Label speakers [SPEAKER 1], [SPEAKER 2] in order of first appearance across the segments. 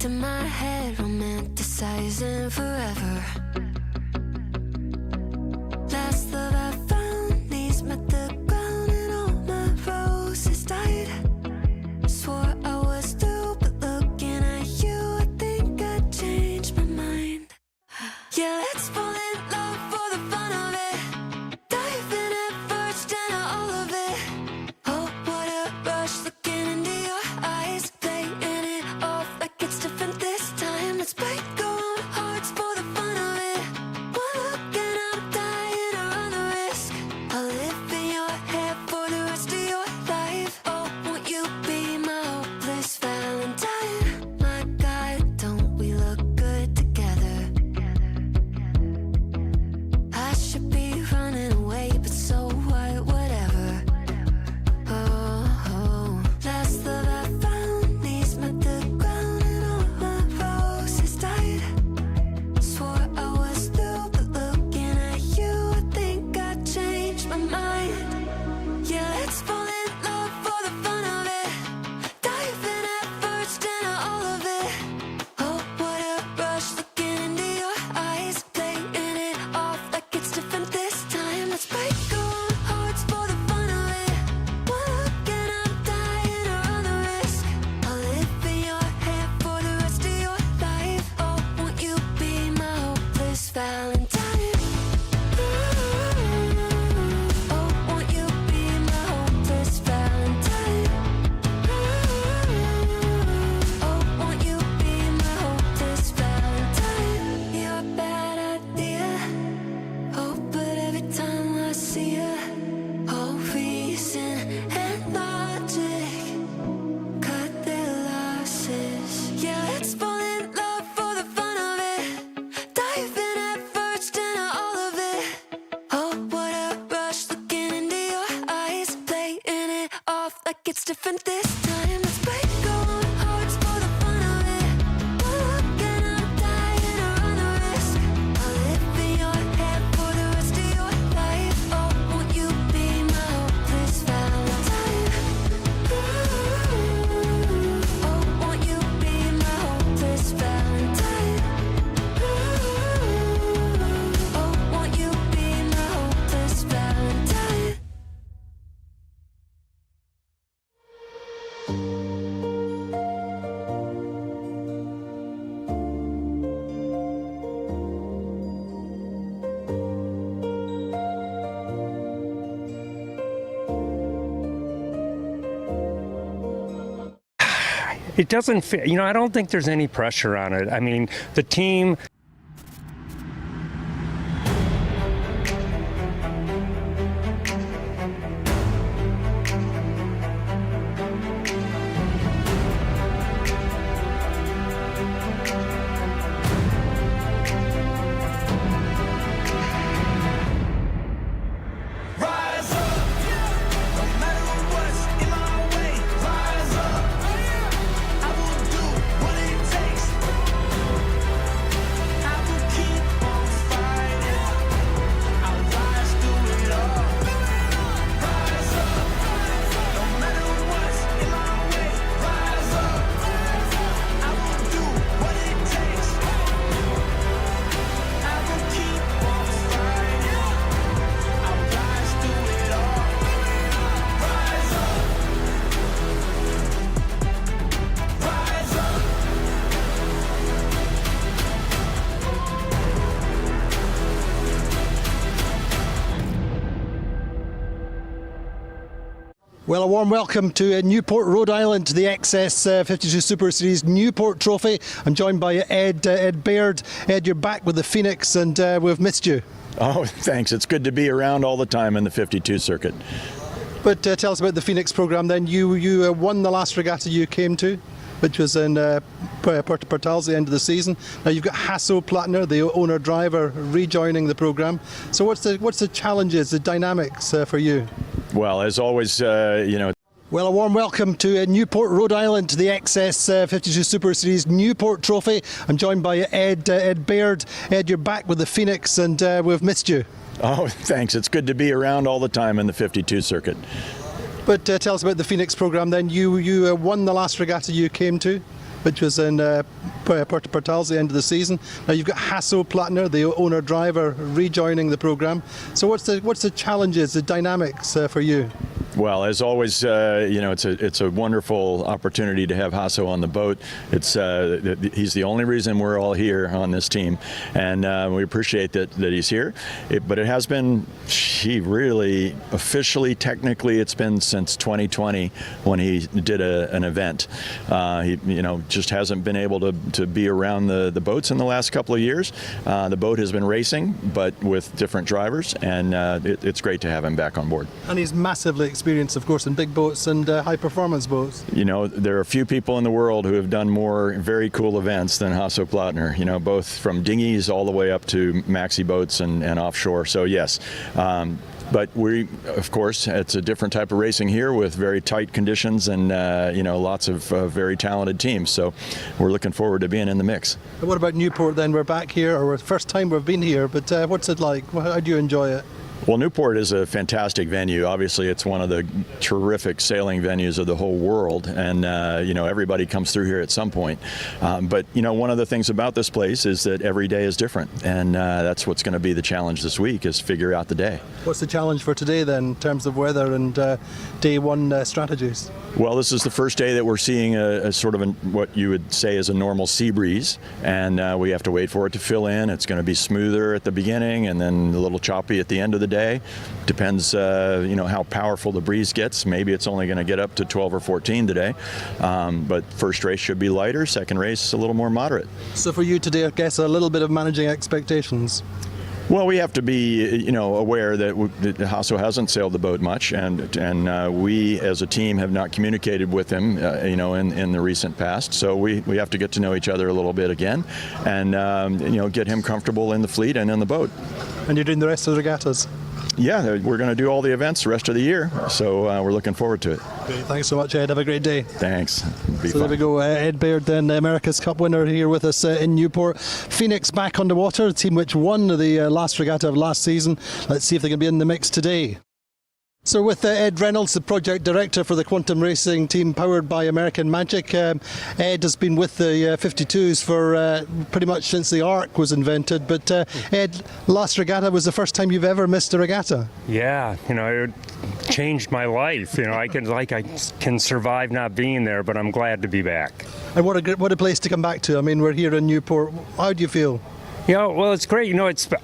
[SPEAKER 1] locked in my head, romanticizing forever. Last love I found, knees met the ground and all my roses died. Swore I was through, but looking at you, I think I changed my mind. Yeah, let's fall in love for the fun of it. Dive in at first and all of it. Oh, what a rush, looking into your eyes, playing it off like it's different this time. Let's break our own hearts for the fun of it. One look and I'm dying to run the risk. I'll live in your head for the rest of your life. Oh, won't you be my hopeless Valentine? My God, don't we look good together? I should be running away, but so what, whatever. Oh, last love I found, knees met the ground and all my roses died. Swore I was through, but looking at you, I think I changed my mind. Yeah, let's fall in love for the fun of it. Dive in at first and all of it. Oh, what a rush, looking into your eyes, playing it off like it's different this time. Let's break our own hearts for the fun of it. One look and I'm dying to run the risk. I'll live in your head for the rest of your life. Oh, won't you be my hopeless Valentine? Oh, won't you be my hopeless Valentine? Oh, won't you be my hopeless Valentine? You're a bad idea. Oh, but every time I see you, all reason and logic cut their losses. Yeah, let's fall in love for the fun of it. Dive in at first and all of it. Oh, what a rush, looking into your eyes, playing it off like it's different this time. Let's break our own hearts for the fun of it. One look and I'm dying to run the risk. I'll live in your head for the rest of your life. Oh, won't you be my hopeless Valentine? Oh, won't you be my hopeless Valentine? Oh, won't you be my hopeless Valentine?
[SPEAKER 2] It doesn't fit. I don't think there's any pressure on it. I mean, the team.
[SPEAKER 3] Rise up, no matter what's in my way. Rise up, I will do what it takes. I will keep on fighting. I'll rise through it all. Rise up, no matter what's in my way. Rise up, I will do what it takes. I will keep on fighting. I'll rise through it all. Rise up. Rise up.
[SPEAKER 4] Well, a warm welcome to Newport, Rhode Island, to the XS 52 Super Series Newport Trophy. I'm joined by Ed Baird. Ed, you're back with the Phoenix, and we've missed you.
[SPEAKER 5] Oh, thanks. It's good to be around all the time in the 52 circuit.
[SPEAKER 4] But tell us about the Phoenix program then. You won the last regatta you came to, which was in Puerto Portals at the end of the season. Now you've got Hasso Plattner, the owner-driver, rejoining the program. So what's the challenges, the dynamics for you?
[SPEAKER 5] Well, as always,
[SPEAKER 4] Well, a warm welcome to Newport, Rhode Island, to the XS 52 Super Series Newport Trophy. I'm joined by Ed Baird. Ed, you're back with the Phoenix, and we've missed you.
[SPEAKER 5] Oh, thanks. It's good to be around all the time in the 52 circuit.
[SPEAKER 4] But tell us about the Phoenix program then. You won the last regatta you came to, which was in Puerto Portal at the end of the season. Now you've got Hasso Plattner, the owner-driver, rejoining the program. So what's the challenges, the dynamics for you?
[SPEAKER 5] Well, as always, it's a wonderful opportunity to have Hasso on the boat. He's the only reason we're all here on this team, and we appreciate that he's here. But it has been, really officially, technically, it's been since 2020 when he did an event. He just hasn't been able to be around the boats in the last couple of years. The boat has been racing, but with different drivers, and it's great to have him back on board.
[SPEAKER 4] And he's massively experienced, of course, in big boats and high-performance boats.
[SPEAKER 5] There are a few people in the world who have done more very cool events than Hasso Plattner, both from dinghies all the way up to maxi boats and offshore. So, yes. But of course, it's a different type of racing here with very tight conditions and, lots of very talented teams. So we're looking forward to being in the mix.
[SPEAKER 4] And what about Newport then? We're back here, or first time we've been here, but what's it like? How do you enjoy it?
[SPEAKER 5] Well, Newport is a fantastic venue. Obviously, it's one of the terrific sailing venues of the whole world, and everybody comes through here at some point. But one of the things about this place is that every day is different, and that's what's going to be the challenge this week, is figure out the day.
[SPEAKER 4] What's the challenge for today then, in terms of weather and day one strategies?
[SPEAKER 5] Well, this is the first day that we're seeing a sort of what you would say is a normal sea breeze, and we have to wait for it to fill in. It's going to be smoother at the beginning and then a little choppy at the end of the day. Depends, how powerful the breeze gets. Maybe it's only going to get up to 12 or 14 today, but first race should be lighter, second race a little more moderate.
[SPEAKER 4] So for you today, I guess a little bit of managing expectations.
[SPEAKER 5] Well, we have to be, aware that Hasso hasn't sailed the boat much, and we as a team have not communicated with him, in the recent past. So we have to get to know each other a little bit again, and get him comfortable in the fleet and in the boat.
[SPEAKER 4] And you're doing the rest of the regattas?
[SPEAKER 5] Yeah, we're going to do all the events the rest of the year, so we're looking forward to it.
[SPEAKER 4] Great. Thanks so much, Ed. Have a great day.
[SPEAKER 5] Thanks.
[SPEAKER 4] So there we go, Ed Baird, then America's Cup winner, here with us in Newport. Phoenix back on the water, the team which won the last regatta of last season. Let's see if they can be in the mix today. So with Ed Reynolds, the project director for the quantum racing team powered by American Magic. Ed has been with the 52s for pretty much since the Arc was invented. But Ed, last regatta was the first time you've ever missed a regatta.
[SPEAKER 2] Yeah, it changed my life. I can survive not being there, but I'm glad to be back.
[SPEAKER 4] And what a place to come back to. I mean, we're here in Newport. How do you feel?
[SPEAKER 2] Well, it's great.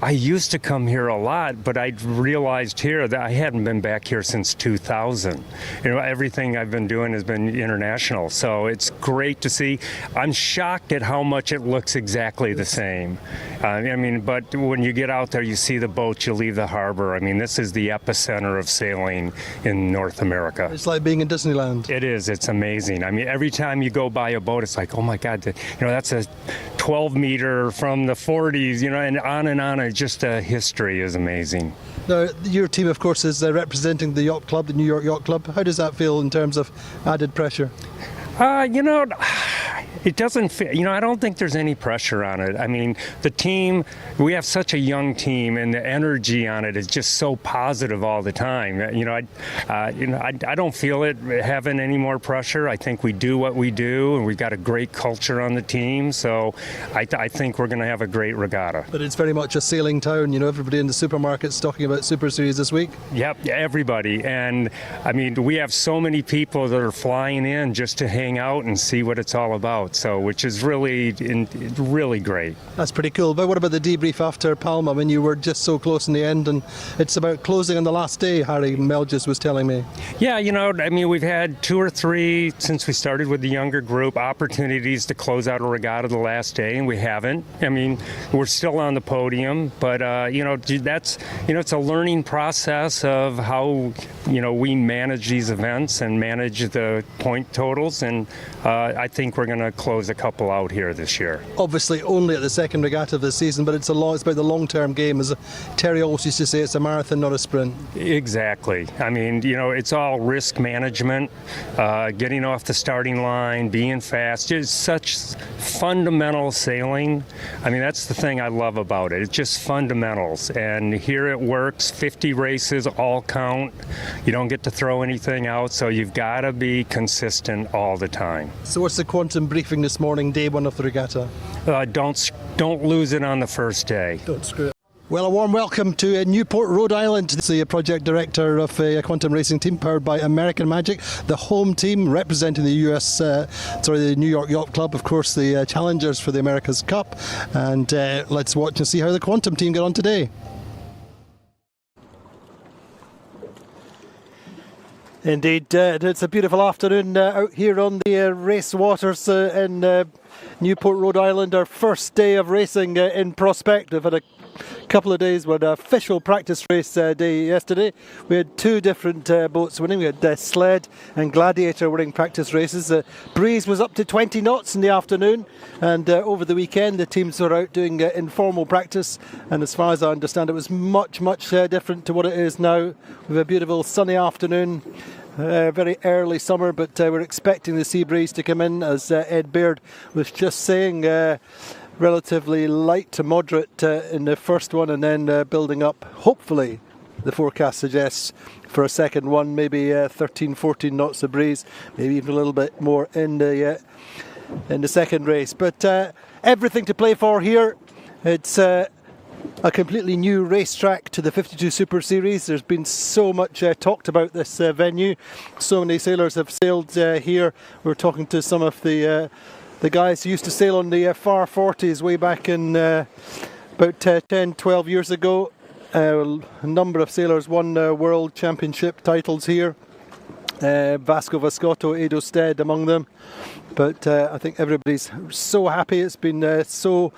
[SPEAKER 2] I used to come here a lot, but I realized here that I hadn't been back here since 2000. Everything I've been doing has been international, so it's great to see. I'm shocked at how much it looks exactly the same. But when you get out there, you see the boats, you leave the harbor. This is the epicenter of sailing in North America.
[SPEAKER 4] It's like being in Disneyland.
[SPEAKER 2] It is. It's amazing. Every time you go by a boat, it's like, oh my God, that's a 12 meter from the 40s, and on. Just the history is amazing.
[SPEAKER 4] Now, your team, of course, is representing the yacht club, the New York Yacht Club. How does that feel in terms of added pressure?
[SPEAKER 2] It doesn't feel, I don't think there's any pressure on it. The team, we have such a young team, and the energy on it is just so positive all the time. I don't feel it having any more pressure. I think we do what we do, and we've got a great culture on the team. So I think we're going to have a great regatta.
[SPEAKER 4] But it's very much a sailing town. Everybody in the supermarket's talking about Super Series this week.
[SPEAKER 2] Yep, everybody. And we have so many people that are flying in just to hang out and see what it's all about. So, which is really great.
[SPEAKER 4] That's pretty cool. But what about the debrief after Palma? You were just so close in the end, and it's about closing on the last day, Harry Melges was telling me.
[SPEAKER 2] Yeah, we've had 2 or 3, since we started with the younger group, opportunities to close out a regatta the last day, and we haven't. We're still on the podium, but, that's, it's a learning process of how, we manage these events and manage the point totals, and I think we're going to close a couple out here this year.
[SPEAKER 4] Obviously only at the second regatta of the season, but it's about the long-term game. As Terry always used to say, it's a marathon, not a sprint.
[SPEAKER 2] Exactly. It's all risk management, getting off the starting line, being fast. It's such fundamental sailing. That's the thing I love about it. It's just fundamentals. And here it works. 50 races, all count. You don't get to throw anything out, so you've got to be consistent all the time.
[SPEAKER 4] So what's the quantum brief surfing this morning, day one of the regatta?
[SPEAKER 2] Don't lose it on the first day.
[SPEAKER 4] Don't screw it. Well, a warm welcome to Newport, Rhode Island. This is the project director of a quantum racing team powered by American Magic, the home team representing the the New York Yacht Club, of course, the challengers for the America's Cup. And let's watch and see how the quantum team get on today. Indeed, it's a beautiful afternoon out here on the race waters in Newport, Rhode Island. Our first day of racing in prospective. Had a couple of days with an official practice race day yesterday. We had two different boats winning. We had Sled and Gladiator winning practice races. The breeze was up to 20 knots in the afternoon, and over the weekend the teams were out doing informal practice, and as far as I understand it was much different to what it is now. We have a beautiful sunny afternoon. Very early summer, but we're expecting the sea breeze to come in, as Ed Baird was just saying. Relatively light to moderate in the first one, and then building up, hopefully, the forecast suggests, for a second one, maybe 13-14 knots of breeze, maybe even a little bit more in the second race. But everything to play for here. It's a completely new racetrack to the 52 Super Series. There's been so much talked about this venue. So many sailors have sailed here. We're talking to some of the guys who used to sail on the far 40s way back in about 10-12 years ago. A number of sailors won world championship titles here. Vasco Vascotto, Edo Stead among them. But I think everybody's so happy. It's been so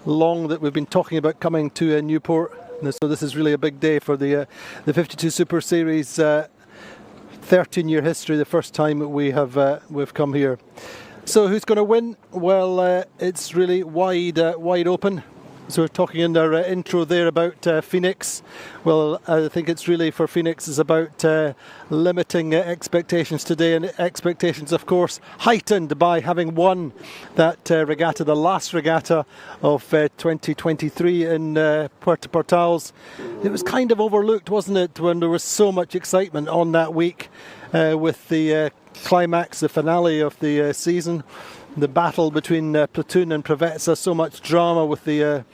[SPEAKER 4] long that we've been talking about coming to Newport. And so this is really a big day for the 52 Super Series 13-year history, the first time we've come here. So who's going to win? Well, it's really wide open. So we're talking in our intro there about Phoenix. Well, I think it's really for Phoenix is about limiting expectations today, and expectations, of course, heightened by having won that regatta, the last regatta of 2023 in Puerto Portals. It was kind of overlooked, wasn't it, when there was so much excitement on that week with the climax, the finale of the season. The battle between Platoon and Privezza, so much drama with the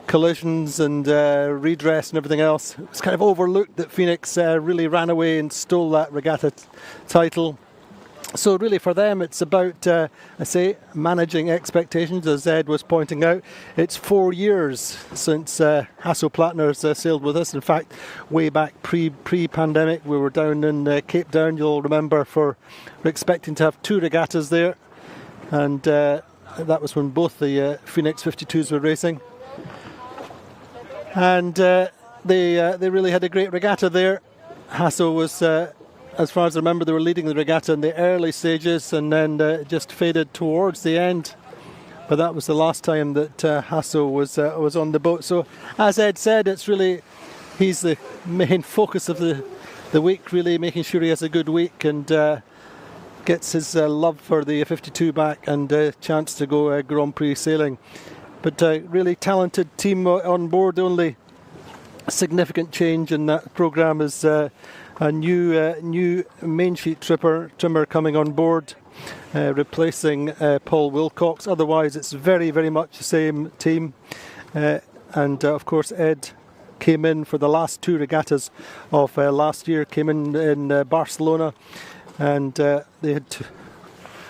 [SPEAKER 4] collisions and redress and everything else. It was kind of overlooked that Phoenix really ran away and stole that regatta title. So really for them it's about, managing expectations, as Ed was pointing out. It's 4 years since Hasso-Plattner's sailed with us. In fact, way back pre-pandemic, we were down in Cape Town, you'll remember, we're expecting to have two regattas there. And that was when both the Phoenix 52s were racing. And they really had a great regatta there. Hasso was, as far as I remember, they were leading the regatta in the early stages, and then just faded towards the end. But that was the last time that Hasso was on the boat. So, as Ed said, it's really, he's the main focus of the week, really making sure he has a good week and gets his love for the 52 back and a chance to go Grand Prix sailing. But really talented team on board. The only significant change in that programme is a new main sheet trimmer coming on board, replacing Paul Wilcox. Otherwise it's very much the same team. And of course Ed came in for the last two regattas of last year, came in Barcelona, and they had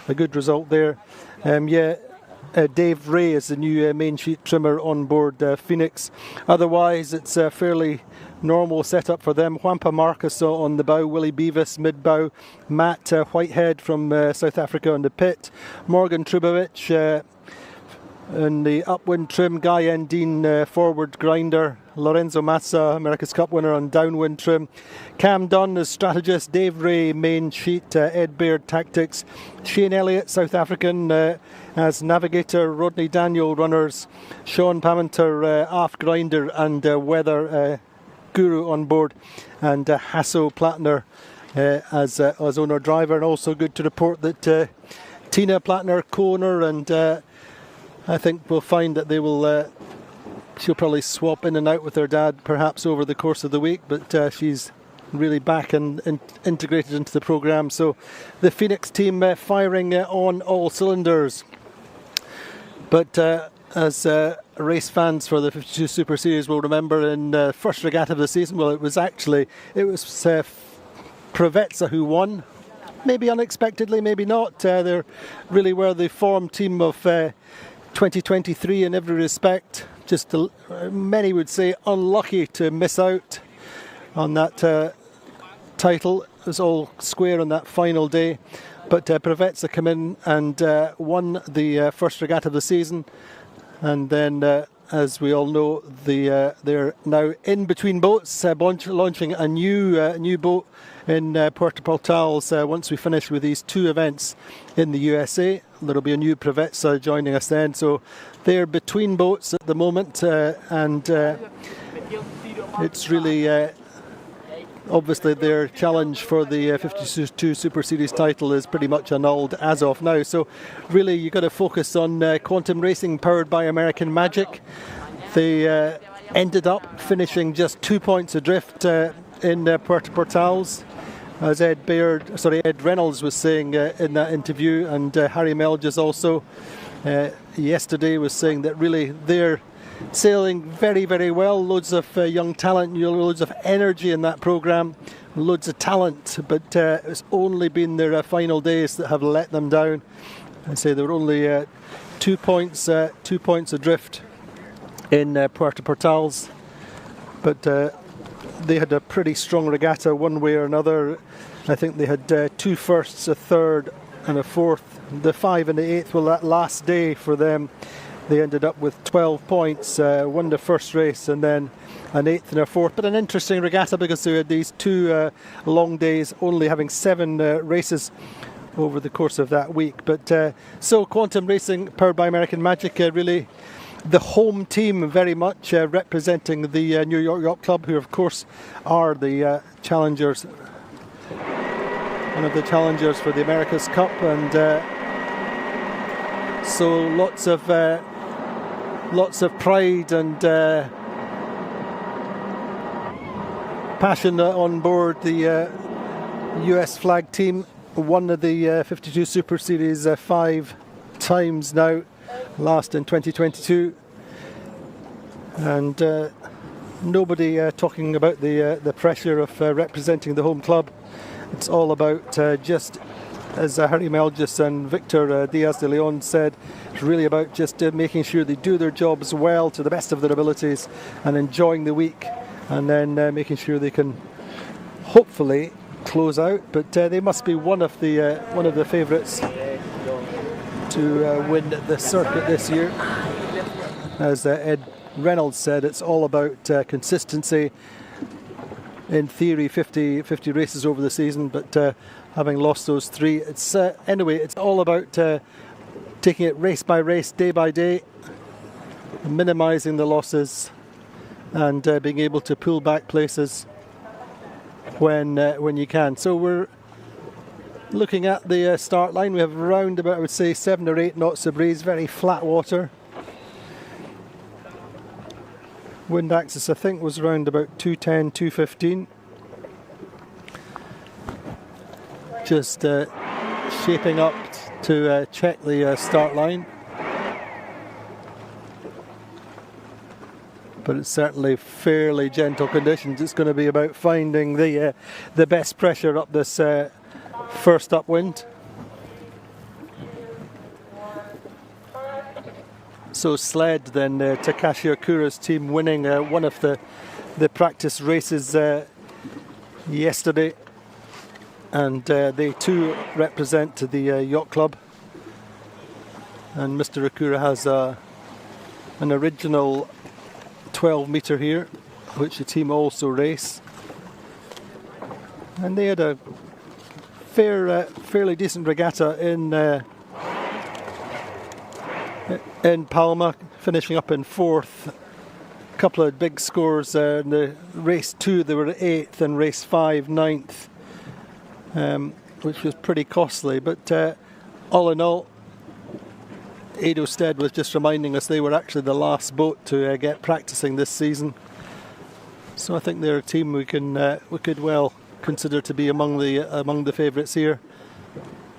[SPEAKER 4] a good result there. Dave Ray is the new main sheet trimmer on board Phoenix. Otherwise, it's a fairly normal setup for them. Juanpa Marcus on the bow, Willie Beavis mid-bow, Matt Whitehead from South Africa on the pit, Morgan Trubowicz in the upwind trim, Guy Endine forward grinder, Lorenzo Massa, America's Cup winner, on downwind trim, Cam Dunn as strategist, Dave Ray main sheet, Ed Baird tactics, Shane Elliott, South African, as navigator, Rodney Daniel runners, Sean Paminter aft grinder and weather guru on board, and Hasso-Plattner as owner driver. And also good to report that Tina Plattner co-owner, and I think we'll find that they will. She'll probably swap in and out with her dad perhaps over the course of the week, but she's really back and integrated into the programme. So the Phoenix team firing on all cylinders. But as race fans for the 52 Super Series will remember, in the first regatta of the season, well, it was Provezza who won. Maybe unexpectedly, maybe not. They really were the form team of 2023 in every respect. Just many would say unlucky to miss out on that title. It was all square on that final day. But Provezza came in and won the first regatta of the season. And then, as we all know, they're now in between boats, launching a new boat in Puerto Portals once we finish with these two events in the USA. There'll be a new Provezza joining us then. So they're between boats at the moment, and it's really obviously their challenge for the 52 Super Series title is pretty much annulled as of now. So really you've got to focus on quantum racing powered by American Magic. They ended up finishing just 2 points adrift in Puerto Portals, as Ed Reynolds was saying in that interview, and Harry Melges also yesterday was saying that really they're sailing very, very well. Loads of young talent, loads of energy in that programme, loads of talent, but it's only been their final days that have let them down. I say they were only 2 points adrift in Puerto Portals, but they had a pretty strong regatta one way or another. I think they had 2 firsts, a third and a fourth. The 5 and the 8th, well, that last day for them, they ended up with 12 points, won the first race and then an 8th and a 4th. But an interesting regatta because they had these 2 long days, only having 7 races over the course of that week. But so quantum racing powered by American Magic, really the home team very much representing the New York Yacht Club, who of course are the challengers, one of the challengers for the America's Cup, and so lots of pride and passion on board the US flag team. Won the 52 Super Series 5 times now, last in 2022, and nobody talking about the pressure of representing the home club. It's all about just, as Harry Melges and Victor Diaz de Leon said, it's really about just making sure they do their jobs well to the best of their abilities and enjoying the week, and then making sure they can hopefully close out. But they must be one of the favourites to win the circuit this year. As Ed Reynolds said, it's all about consistency. In theory, 50 races over the season, but having lost those 3, it's anyway, it's all about taking it race by race, day by day, minimising the losses, and being able to pull back places when you can. So we're looking at the start line. We have around about, I would say, 7 or 8 knots of breeze, very flat water. Wind axis, I think, was around about 210, 215. Just shaping up to check the start line. But it's certainly fairly gentle conditions. It's going to be about finding the best pressure up this first upwind. So Sled then, Takashi Okura's team winning one of the practice races yesterday, and they too represent the yacht club, and Mr. Okura has an original 12 metre here, which the team also race, and they had a fairly decent regatta in Palma, finishing up in 4th. A couple of big scores in the race 2, they were 8th, and race 5, 9th, which was pretty costly. But all in all, Ado Stead was just reminding us they were actually the last boat to get practicing this season. So I think they're a team we could well consider to be among the favourites here,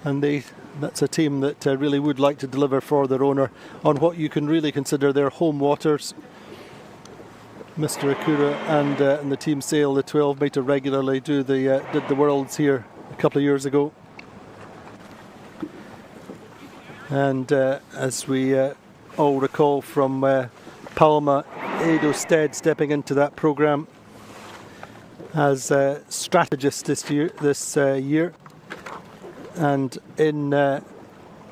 [SPEAKER 4] and they That's a team that really would like to deliver for their owner on what you can really consider their home waters. Mr. Akura and the team sail the 12 metre regularly, did the Worlds here a couple of years ago. And as we all recall from Palma, Ed Stead stepping into that programme as strategist this year. And in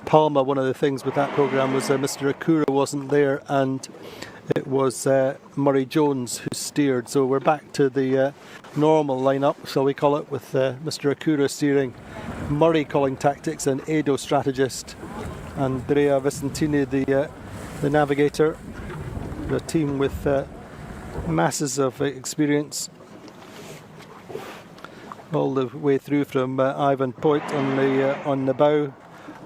[SPEAKER 4] Palma, one of the things with that programme was Mr. Akura wasn't there, and it was Murray Jones who steered. So we're back to the normal lineup, shall we call it, with Mr. Akura steering, Murray calling tactics, and Edo strategist, Andrea Vicentini the navigator. A team with masses of experience all the way through, from Ivan Poit on the bow,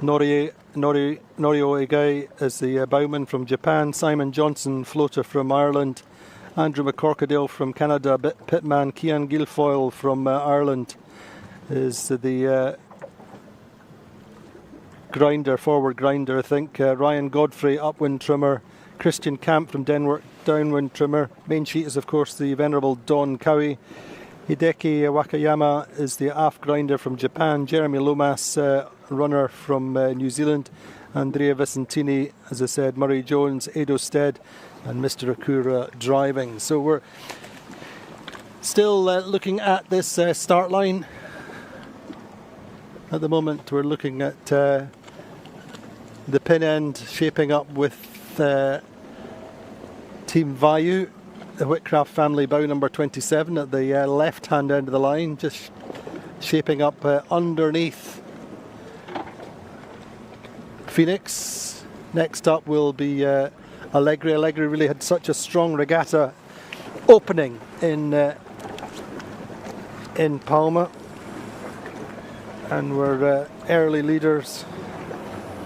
[SPEAKER 4] Norio Egai as the bowman from Japan, Simon Johnson, floater from Ireland, Andrew McCorkadale from Canada, pitman Cian Guilfoyle from Ireland is the forward grinder, I think. Ryan Godfrey, upwind trimmer, Christian Camp from Denmark, downwind trimmer. Main sheet is of course the venerable Don Cowie. Hideki Wakayama is the aft grinder from Japan, Jeremy Lomas, runner from New Zealand, Andrea Vicentini, as I said, Murray Jones, Edo Stead, and Mr. Akura driving. So we're still looking at this start line. At the moment we're looking at the pin end shaping up with Team Vayu, the Whitcraft family bow number 27 at the left hand end of the line, just shaping up underneath Phoenix. Next up will be Allegri. Allegri really had such a strong regatta opening in Palma, and were early leaders,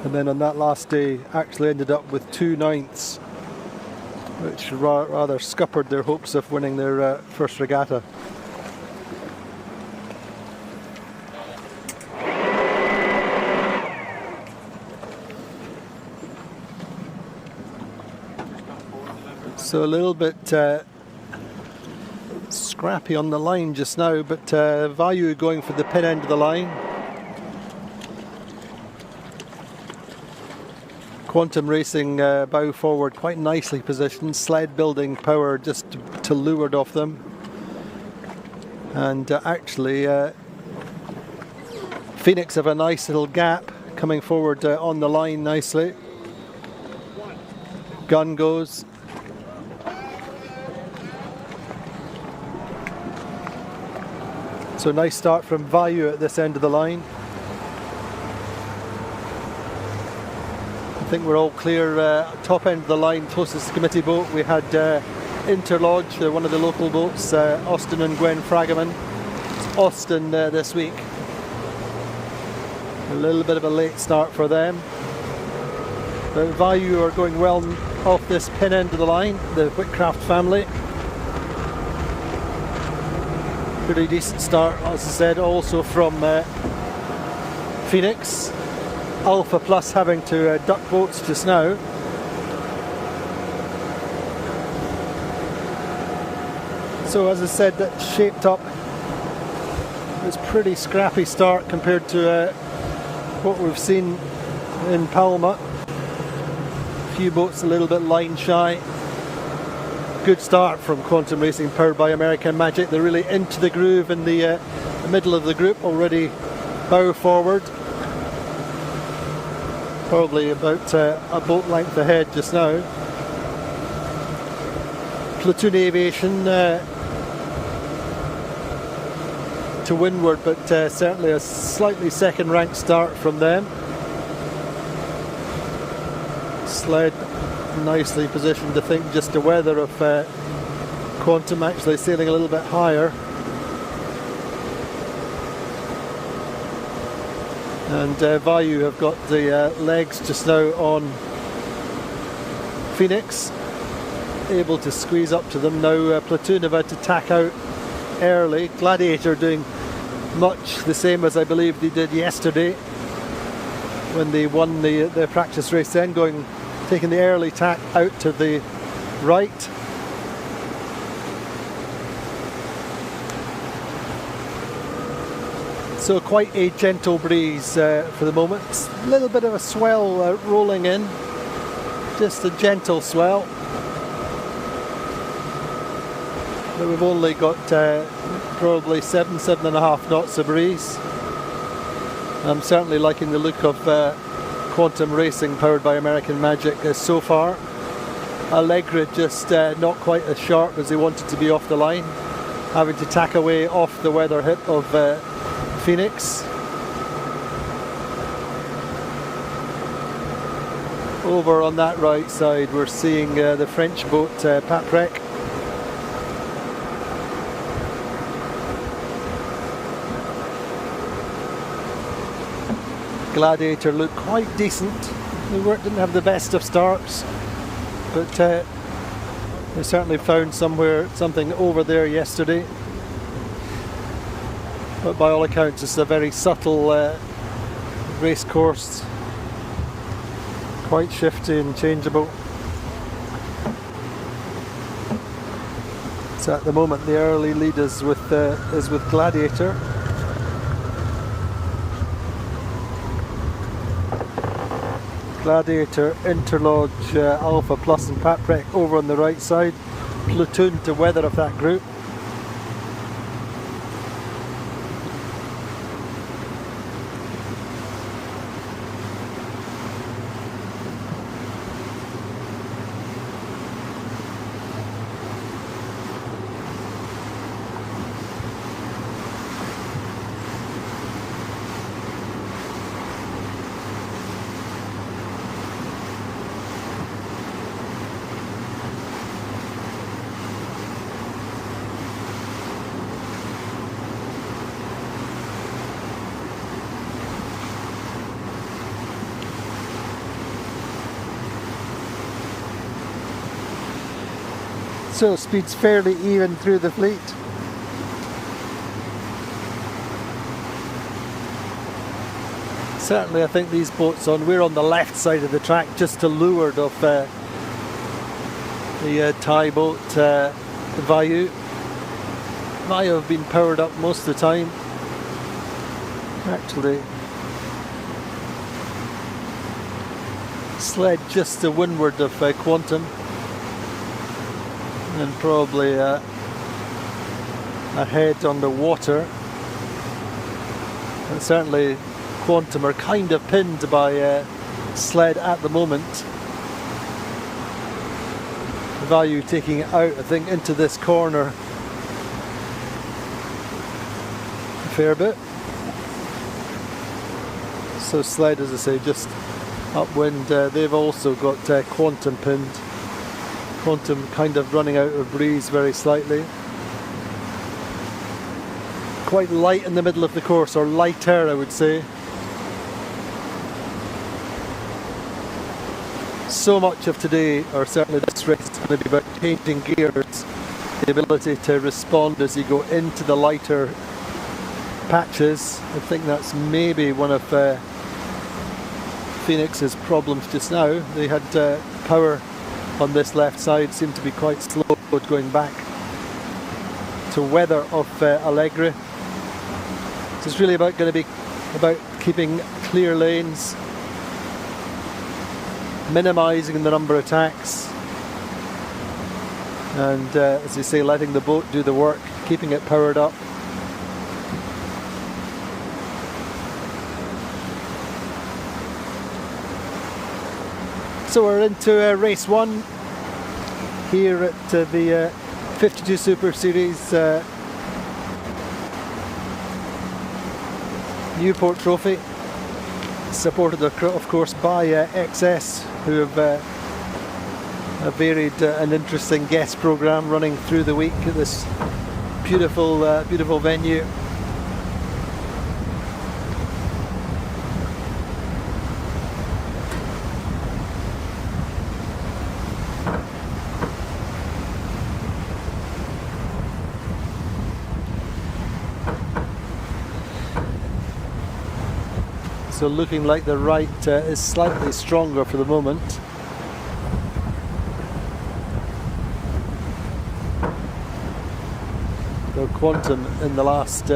[SPEAKER 4] and then on that last day actually ended up with 2 ninths, which rather scuppered their hopes of winning their first regatta. So a little bit scrappy on the line just now, but Vayu going for the pin end of the line. Quantum Racing bow forward, quite nicely positioned, sled building power just to leeward of them. And actually Phoenix have a nice little gap coming forward on the line nicely. Gun goes. So nice start from Vayu at this end of the line. I think we're all clear. Top end of the line, closest committee boat. We had Interlodge, one of the local boats, Austin and Gwen Fragaman. It's Austin this week. A little bit of a late start for them. But Vayu are going well off this pin end of the line, the Whitcraft family. Pretty decent start, as I said, also from Phoenix. Alpha Plus having to duck boats just now. So as I said, that shaped up. It was pretty scrappy start compared to what we've seen in Palma. A few boats a little bit line shy. Good start from Quantum Racing, powered by American Magic. They're really into the groove in the middle of the group, already bow forward. Probably about a boat length ahead just now. Platoon Aviation to windward, but certainly a slightly second rank start from them. Sled nicely positioned, I think, just the weather of Quantum actually sailing a little bit higher. And Vayu have got the legs just now on Phoenix, able to squeeze up to them. Now Platoon have had to tack out early. Gladiator doing much the same as I believe they did yesterday. when they won the practice race then, taking the early tack out to the right. So quite a gentle breeze for the moment. A little bit of a swell rolling in, just a gentle swell. But we've only got probably 7.5 knots of breeze. I'm certainly liking the look of Quantum Racing powered by American Magic so far. Allegra just not quite as sharp as they wanted to be off the line, having to tack away off the weather hip of Phoenix. Over on that right side we're seeing the French boat Paprec. Gladiator looked quite decent. They didn't have the best of starts, but they certainly found something over there yesterday. But by all accounts, it's a very subtle race course, quite shifty and changeable. So at the moment, the early lead is with Gladiator. Gladiator, Interlodge, Alpha Plus and Paprec over on the right side. Platoon to weather of that group. So speed's fairly even through the fleet. Certainly I think these boats we're on the left side of the track, just to leeward of the Thai boat Vayu. Vayu have been powered up most of the time. Actually, sled just to windward of Quantum. And probably ahead on the water. And certainly Quantum are kind of pinned by sled at the moment. Value taking it out, I think, into this corner a fair bit. So sled, as I say, just upwind. They've also got Quantum pinned. Quantum kind of running out of breeze very slightly. Quite light in the middle of the course, or lighter I would say. So much of today, or certainly this race, is going to be about changing gears. The ability to respond as you go into the lighter patches. I think that's maybe one of Phoenix's problems just now. They had power on this left side, seemed to be quite slow going back to weather of Allegra. It's really going to be about keeping clear lanes, minimising the number of tacks, and as you say, letting the boat do the work, keeping it powered up. So we're into race one here at the 52 Super Series Newport Trophy, supported of course by XS, who have a varied and interesting guest programme running through the week at this beautiful, beautiful venue.
[SPEAKER 6] So looking like the right is slightly stronger for the moment. Though Quantum in the last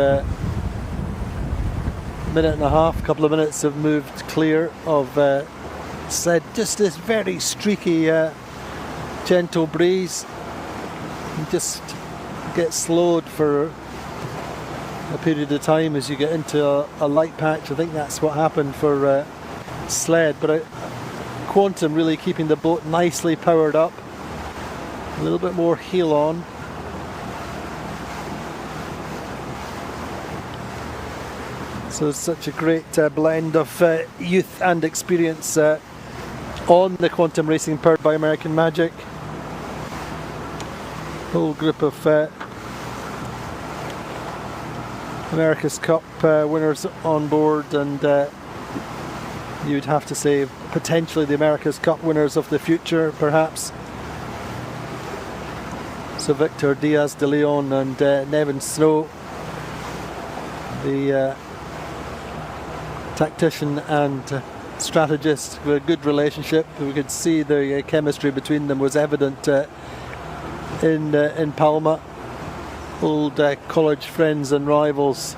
[SPEAKER 6] minute and a half, couple of minutes have moved clear of sled. Just this very streaky, gentle breeze. You just get slowed for a period of time as you get into a light patch. I think that's what happened for sled, but Quantum really keeping the boat nicely powered up. A little bit more heel on. So it's such a great blend of youth and experience on the Quantum Racing powered by American Magic. Whole group of America's Cup winners on board, and you'd have to say potentially the America's Cup winners of the future, perhaps. So Victor Diaz de Leon and Nevin Snow, the tactician and strategist, with a good relationship. We could see the chemistry between them was evident in Palma. Old college friends and rivals.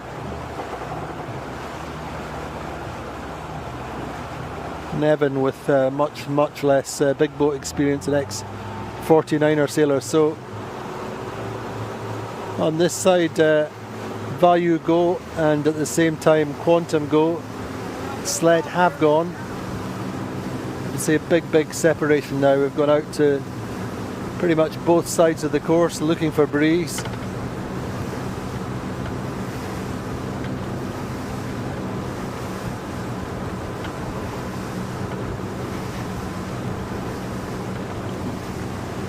[SPEAKER 6] Nevin with much less big boat experience, an ex-49er sailor. So on this side, Value go, and at the same time Quantum go. Sled have gone. You can see a big separation now. We've gone out to pretty much both sides of the course looking for breeze.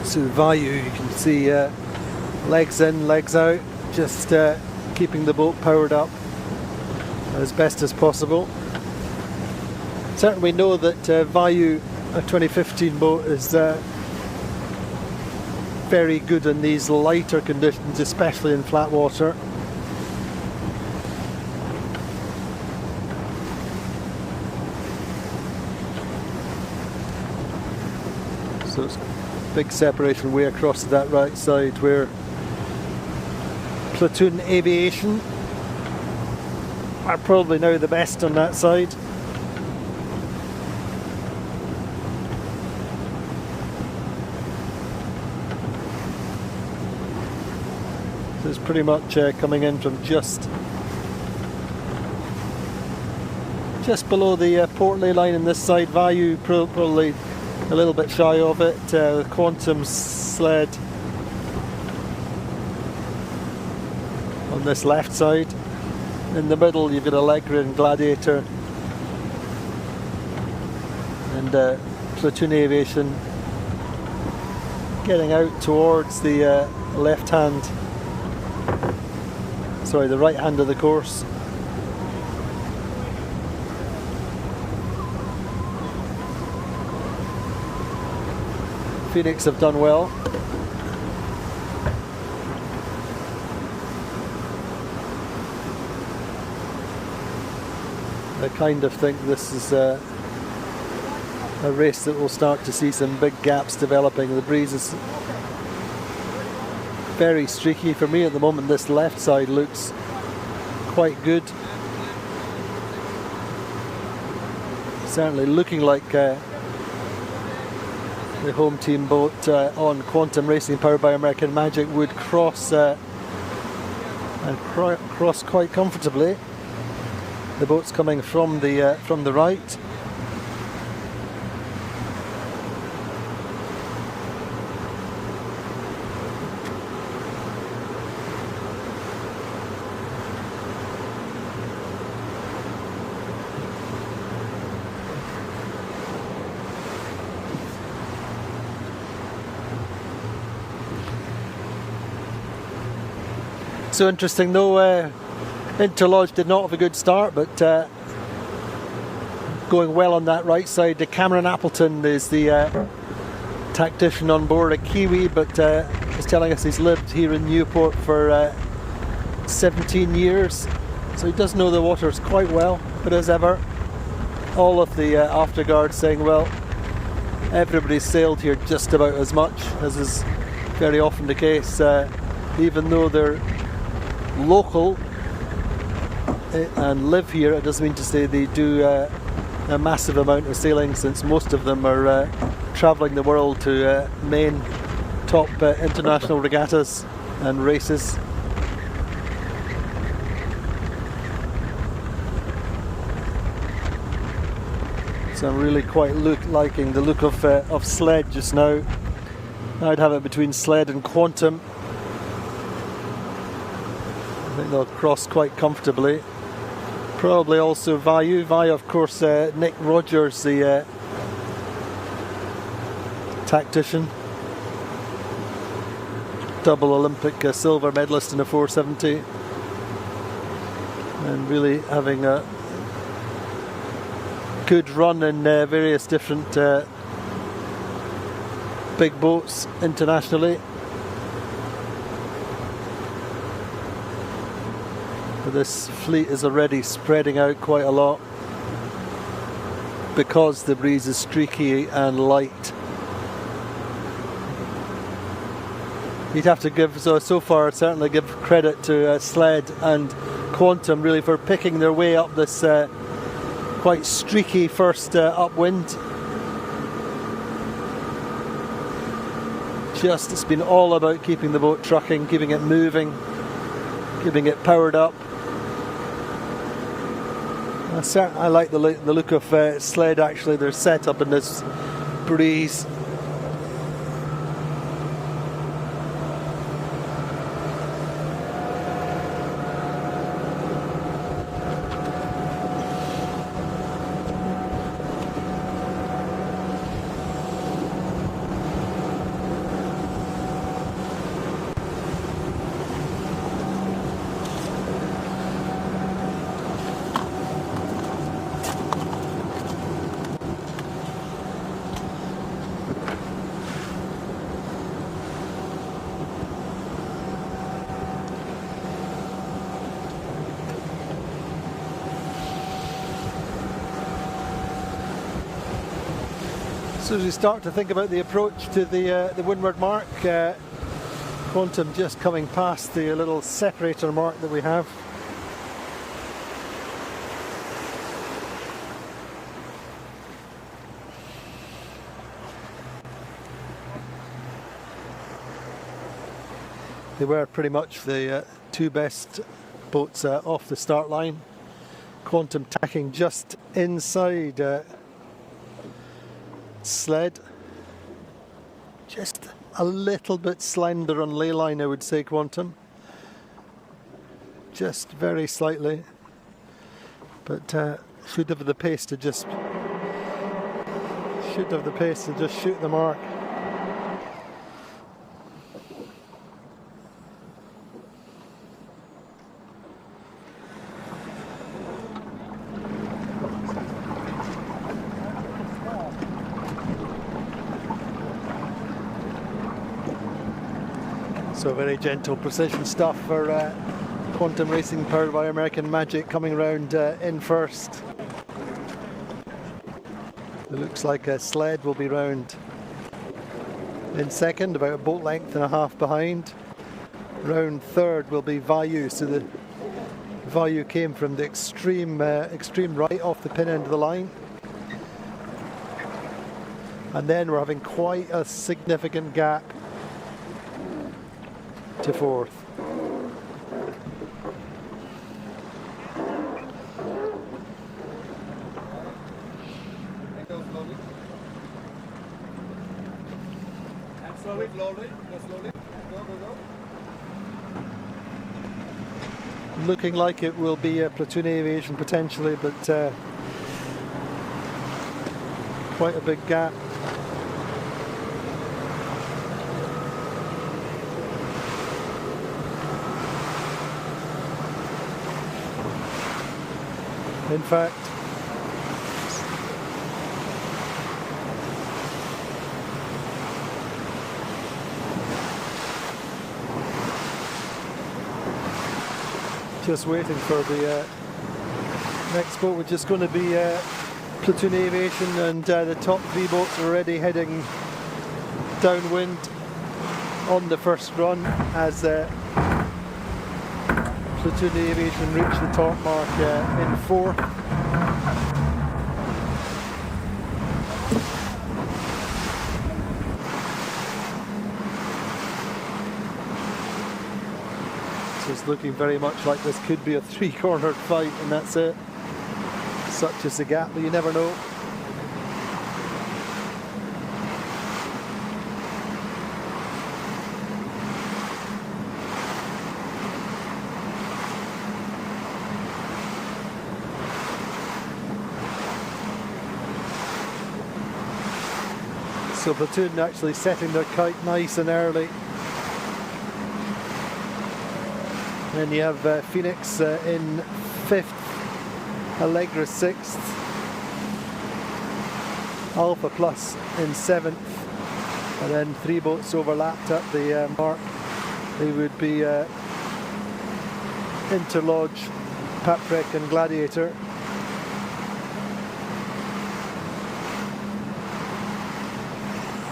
[SPEAKER 6] So Value, you can see legs in, legs out, just keeping the boat powered up as best as possible. Certainly we know that Value, a 2015 boat, is very good in these lighter conditions, especially in flat water. So it's big separation way across to that right side, where Platoon Aviation are probably now the best on that side. So it's pretty much coming in from just below the Portley line on this side. Value probably a little bit shy of it. Quantum sled on this left side. In the middle you've got Allegra and Gladiator, and Platoon Aviation getting out towards the left hand, sorry, the right hand of the course. Phoenix have done well. I kind of think this is a race that will start to see some big gaps developing. The breeze is very streaky. For me at the moment, this left side looks quite good. Certainly looking like the home team boat on Quantum Racing powered by American Magic would cross cross quite comfortably. The boat's coming from the right. So interesting though, Interlodge did not have a good start, but going well on that right side. Cameron Appleton is the tactician on board, a Kiwi, but he's telling us he's lived here in Newport for 17 years, so he does know the waters quite well. But as ever, all of the afterguard saying, well, everybody's sailed here just about as much, as is very often the case. Even though they're local and live here, it doesn't mean to say they do a massive amount of sailing, since most of them are travelling the world to main top international regattas and races. So I'm really quite liking the look of Sled just now. I'd have it between Sled and Quantum. I think they'll cross quite comfortably. Probably also Vayu. Vayu, of course, Nick Rogers, the tactician. Double Olympic silver medalist in the 470. And really having a good run in various different big boats internationally. But this fleet is already spreading out quite a lot because the breeze is streaky and light. You'd have to give, so far, certainly give credit to Sled and Quantum really for picking their way up this quite streaky first upwind. It's been all about keeping the boat trucking, keeping it moving, keeping it powered up. I like the look of Sled actually. They're set up in this breeze. So as we start to think about the approach to the windward mark, Quantum just coming past the little separator mark that we have. They were pretty much the two best boats off the start line. Quantum tacking just inside Sled. Just a little bit slender on ley line, I would say, Quantum. Just very slightly. But should have the pace to just shoot the mark. So very gentle precision stuff for Quantum Racing, powered by American Magic, coming round in first. It looks like a Sled will be round in second, about a boat length and a half behind. Round third will be Vayu. So the Vayu came from the extreme right off the pin end of the line. And then we're having quite a significant gap to fourth.
[SPEAKER 7] Slowly.
[SPEAKER 6] Looking like it will be a platoon aviation potentially, but quite a big gap. In fact, just waiting for the next boat, which is going to be Platoon Aviation, and the top three boats are already heading downwind on the first run as Platoon Aviation reach the top mark in fourth. So it's looking very much like this could be a three-cornered fight, and that's it. Such is the gap, but you never know. So Platoon actually setting their kite nice and early. Then you have Phoenix in 5th, Allegra 6th, Alpha Plus in 7th, and then three boats overlapped at the mark. They would be Interlodge, Paprec and Gladiator.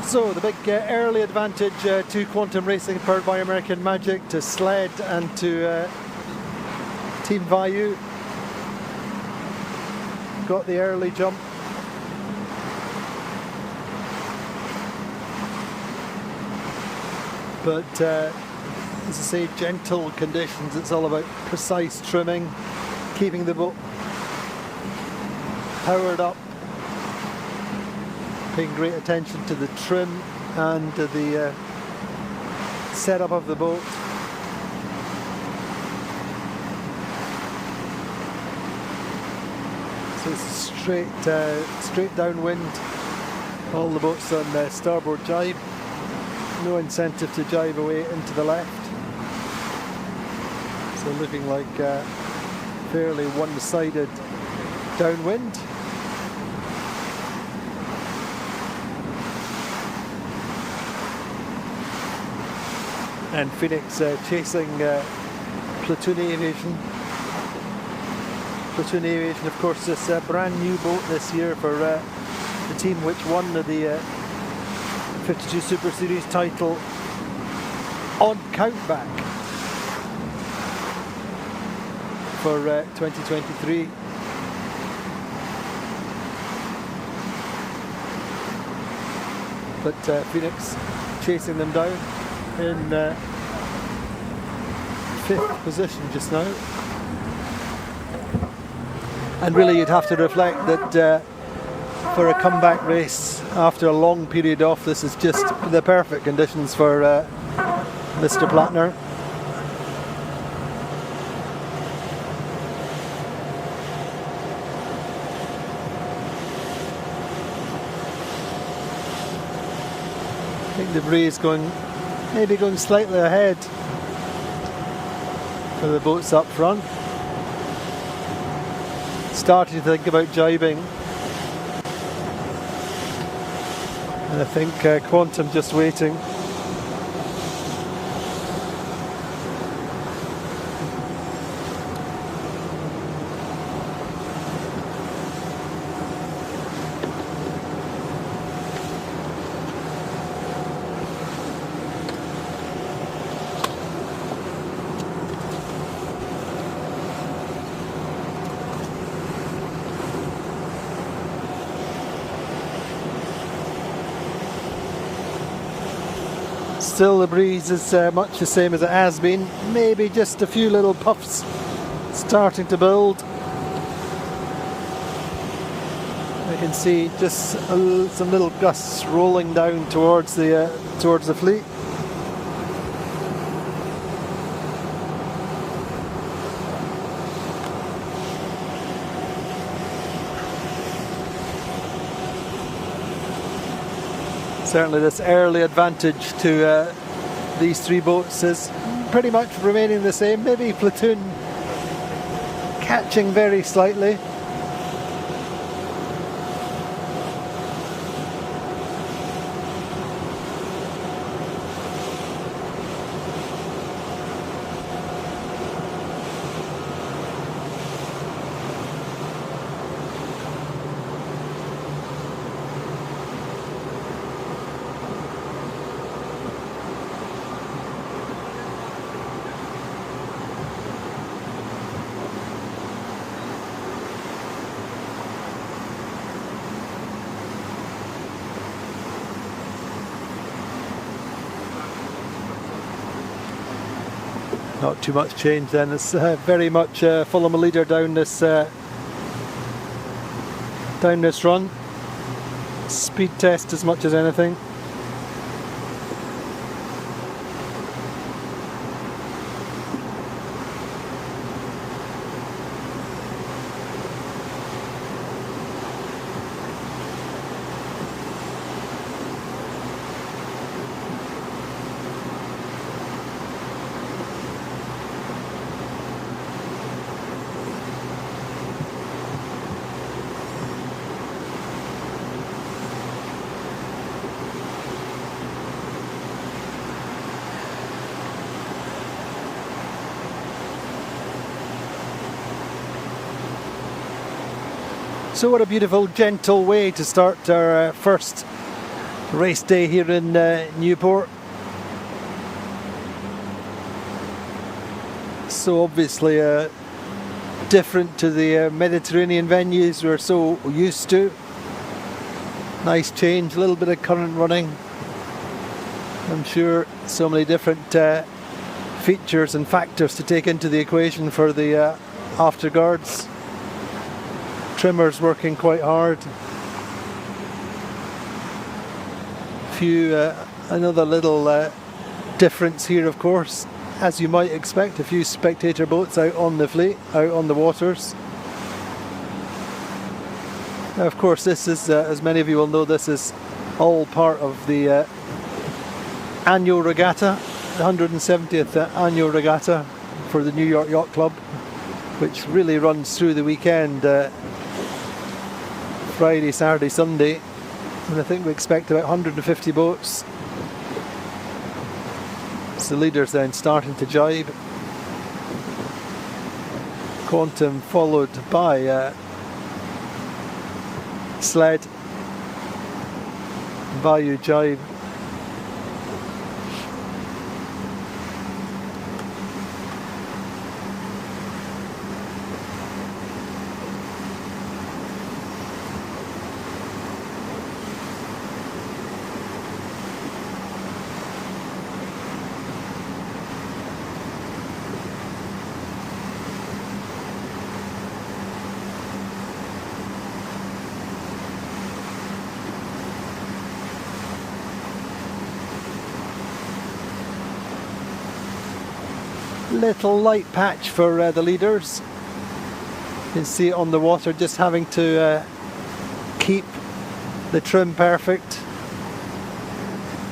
[SPEAKER 6] So the big early advantage to Quantum Racing, powered by American Magic, to Sled and to Team Vayu. Got the early jump. But as I say, gentle conditions. It's all about precise trimming, keeping the boat powered up, paying great attention to the trim and the setup of the boat. So it's straight downwind. All the boats on starboard jibe. No incentive to jibe away into the left. So looking like fairly one-sided downwind. And Phoenix chasing Platoon Aviation. Platoon Aviation, of course, this brand new boat this year for the team which won the 52 Super Series title on countback for 2023. But Phoenix chasing them down in 5th position just now. And really you'd have to reflect that for a comeback race after a long period off, this is just the perfect conditions for Mr. Plattner. I think the breeze maybe going slightly ahead for the boats up front. Starting to think about jibing. And I think Quantum just waiting. Still the breeze is much the same as it has been, maybe just a few little puffs starting to build. I can see just some little gusts rolling down towards the fleet. Certainly this early advantage to these three boats is pretty much remaining the same. Maybe Platoon catching very slightly. Not too much change then. It's very much follow my leader down this run. Speed test as much as anything. So what a beautiful, gentle way to start our first race day here in Newport. So obviously different to the Mediterranean venues we're so used to. Nice change, a little bit of current running. I'm sure so many different features and factors to take into the equation for the afterguards. Trimmers working quite hard. Another little difference here, of course, as you might expect, a few spectator boats out on the fleet, out on the waters. Now, of course, this is, as many of you will know, this is all part of the annual regatta, the 170th annual regatta for the New York Yacht Club, which really runs through the weekend. Friday, Saturday, Sunday, and I think we expect about 150 boats. So the leaders then starting to jibe. Quantum followed by Sled, Bayou jibe. Little light patch for the leaders. You can see it on the water, just having to keep the trim perfect.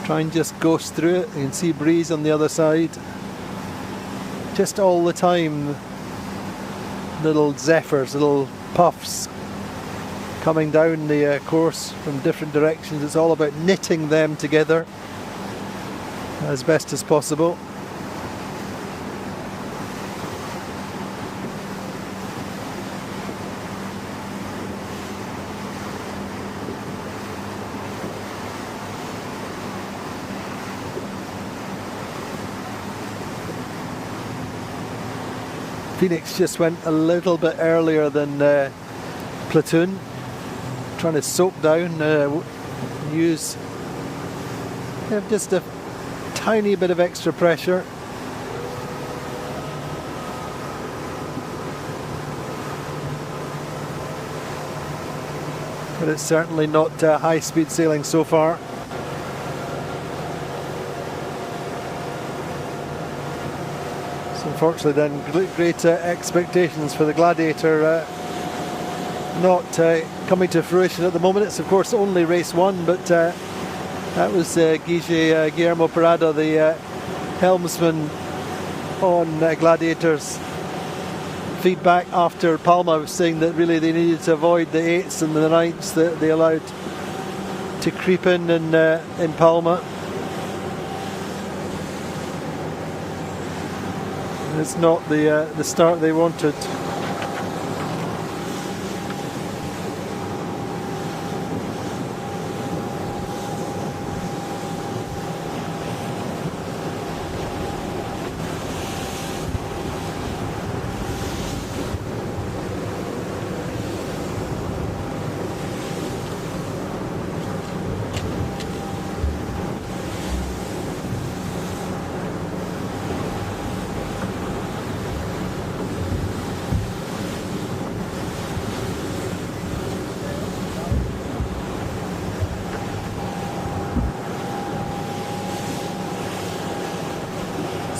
[SPEAKER 6] Try and just ghost through it. You can see breeze on the other side. Just all the time, little zephyrs, little puffs coming down the course from different directions. It's all about knitting them together as best as possible. Phoenix just went a little bit earlier than Platoon, trying to soak down, use just a tiny bit of extra pressure. But it's certainly not high speed sailing so far. Unfortunately then, great expectations for the Gladiator not coming to fruition at the moment. It's of course only race one, but that was Guillermo Parada, the helmsman on Gladiator's feedback after Palma, was saying that really they needed to avoid the 8s and the 9s that they allowed to creep in Palma. It's not the start they wanted.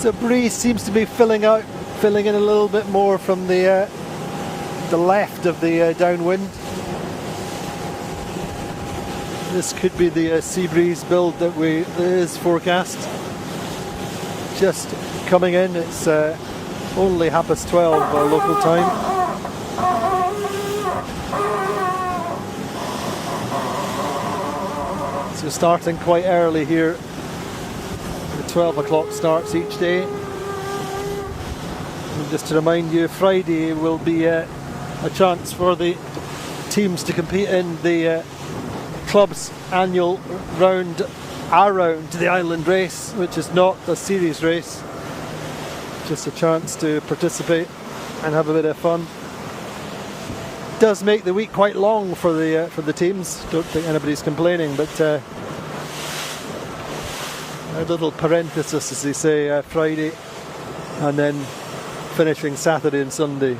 [SPEAKER 6] So breeze seems to be filling in a little bit more from the left of the downwind. This could be the sea breeze build that is forecast. Just coming in, it's only 12:30 local time. So starting quite early here. The 12 o'clock starts each day. And just to remind you, Friday will be a chance for the teams to compete in the club's annual round around the island race, which is not a series race, just a chance to participate and have a bit of fun. Does make the week quite long for the teams. Don't think anybody's complaining, but a little parenthesis, as they say, Friday, and then finishing Saturday and Sunday.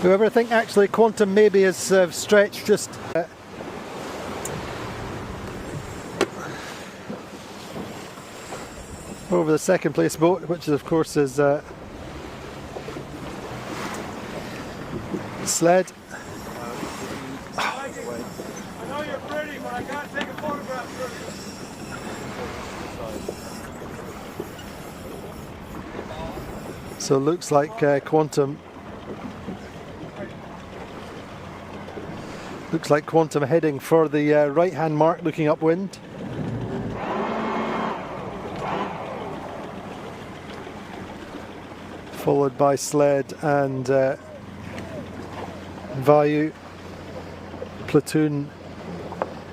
[SPEAKER 6] Whoever think actually Quantum maybe has stretched just over the second place boat, which of course is Sled.
[SPEAKER 3] I know you're pretty, but I gotta take a photograph first.
[SPEAKER 6] So looks like Quantum. Looks like Quantum heading for the right-hand mark, looking upwind. Followed by Sled and Vayu, Platoon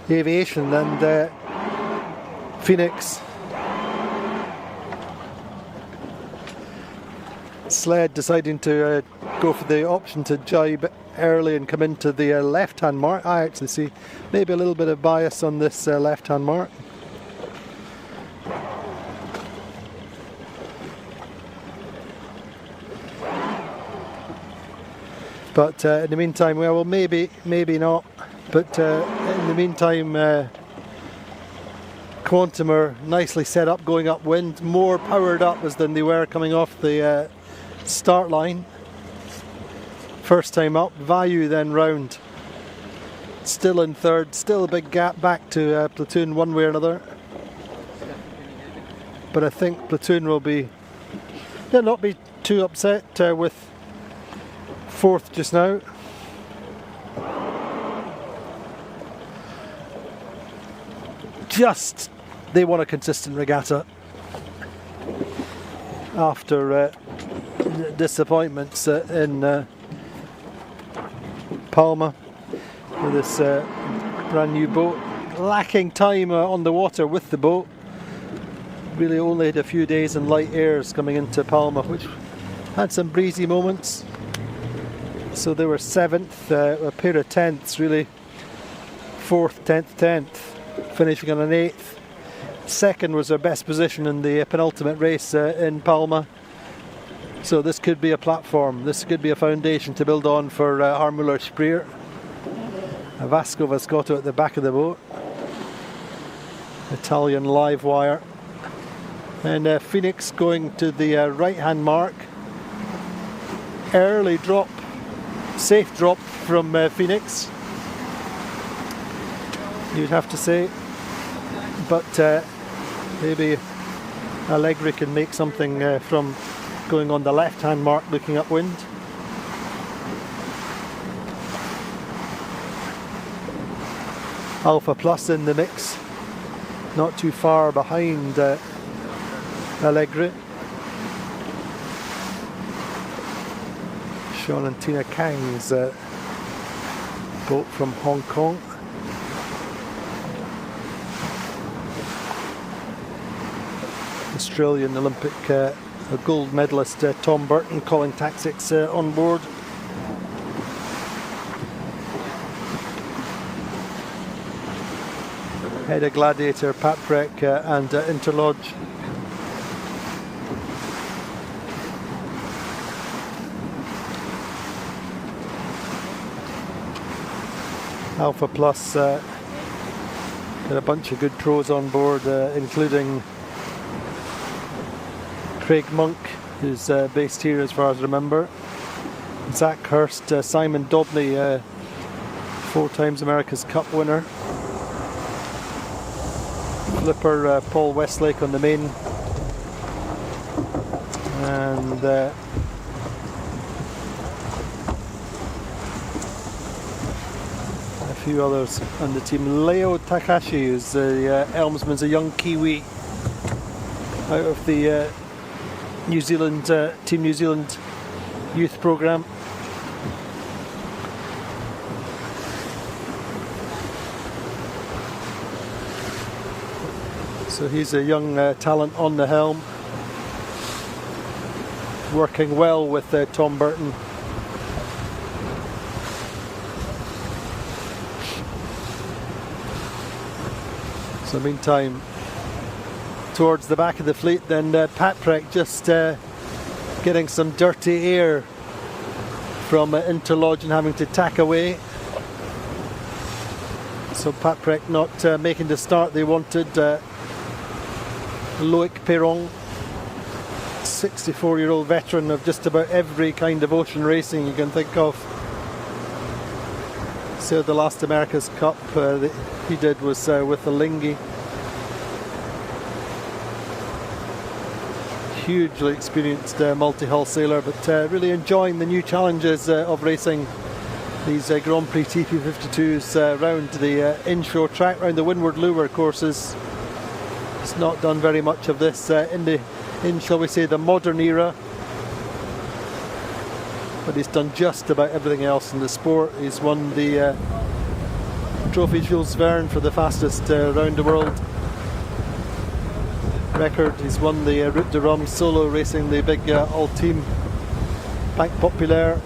[SPEAKER 6] Aviation, and Phoenix. Sled deciding to go for the option to jibe early and come into the left-hand mark. I actually see maybe a little bit of bias on this left-hand mark. But in the meantime, well, maybe not. But in the meantime, Quantum are nicely set up going upwind, more powered up as than they were coming off the start line. First time up, Vayu then round. Still in third, still a big gap back to Platoon one way or another. But I think Platoon will they'll not be too upset with fourth just now. They want a consistent regatta after disappointments in Palma with this brand new boat. Lacking time on the water with the boat. Really only had a few days in light airs coming into Palma, which had some breezy moments. So they were 7th, a pair of 10ths really. 4th, 10th, 10th, finishing on an 8th. Second was their best position in the penultimate race in Palma. So this could be a platform, this could be a foundation to build on for Harmuller Spreer. Vasco Vascotto at the back of the boat. Italian live wire. And Phoenix going to the right-hand mark. Early drop, safe drop from Phoenix, you'd have to say. But maybe Allegri can make something from going on the left-hand mark, looking upwind. Alpha Plus in the mix, not too far behind Allegri. Sean and Tina Kang's boat from Hong Kong. Australian Olympic gold medalist Tom Burton calling tactics on board. Head of Gladiator, Pat Preck and Interlodge. Alpha Plus got a bunch of good pros on board, including Craig Monk, who's based here as far as I remember. Zach Hurst, Simon Dobney, 4 times America's Cup winner. Flipper Paul Westlake on the main. And a few others on the team. Leo Takashi, who's the helmsman's a young Kiwi out of the New Zealand Team New Zealand youth program. So he's a young talent on the helm, working well with Tom Burton. So meantime, towards the back of the fleet, then Patrick just getting some dirty air from Interlodge and having to tack away. So Patrick not making the start they wanted. Loic Perron, 64-year-old veteran of just about every kind of ocean racing you can think of. So the last America's Cup that he did was with the Lingy. Hugely experienced multi-hull sailor, but really enjoying the new challenges of racing these Grand Prix TP52s round the inshore track, round the windward leeward courses. He's not done very much of this in shall we say the modern era, but he's done just about everything else in the sport. He's won the Trophy Jules Verne for the fastest round the world record. He's won the Route de Rome solo racing the big all-team Banque Populaire.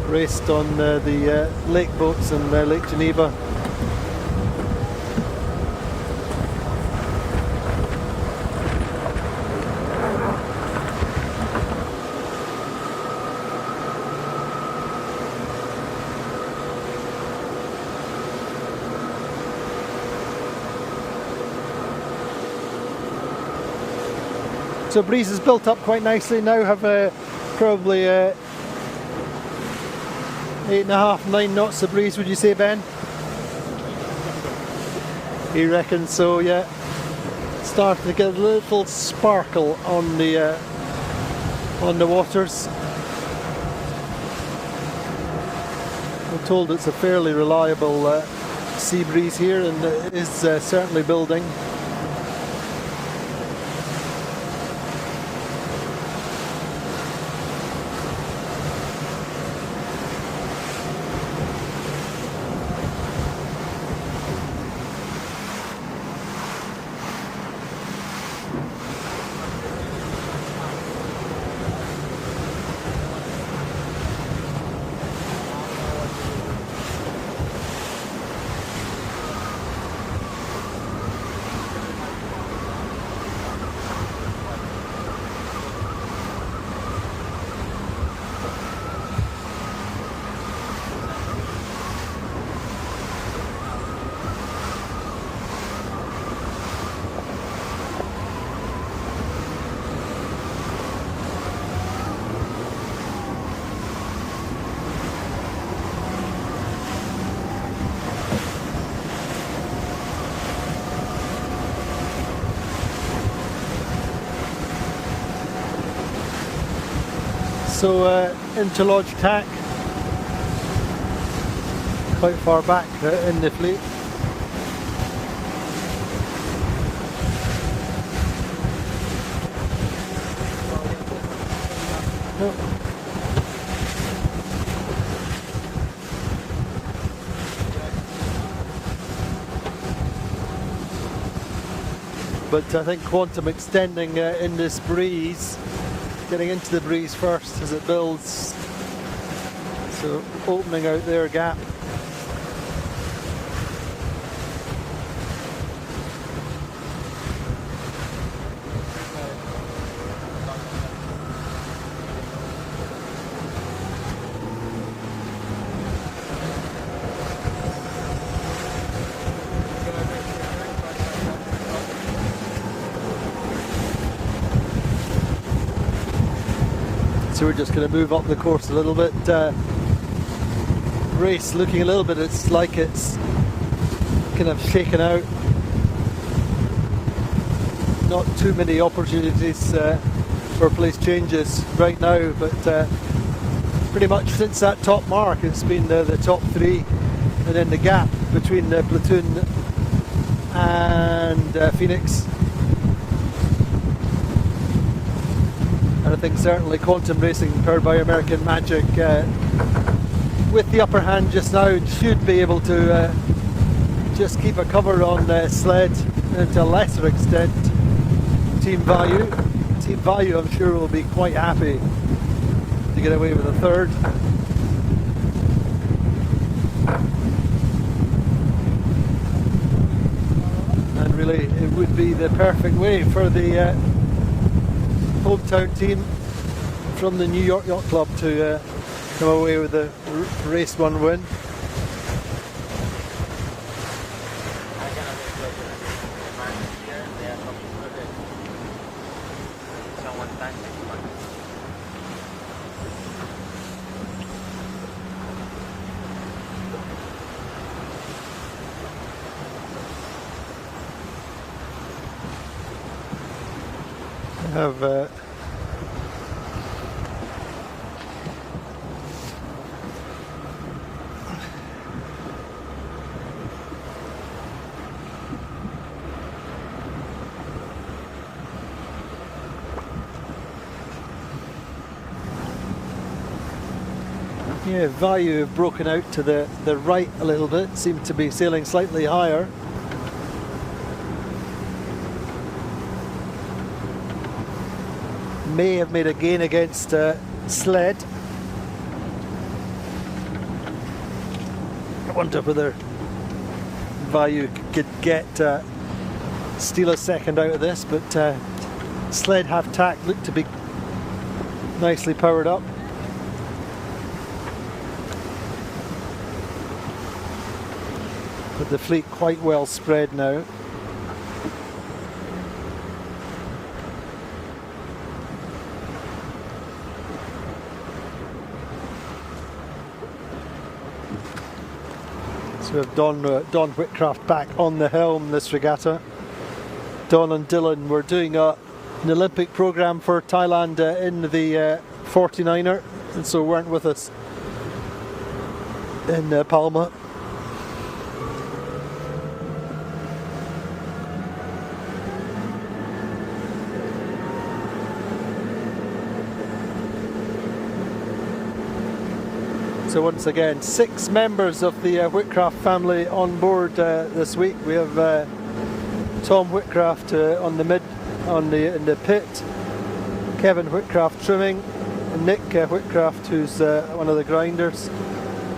[SPEAKER 6] Raced on the lake boats in Lake Geneva. So breeze is built up quite nicely now. Have probably 8.5, 9 knots of breeze, would you say, Ben? He reckons so, yeah. Starting to get a little sparkle on the waters. I'm told it's a fairly reliable sea breeze here, and it is certainly building. So Interlodge tack, quite far back in the fleet. But I think Quantum extending in this breeze, getting into the breeze first as it builds, so opening out their gap. So we're just going to move up the course a little bit. Race looking a little bit, it's like it's kind of shaken out. Not too many opportunities for place changes right now, but pretty much since that top mark it's been the top three, and then the gap between the Platoon and Phoenix. And I think certainly Quantum Racing, powered by American Magic, with the upper hand just now, should be able to just keep a cover on sled, and to a lesser extent Team Value. Team Value, I'm sure, will be quite happy to get away with a third. And really it would be the perfect way for the hometown team from the New York Yacht Club to come away with a race 1 win. Have yeah, Value have broken out to the right a little bit, seem to be sailing slightly higher. May have made a gain against Sled. I wonder whether Value could get steal a second out of this, but Sled half tack looked to be nicely powered up. But the fleet quite well spread now. So we have Don Whitcraft back on the helm this regatta. Don and Dylan were doing an Olympic programme for Thailand in the 49er, and so weren't with us in Palma. So once again, 6 members of the Whitcraft family on board this week. We have Tom Whitcraft in the pit, Kevin Whitcraft trimming, and Nick Whitcraft, who's one of the grinders,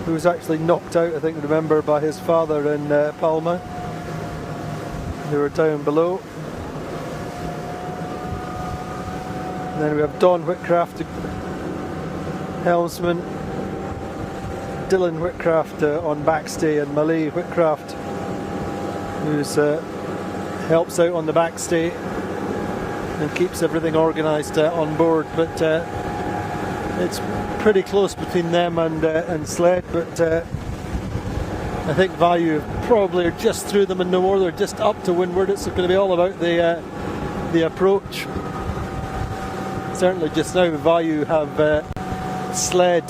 [SPEAKER 6] who was actually knocked out, I think, remember, by his father in Palma. They were down below. And then we have Don Whitcraft, helmsman, Dylan Whitcraft on backstay, and Malay Whitcraft, who's helps out on the backstay and keeps everything organised on board. But it's pretty close between them and Sled. But I think Value probably are just through them and no more. They're just up to windward. It's going to be all about the approach. Certainly, just now Value have Sled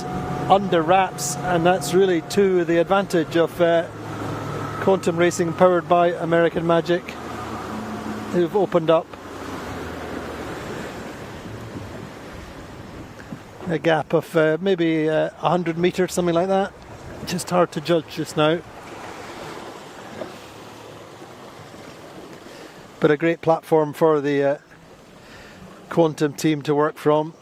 [SPEAKER 6] under wraps, and that's really to the advantage of Quantum Racing, powered by American Magic, who've opened up a gap of maybe 100 metres, something like that. Just hard to judge just now, but a great platform for the Quantum team to work from.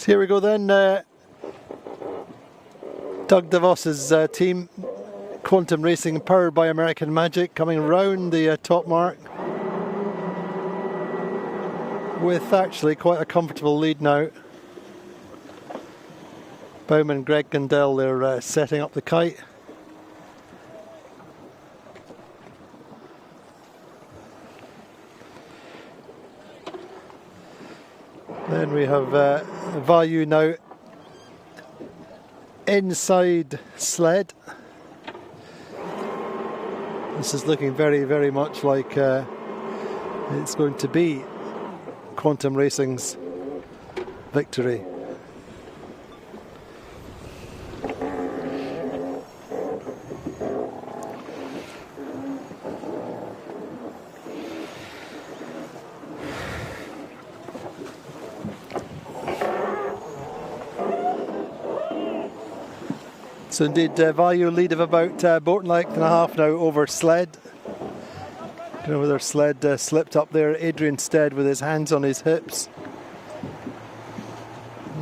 [SPEAKER 6] So here we go then. Doug DeVos's team, Quantum Racing, powered by American Magic, coming round the top mark with actually quite a comfortable lead now. Bowman, Greg Gandel, they're setting up the kite. Then we have Value now inside sled. This is looking very, very much like it's going to be Quantum Racing's victory. So indeed, Value lead of about boat length and a half now over sled. Don't know whether sled slipped up there. Adrian Stead with his hands on his hips.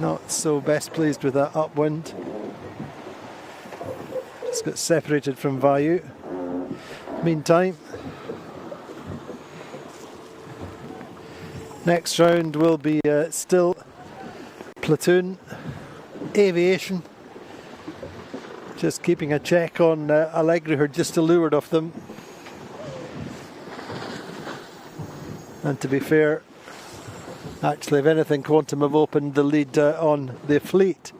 [SPEAKER 6] Not so best pleased with that upwind. Just got separated from Value. Meantime, next round will be still Platoon Aviation. Just keeping a check on Allegri, who are just a lured off them. And to be fair, actually, if anything, Quantum have opened the lead on the fleet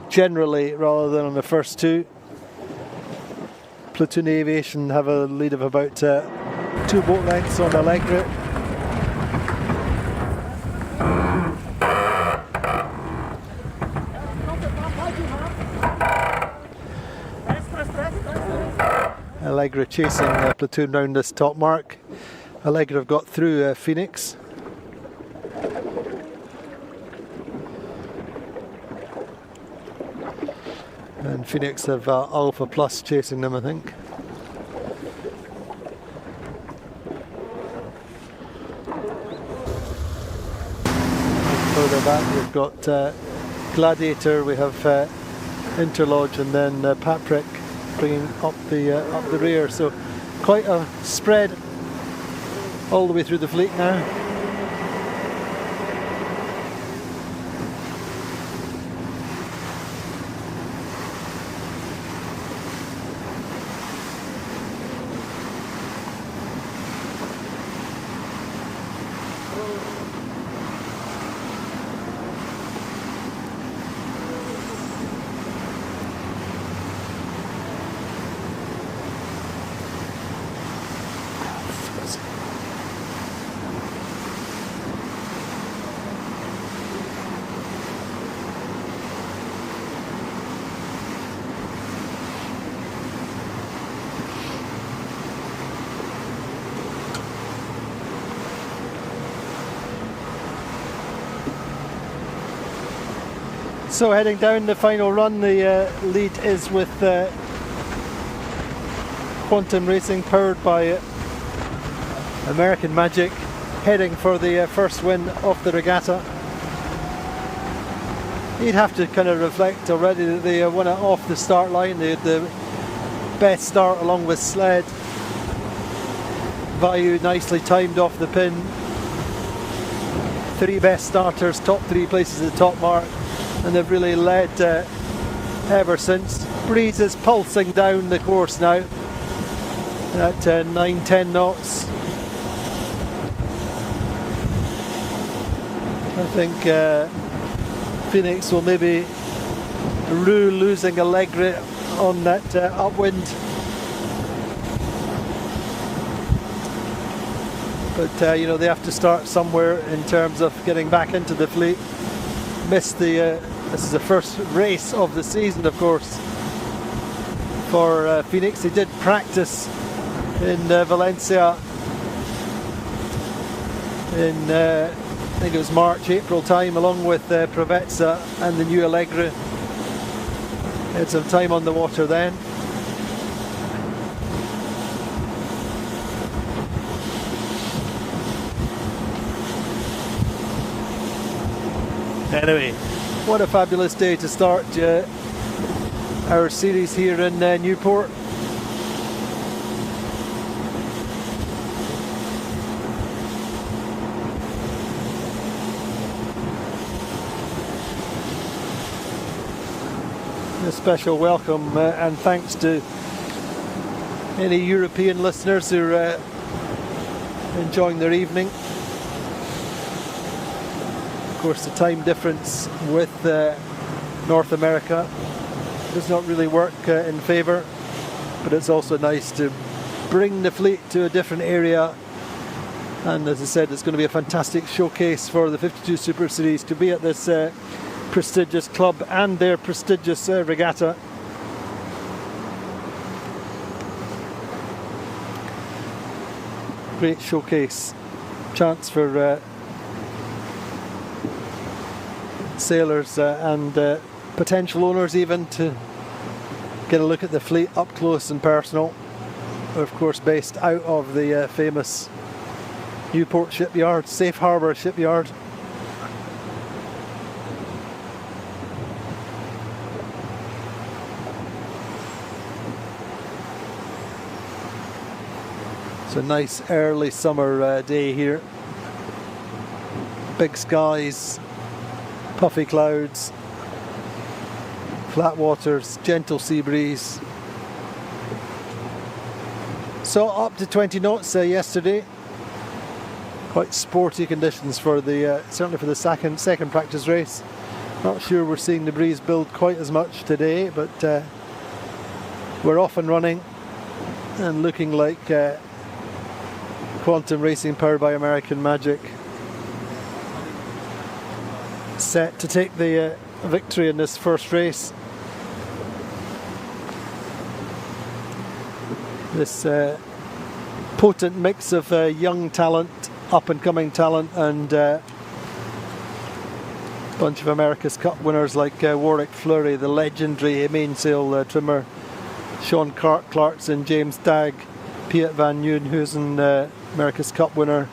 [SPEAKER 6] generally rather than on the first two. Platoon Aviation have a lead of about 2 boat lengths on Allegri. Allegra chasing Platoon round this top mark. Allegra have got through Phoenix. And Phoenix have Alpha Plus chasing them, I think. And further back we've got Gladiator, we have Interlodge, and then Patrick bringing up the rear. So quite a spread all the way through the fleet now. So heading down the final run, the lead is with Quantum Racing, powered by American Magic, heading for the first win of the regatta. You'd have to kind of reflect already that they won it off the start line. They had the best start along with sled. Value nicely timed off the pin. 3 best starters, top 3 places at the top mark. And they've really led ever since. Breeze is pulsing down the course now at 9-10 knots. I think Phoenix will maybe rue losing Allegri on that upwind. But you know, they have to start somewhere in terms of getting back into the fleet. Missed the this is the first race of the season, of course, for Phoenix. They did practice in Valencia in I think it was March, April time, along with Provezza and the new Allegri. Had some time on the water then. Anyway, What a fabulous day to start our series here in Newport. A special welcome and thanks to any European listeners who are enjoying their evening. Of course, the time difference with North America does not really work in favour, but it's also nice to bring the fleet to a different area. And as I said, it's going to be a fantastic showcase for the 52 Super Series to be at this prestigious club and their prestigious regatta. Great showcase, chance for sailors and potential owners even to get a look at the fleet up close and personal. We're of course based out of the famous Newport shipyard, Safe Harbour shipyard. It's a nice early summer day here. Big skies, puffy clouds, flat waters, gentle sea breeze. So up to 20 knots yesterday. Quite sporty conditions for the certainly for the second practice race. Not sure we're seeing the breeze build quite as much today, but we're off and running and looking like quantum racing powered by American Magic. Set to take the victory in this first race. This potent mix of young talent, up and coming talent, and a bunch of America's Cup winners like Warwick Fleury, the legendary mainsail trimmer, Sean Clarkson, James Dagg, Piet van Nieuwen, who's an America's Cup winner,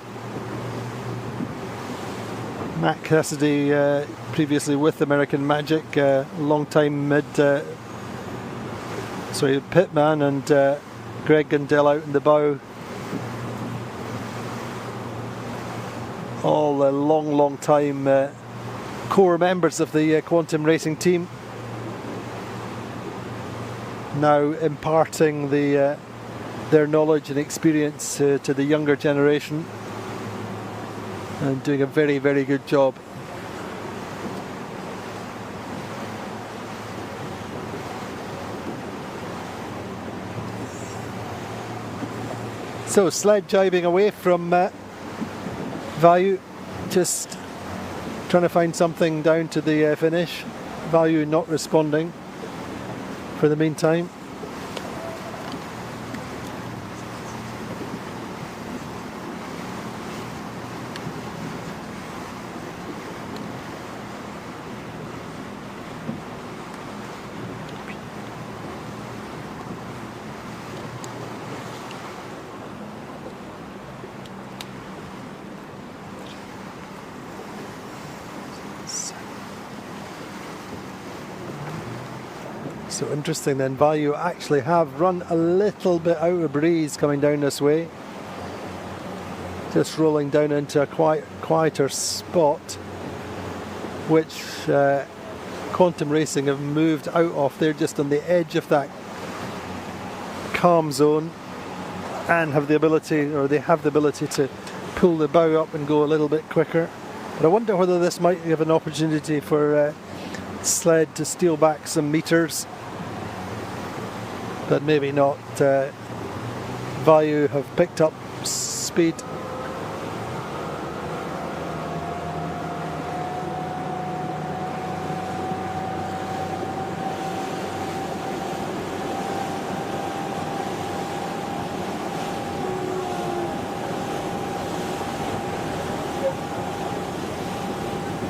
[SPEAKER 6] Matt Cassidy, previously with American Magic, long-time pitman, and Greg Gundell out in the bow. All long time core members of the quantum racing team. Now imparting their knowledge and experience to the younger generation, and doing a very, very good job. So sled jibing away from Value, just trying to find something down to the finish. Value not responding for the meantime. So interesting then, Value actually have run a little bit out of breeze coming down this way. Just rolling down into a quieter spot, which Quantum Racing have moved out of. They're just on the edge of that calm zone and have the ability, to pull the bow up and go a little bit quicker. But I wonder whether this might give an opportunity for sled to steal back some meters. But maybe not. Value have picked up speed.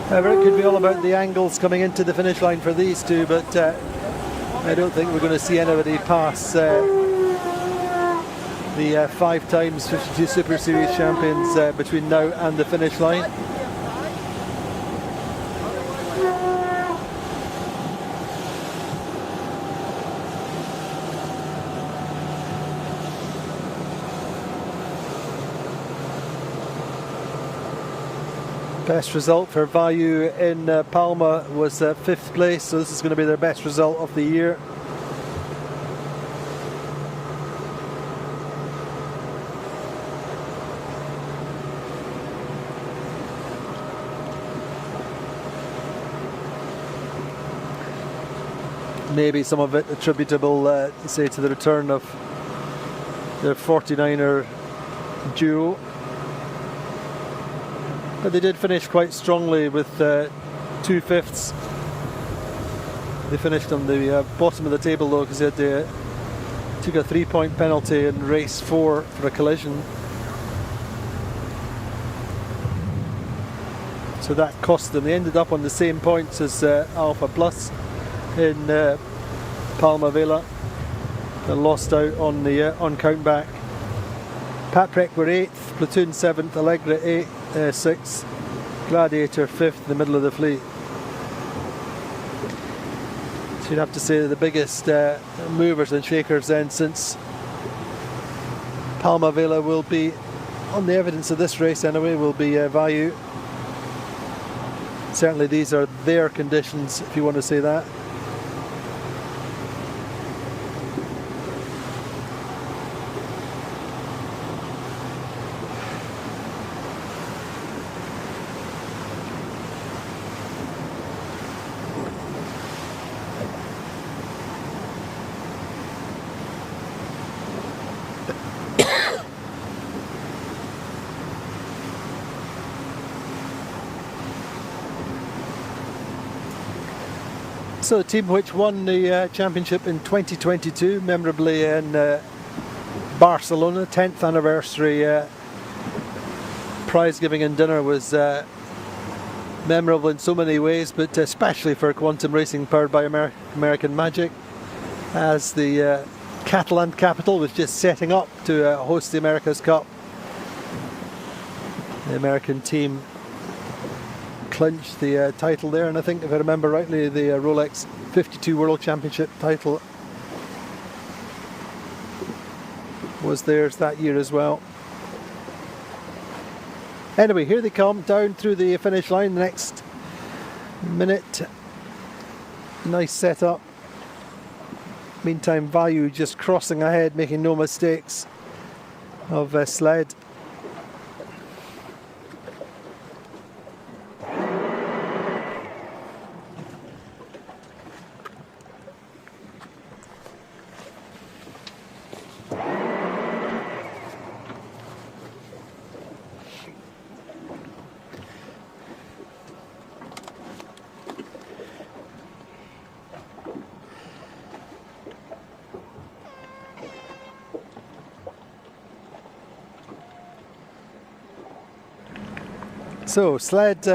[SPEAKER 6] However, it could be all about the angles coming into the finish line for these two, but I don't think we're going to see anybody pass the 5 times 52 Super Series champions between now and the finish line. Best result for Value in Palma was 5th place, so this is going to be their best result of the year. Maybe some of it attributable, say, to the return of their 49er duo. But they did finish quite strongly with 2 fifths. They finished on the bottom of the table though, because they took a 3-point penalty in race 4 for a collision. So that cost them. They ended up on the same points as Alpha Plus in Palma Vela. They lost out on the on countback. Paprec were 8th, Platoon 7th, Allegra 6th, Gladiator 5th in the middle of the fleet. So you'd have to say the biggest movers and shakers then, since Palma Vela will be, on the evidence of this race anyway, will be Value. Certainly these are their conditions, if you want to say that. So the team which won the championship in 2022, memorably in Barcelona, 10th anniversary prize giving and dinner, was memorable in so many ways, but especially for Quantum Racing, powered by American Magic, as the Catalan capital was just setting up to host the America's Cup. The American team clinched the title there, and I think, if I remember rightly, the Rolex 52 World Championship title was theirs that year as well. Anyway, here they come down through the finish line the next minute. Nice setup. Meantime, Value just crossing ahead, making no mistakes, of Sled. So Sled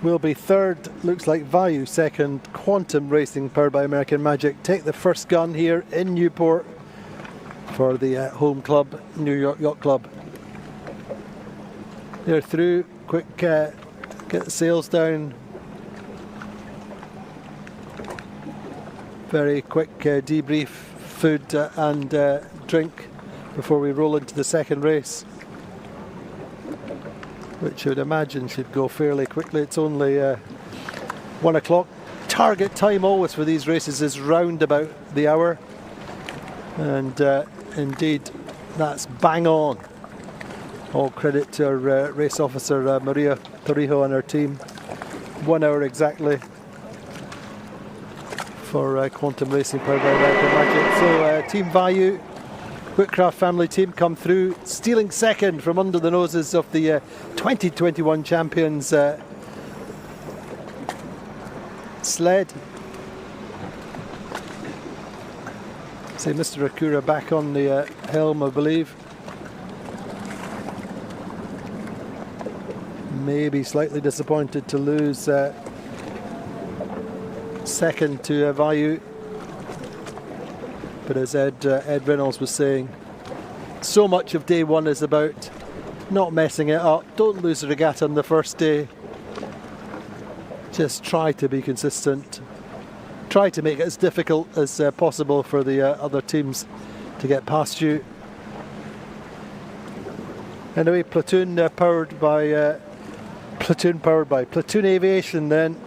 [SPEAKER 6] will be third, looks like Value second, Quantum Racing, powered by American Magic, take the first gun here in Newport for the home club, New York Yacht Club. They're through, quick get the sails down. Very quick debrief, food and drink before we roll into the second race, which I would imagine should go fairly quickly. It's only 1 o'clock. Target time always for these races is round about the hour, and indeed that's bang on. All credit to our race officer Maria Torrijo and her team. 1 hour exactly for Quantum Racing, powered by American Magic. So Team Value, Whitcraft family team, come through, stealing second from under the noses of the 2021 champions Sled. See Mr. Akura back on the helm, I believe. Maybe slightly disappointed to lose second to Value. But as Ed Reynolds was saying, so much of day one is about not messing it up. Don't lose a regatta on the first day. Just try to be consistent. Try to make it as difficult as possible for the other teams to get past you. Anyway, Platoon powered by Platoon powered by Platoon Aviation then.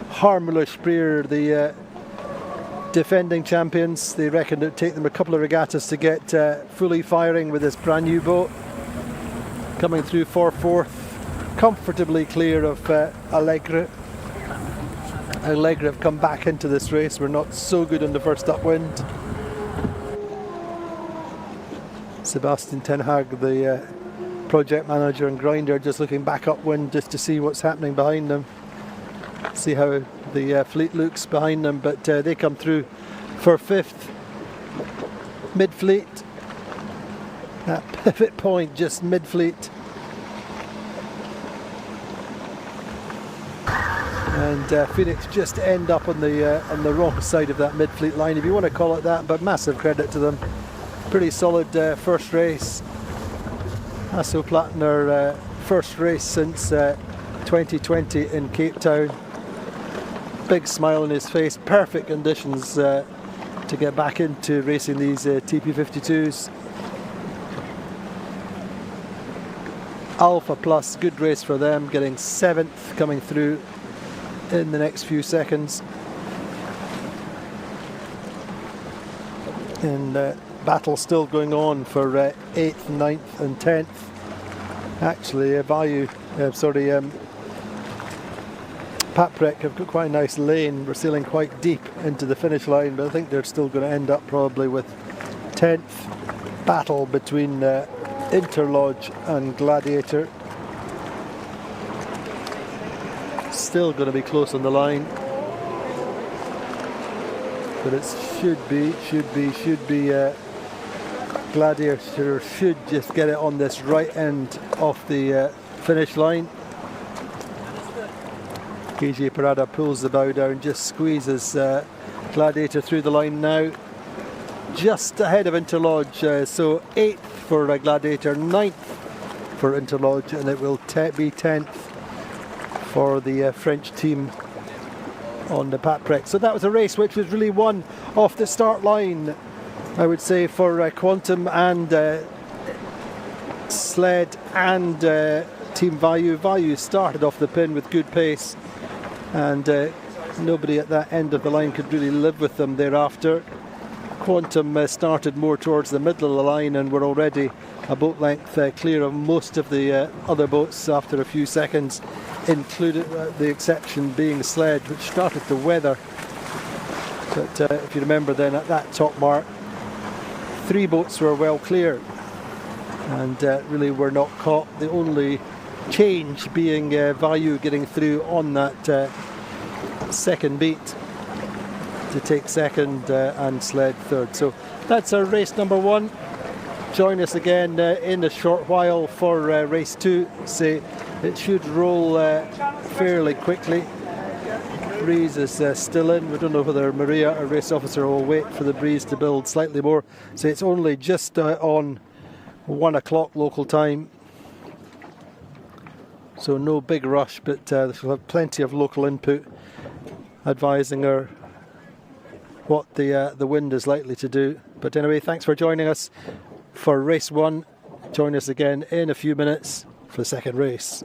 [SPEAKER 6] Harmless Spear, the defending champions. They reckon it would take them a couple of regattas to get fully firing with this brand new boat. Coming through for fourth, comfortably clear of Allegra. Allegra have come back into this race. We're not so good on the first upwind. Sebastian Ten Hag, the project manager and grinder, just looking back upwind just to see what's happening behind them. See how the fleet looks behind them, but they come through for fifth. Mid-fleet. That pivot point just mid-fleet. And Phoenix just end up on the wrong side of that mid-fleet line, if you want to call it that, but massive credit to them. Pretty solid first race. Hasso Plattner, first race since 2020 in Cape Town. Big smile on his face, perfect conditions to get back into racing these TP52s. Alpha Plus, good race for them, getting 7th, coming through in the next few seconds. And battle still going on for 8th, 9th and 10th. Actually, Paprec have got quite a nice lane. We're sailing quite deep into the finish line, but I think they're still going to end up probably with 10th. Battle between Interlodge and Gladiator. Still going to be close on the line, but it should be Gladiator should just get it on this right end of the finish line. KJ Parada pulls the bow down, just squeezes Gladiator through the line now, just ahead of Interlodge. So 8th for Gladiator, 9th for Interlodge, and it will be 10th for the French team on the Paprec. So that was a race which was really won off the start line, I would say, for Quantum and Sled and Team Value. Value started off the pin with good pace, and nobody at that end of the line could really live with them thereafter. Quantum started more towards the middle of the line and were already a boat length clear of most of the other boats after a few seconds, included the exception being Sled, which started to weather. But if you remember then, at that top mark, 3 boats were well clear and really were not caught. The only change being Value getting through on that second beat to take second and Sled third. So that's our race number 1. Join us again in a short while for race 2. Say it should roll fairly quickly. Breeze is still in. We don't know whether Maria, our race officer, will wait for the breeze to build slightly more. So it's only just on 1 o'clock local time. So no big rush, but she'll have plenty of local input advising her what the wind is likely to do. But anyway, thanks for joining us for race 1. Join us again in a few minutes for the second race.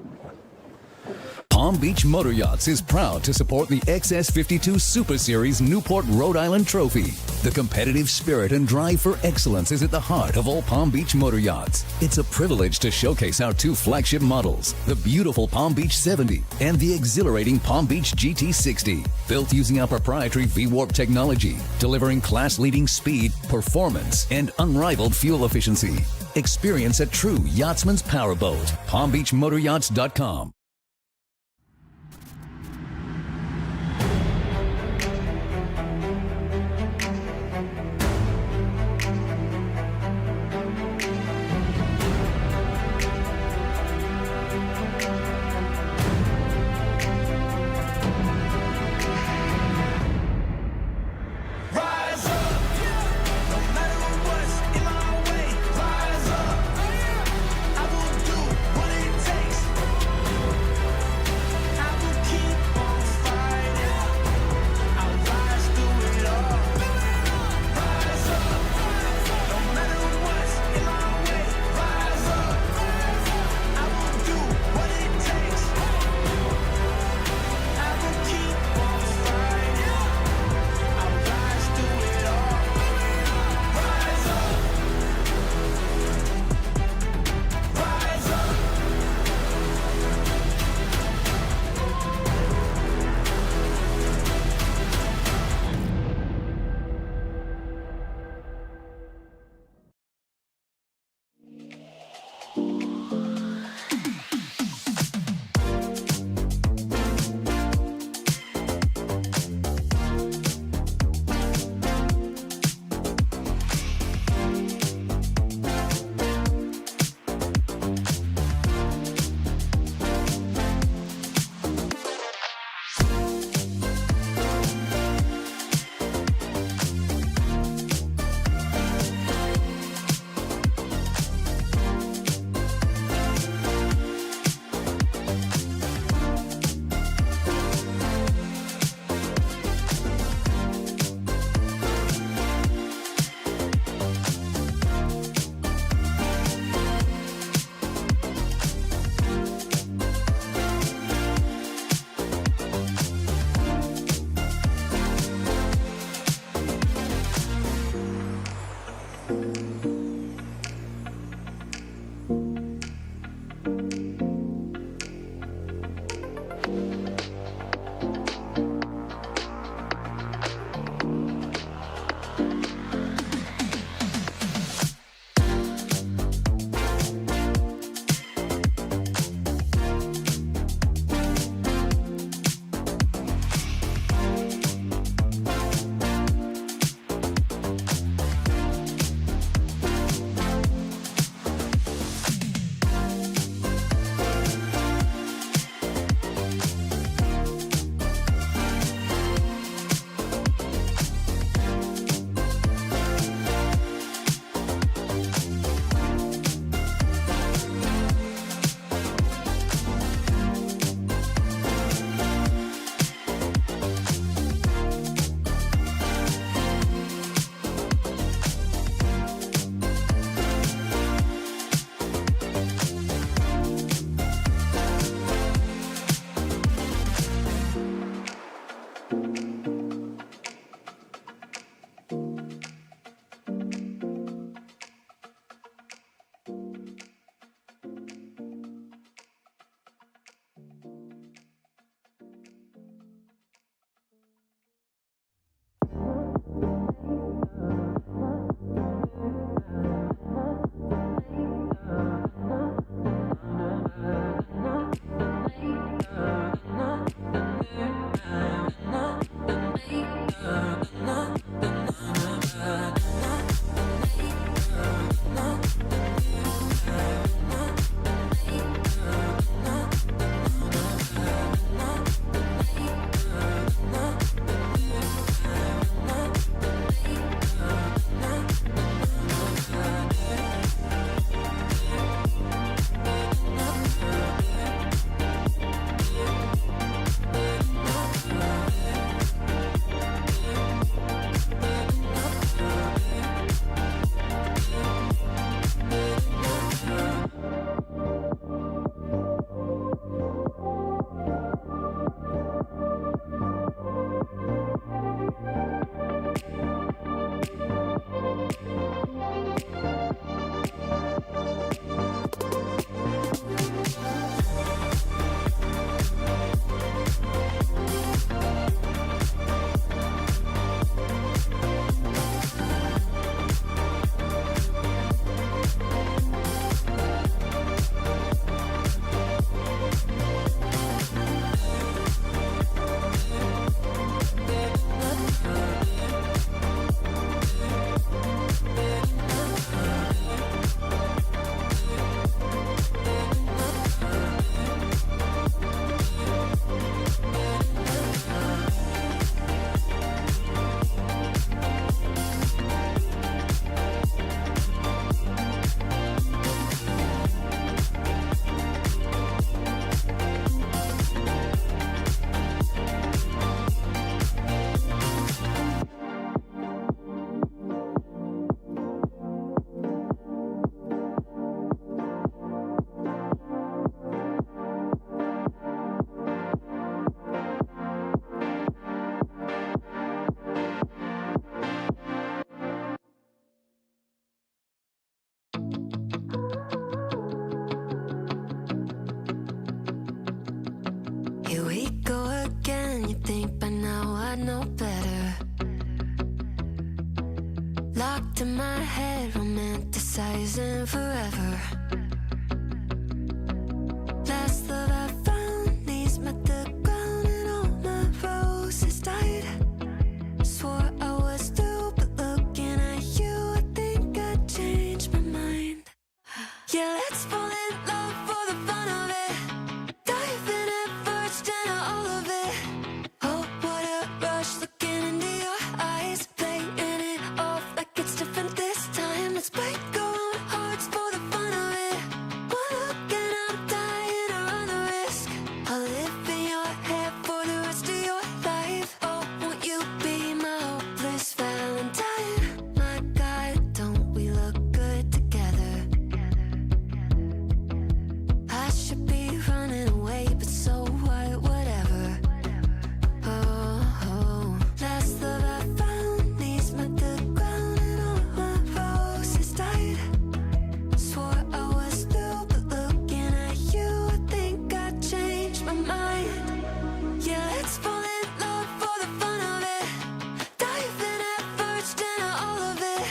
[SPEAKER 7] Palm Beach Motor Yachts is proud to support the XS52 Super Series Newport, Rhode Island Trophy. The competitive spirit and drive for excellence is at the heart of all Palm Beach Motor Yachts. It's a privilege to showcase our 2 flagship models, the beautiful Palm Beach 70 and the exhilarating Palm Beach GT60, built using our proprietary V-Warp technology, delivering class-leading speed, performance, and unrivaled fuel efficiency. Experience a true yachtsman's powerboat. PalmBeachMotorYachts.com.
[SPEAKER 3] Rise up, no matter what's in my way. Rise up, I will do what it takes.
[SPEAKER 1] I know better. Locked in my head, romanticizing forever. Last love I found, knees met the ground and all my roses died. Swore I was through, but looking at you, I think I changed my mind. Yeah, let's fall in love for the fun of it. Dive in at first and all of it. Oh, what a rush, looking into your eyes, playing it off like it's different this time. Let's break our own hearts for the fun of it. One look and I'm dying to run the risk. I'll live in your head for the rest of your life. Oh, won't you be my hopeless Valentine? My God, don't we look good together? I should be running away, but so what, whatever. Oh, last love I found, knees met the ground and all my roses died. Swore I was through, but looking at you, I think I changed my mind. Yeah, let's fall in love for the fun of it. Dive in at first and all of it.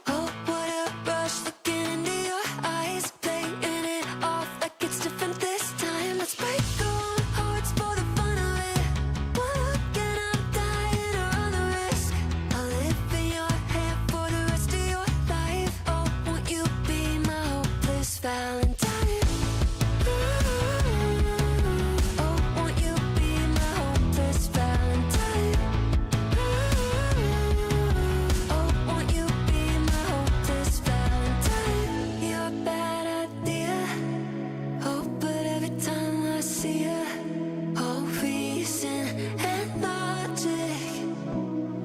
[SPEAKER 1] Oh, what a rush, looking into your eyes, playing it off like it's different this time. Let's break our own hearts for the fun of it. One look and I'm dying to run the risk. I'll live in your head for the rest of your life. Oh, won't you be my hopeless Valentine? Oh, won't you be my hopeless Valentine? Oh, won't you be my hopeless Valentine? You're a bad idea. Oh, but every time I see you, all reason and logic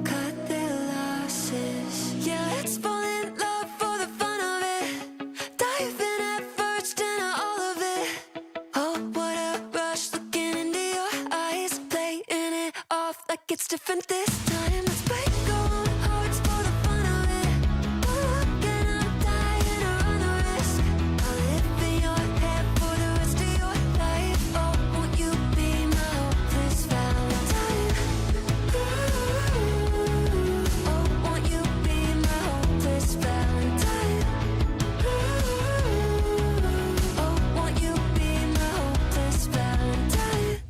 [SPEAKER 1] cut their losses. Yeah, let's fall in love for the fun of it. Dive in at first and all of it. Oh, what a rush, looking into your eyes, playing it off like it's different this time. Let's break our own hearts for the fun of it. One look and I'm dying to run the risk. I'll live in your head for the rest of your life. Oh, won't you be my hopeless Valentine? Oh, won't you be my hopeless Valentine? Oh, won't you be my hopeless Valentine?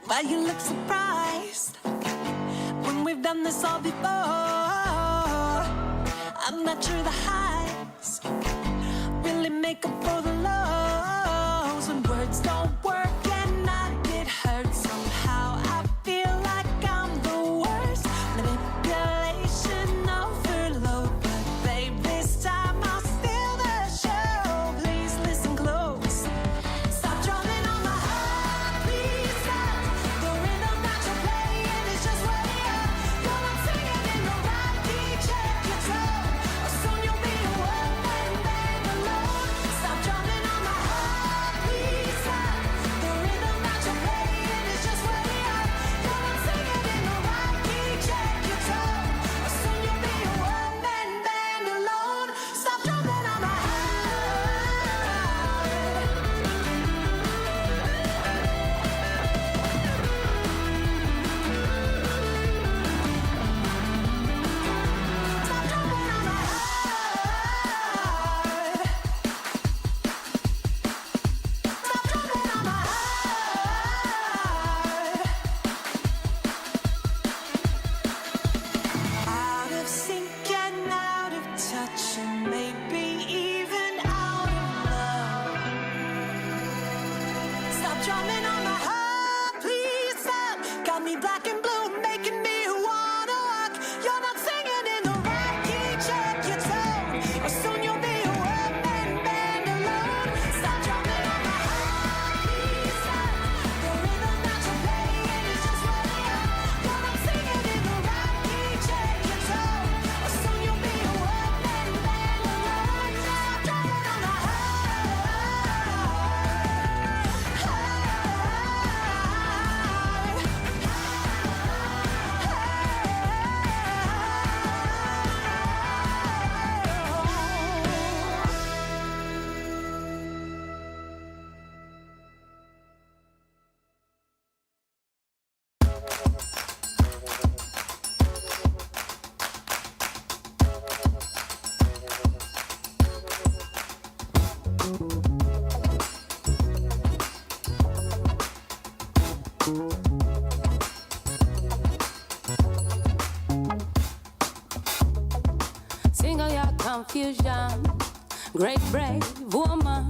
[SPEAKER 1] Why you look surprised when we've done this all before? I'm not sure the highs really make up for the lows. When words don't work and I get hurt somehow, I feel like I'm the worst. Manipulation overload, but babe, this time I'll steal the show. Please listen close. Stop drumming on my heart, please stop. The rhythm that you're playing is just way up. Come on, sing it in the right key, check your tone, or soon you'll be
[SPEAKER 8] Great brave woman,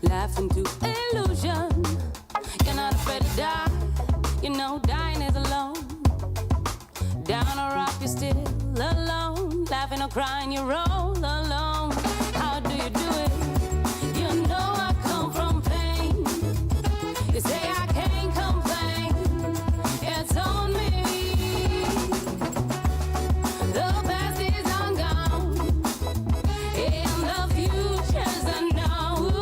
[SPEAKER 8] laughing to illusion. You're not afraid to die, you know dying is alone. Down or up, you're still alone. Laughing or crying, you roll alone. How do you do it? You know I come from pain. You say I can't complain. It's on me. The past is on gone, and the future's unknown.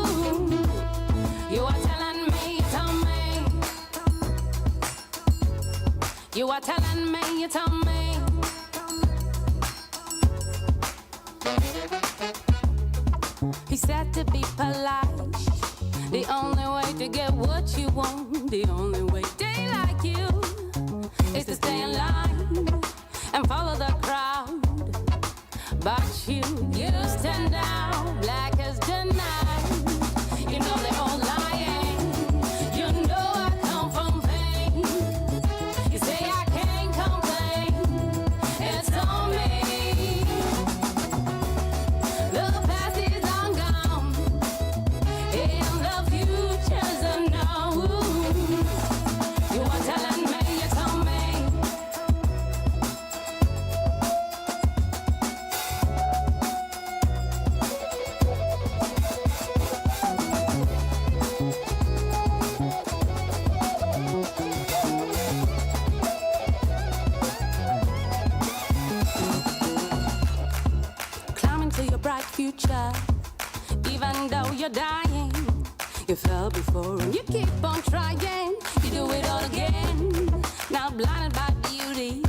[SPEAKER 8] You are telling me, tell me. You are telling me, you tell me. He said to be polite. The only way to get what you want, the only way they like you, is to stay in line and follow the crowd. But you stand out, black as the night. You know they're all lying. You know I come from pain. You say I can't complain. It's on me. The past is long gone, and the future's unknown. You are telling me, you tell me. Climbing to your bright future, even though you're dying. You fell before and you keep on trying. You do it all again, now blinded by beauty.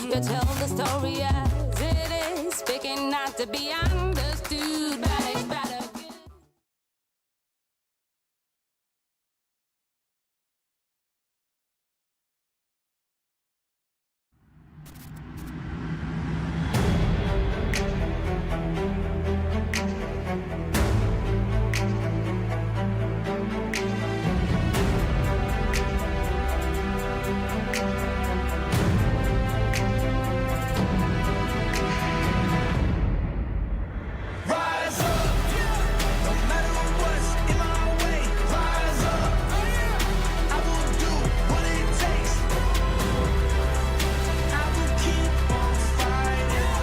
[SPEAKER 8] You tell the story as it is, speaking not to be understood. Bad is better.
[SPEAKER 3] Rise up, no matter what's in my way. Rise up, I will do what it takes. I will keep on fighting.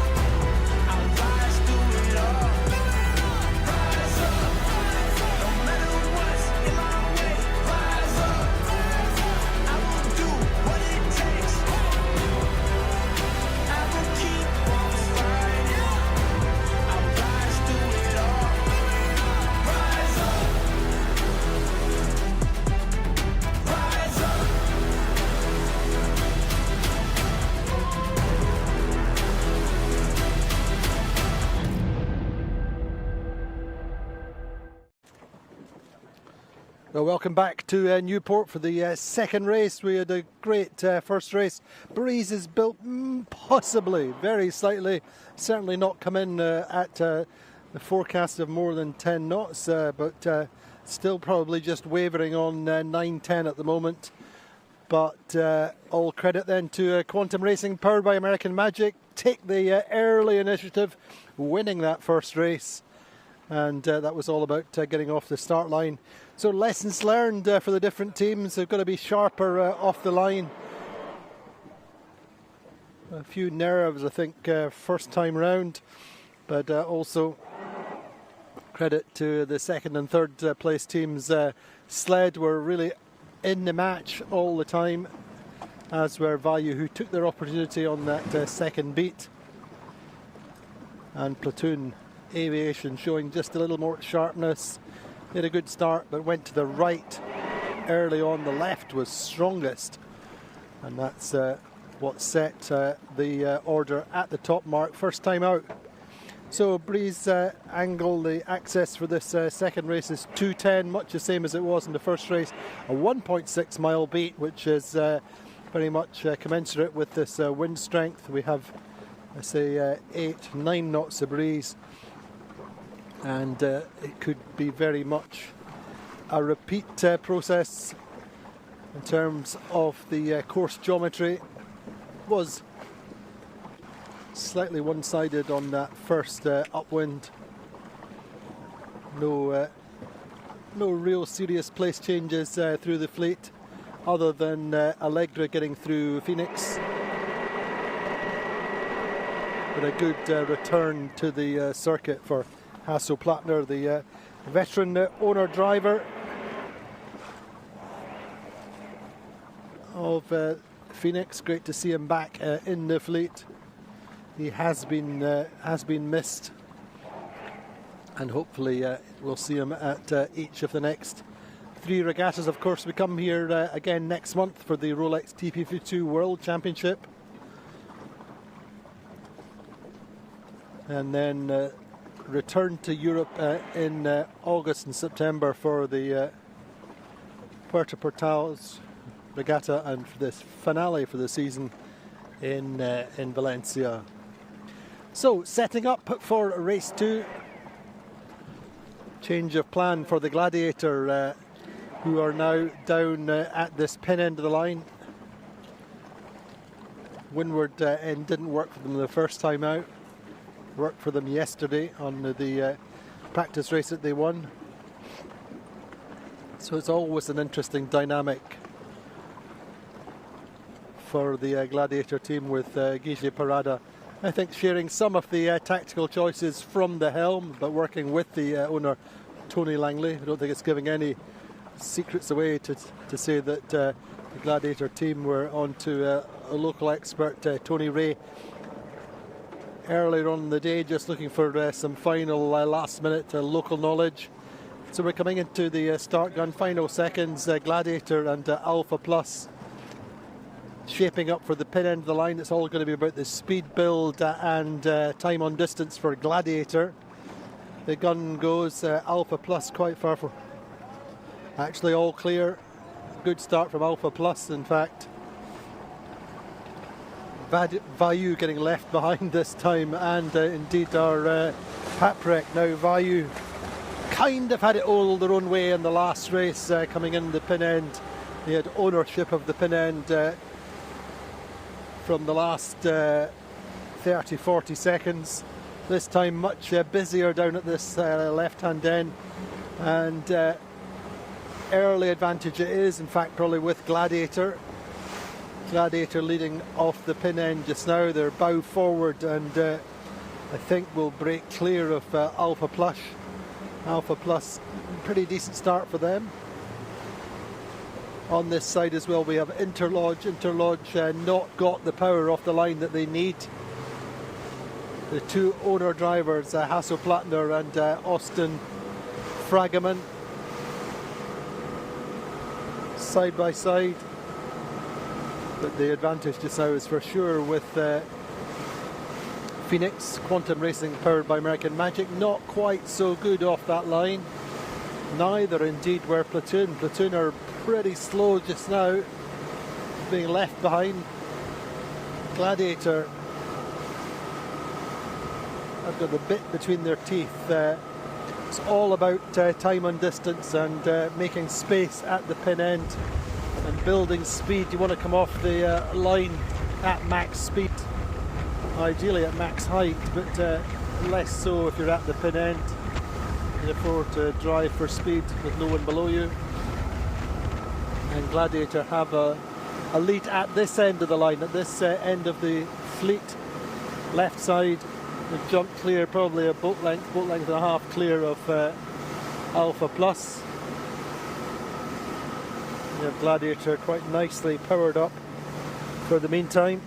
[SPEAKER 3] I'll rise through it all. Rise up, no matter what's in my way. Rise up, I will do what it takes. I will keep on fighting. I'll rise through it all. Rise up. Rise up.
[SPEAKER 6] Well, welcome back to Newport for the second race. We had a great first race. Breeze is built possibly, very slightly, certainly not come in at the forecast of more than 10 knots, but still probably just wavering on 9-10 at the moment. But all credit then to Quantum Racing, powered by American Magic. Take the early initiative, winning that first race. And that was all about getting off the start line. So lessons learned for the different teams. They've got to be sharper off the line. A few nerves, I think, first time round. But also credit to the second and third place teams. Sled were really in the match all the time, as were Value, who took their opportunity on that second beat. And Platoon Aviation showing just a little more sharpness. They had a good start, but went to the right early on. The left was strongest, and that's what set the order at the top mark, first time out. So Breeze angle, the access for this second race is 2:10, much the same as it was in the first race. A 1.6 mile beat, which is very much commensurate with this wind strength. We have, I say, 8-9 knots of breeze. And it could be very much a repeat process in terms of the course geometry. Was slightly one-sided on that first upwind, No real serious place changes through the fleet, other than Allegra getting through Phoenix. But a good return to the circuit for Hasso-Plattner, the veteran owner-driver of Phoenix. Great to see him back in the fleet. He has been missed, and hopefully we'll see him at each of the next 3 regattas. Of course, we come here again next month for the Rolex TP52 World Championship, and then return to Europe in August and September for the Puerto Portals Regatta, and for this finale for the season in Valencia. So, setting up for race 2. Change of plan for the Gladiator, who are now down at this pin end of the line. Windward end didn't work for them the first time out. Worked for them yesterday on the practice race that they won. So it's always an interesting dynamic for the Gladiator team, with Guille Parada, I think, sharing some of the tactical choices from the helm, but working with the owner, Tony Langley. I don't think it's giving any secrets away to say that the Gladiator team were on to a local expert, Tony Ray, earlier on in the day, just looking for some final last-minute local knowledge. So we're coming into the start gun, final seconds. Gladiator and Alpha Plus shaping up for the pin end of the line. It's all going to be about the speed build and time on distance for Gladiator. The gun goes, Alpha Plus quite far for, actually all clear. Good start from Alpha Plus, in fact. Vayu getting left behind this time, and indeed our Paprec. Now Vayu kind of had it all their own way in the last race, coming in the pin end. He had ownership of the pin end from the last 30-40 seconds. This time much busier down at this left-hand end, and early advantage it is, in fact, probably with Gladiator. Gladiator leading off the pin end just now. They're bow forward, and I think will break clear of Alpha Plus. Alpha Plus, pretty decent start for them. On this side as well, we have Interlodge. Interlodge not got the power off the line that they need. The two owner drivers, Hasso-Plattner and Austin Fragaman, side by side. But the advantage just now is for sure with Phoenix. Quantum Racing powered by American Magic, not quite so good off that line. Neither indeed were Platoon. Platoon are pretty slow just now, being left behind. Gladiator have got the bit between their teeth. It's all about time and distance, and making space at the pin end and building speed. You want to come off the line at max speed, ideally at max height, but less so if you're at the pin end. You can afford to drive for speed with no one below you. And Gladiator have a lead at this end of the line, at this end of the fleet, left side. They've jumped clear, probably a boat length and a half clear of Alpha Plus. You have Gladiator quite nicely powered up for the meantime.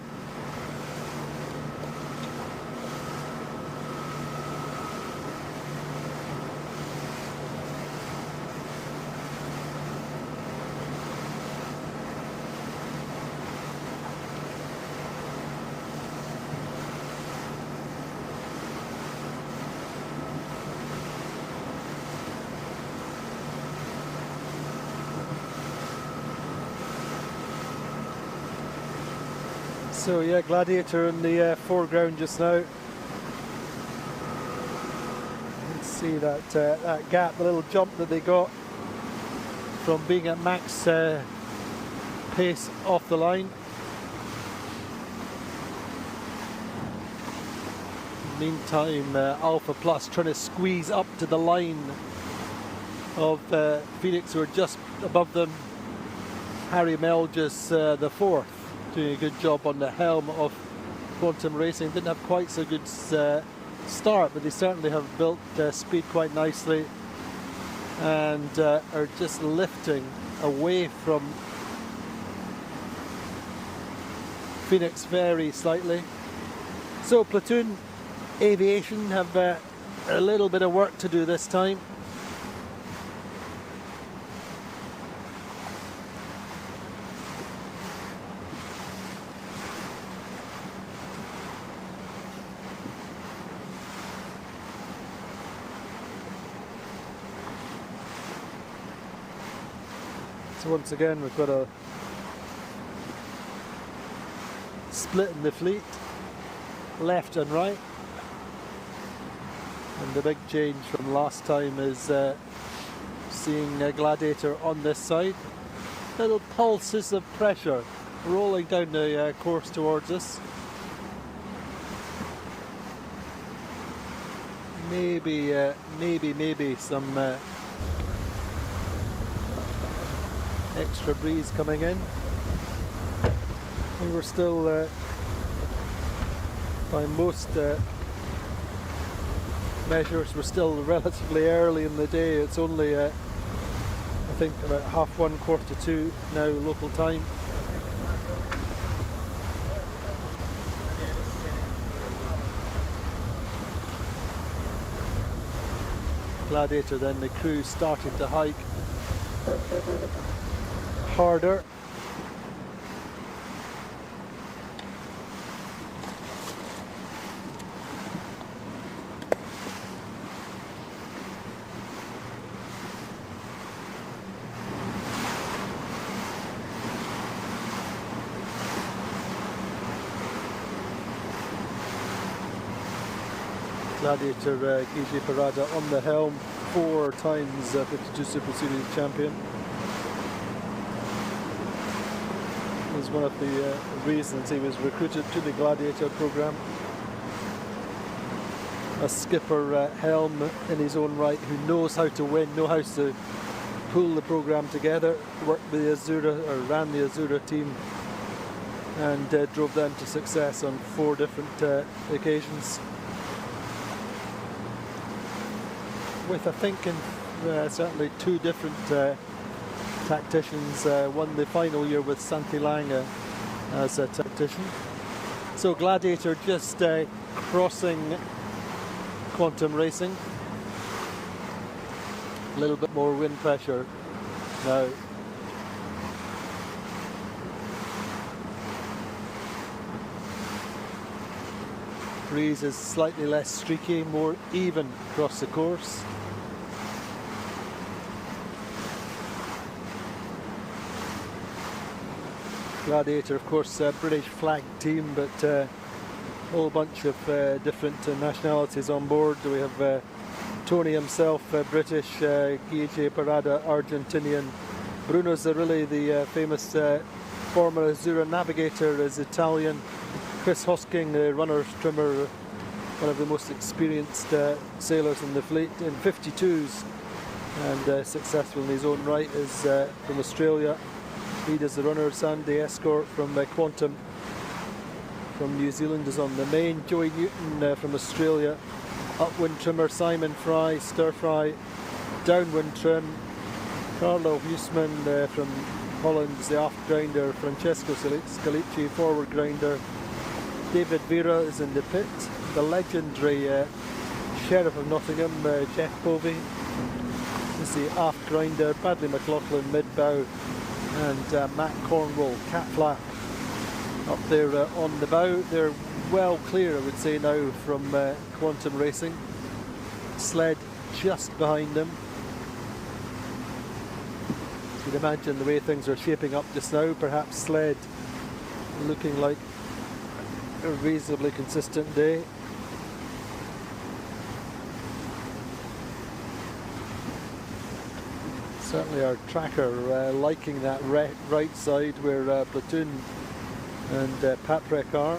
[SPEAKER 6] So yeah, Gladiator in the foreground just now. Let's see that that gap, the little jump that they got from being at max pace off the line. Meantime, Alpha Plus trying to squeeze up to the line of Phoenix, who are just above them. Harry Melges, the fourth, doing a good job on the helm of Quantum Racing. Didn't have quite so good start, but they certainly have built speed quite nicely and are just lifting away from Phoenix very slightly. So Platoon Aviation have a little bit of work to do this time. So once again we've got a split in the fleet, left and right, and the big change from last time is seeing Gladiator on this side. Little pulses of pressure rolling down the course towards us. Maybe some extra breeze coming in. We were still, by most measures, we're still relatively early in the day. It's only, I think, about 1:30, 1:45 now local time. Gladiator, then the crew started to hike harder. Gladiator Guy Parada on the helm, 4 times 52 Super Series champion. Was one of the reasons he was recruited to the Gladiator program. A skipper helm in his own right, who knows how to win, knows how to pull the program together, worked the Azura, or ran the Azura team, and drove them to success on 4 different occasions. With, I think, certainly 2 different tacticians. Won the final year with Santi Lange as a tactician. So Gladiator just crossing Quantum Racing. A little bit more wind pressure now. Breeze is slightly less streaky, more even across the course. Gladiator, of course, a British flag team, but a whole bunch of different nationalities on board. We have Tony himself, British, Guy Parada, Argentinian. Bruno Zarilli, the famous former Azura navigator, is Italian. Chris Hosking, the runner's trimmer, one of the most experienced sailors in the fleet in 52s, and successful in his own right, is from Australia. He does the runners and the escort from Quantum. From New Zealand is on the main. Joey Newton from Australia. Upwind trimmer Simon Fry, stir fry. Downwind trim. Carlo Huisman from Holland is the aft grinder. Francesco Scalici, forward grinder. David Vera is in the pit. The legendary Sheriff of Nottingham, Jeff Povey, is the aft grinder. Bradley McLaughlin, mid-bow. And Matt Cornwall, cat flap, up there on the bow. They're well clear, I would say, now from Quantum Racing. Sled just behind them. You'd imagine the way things are shaping up just now, perhaps Sled looking like a reasonably consistent day. Certainly our tracker liking that right side where Platoon and Patrick are.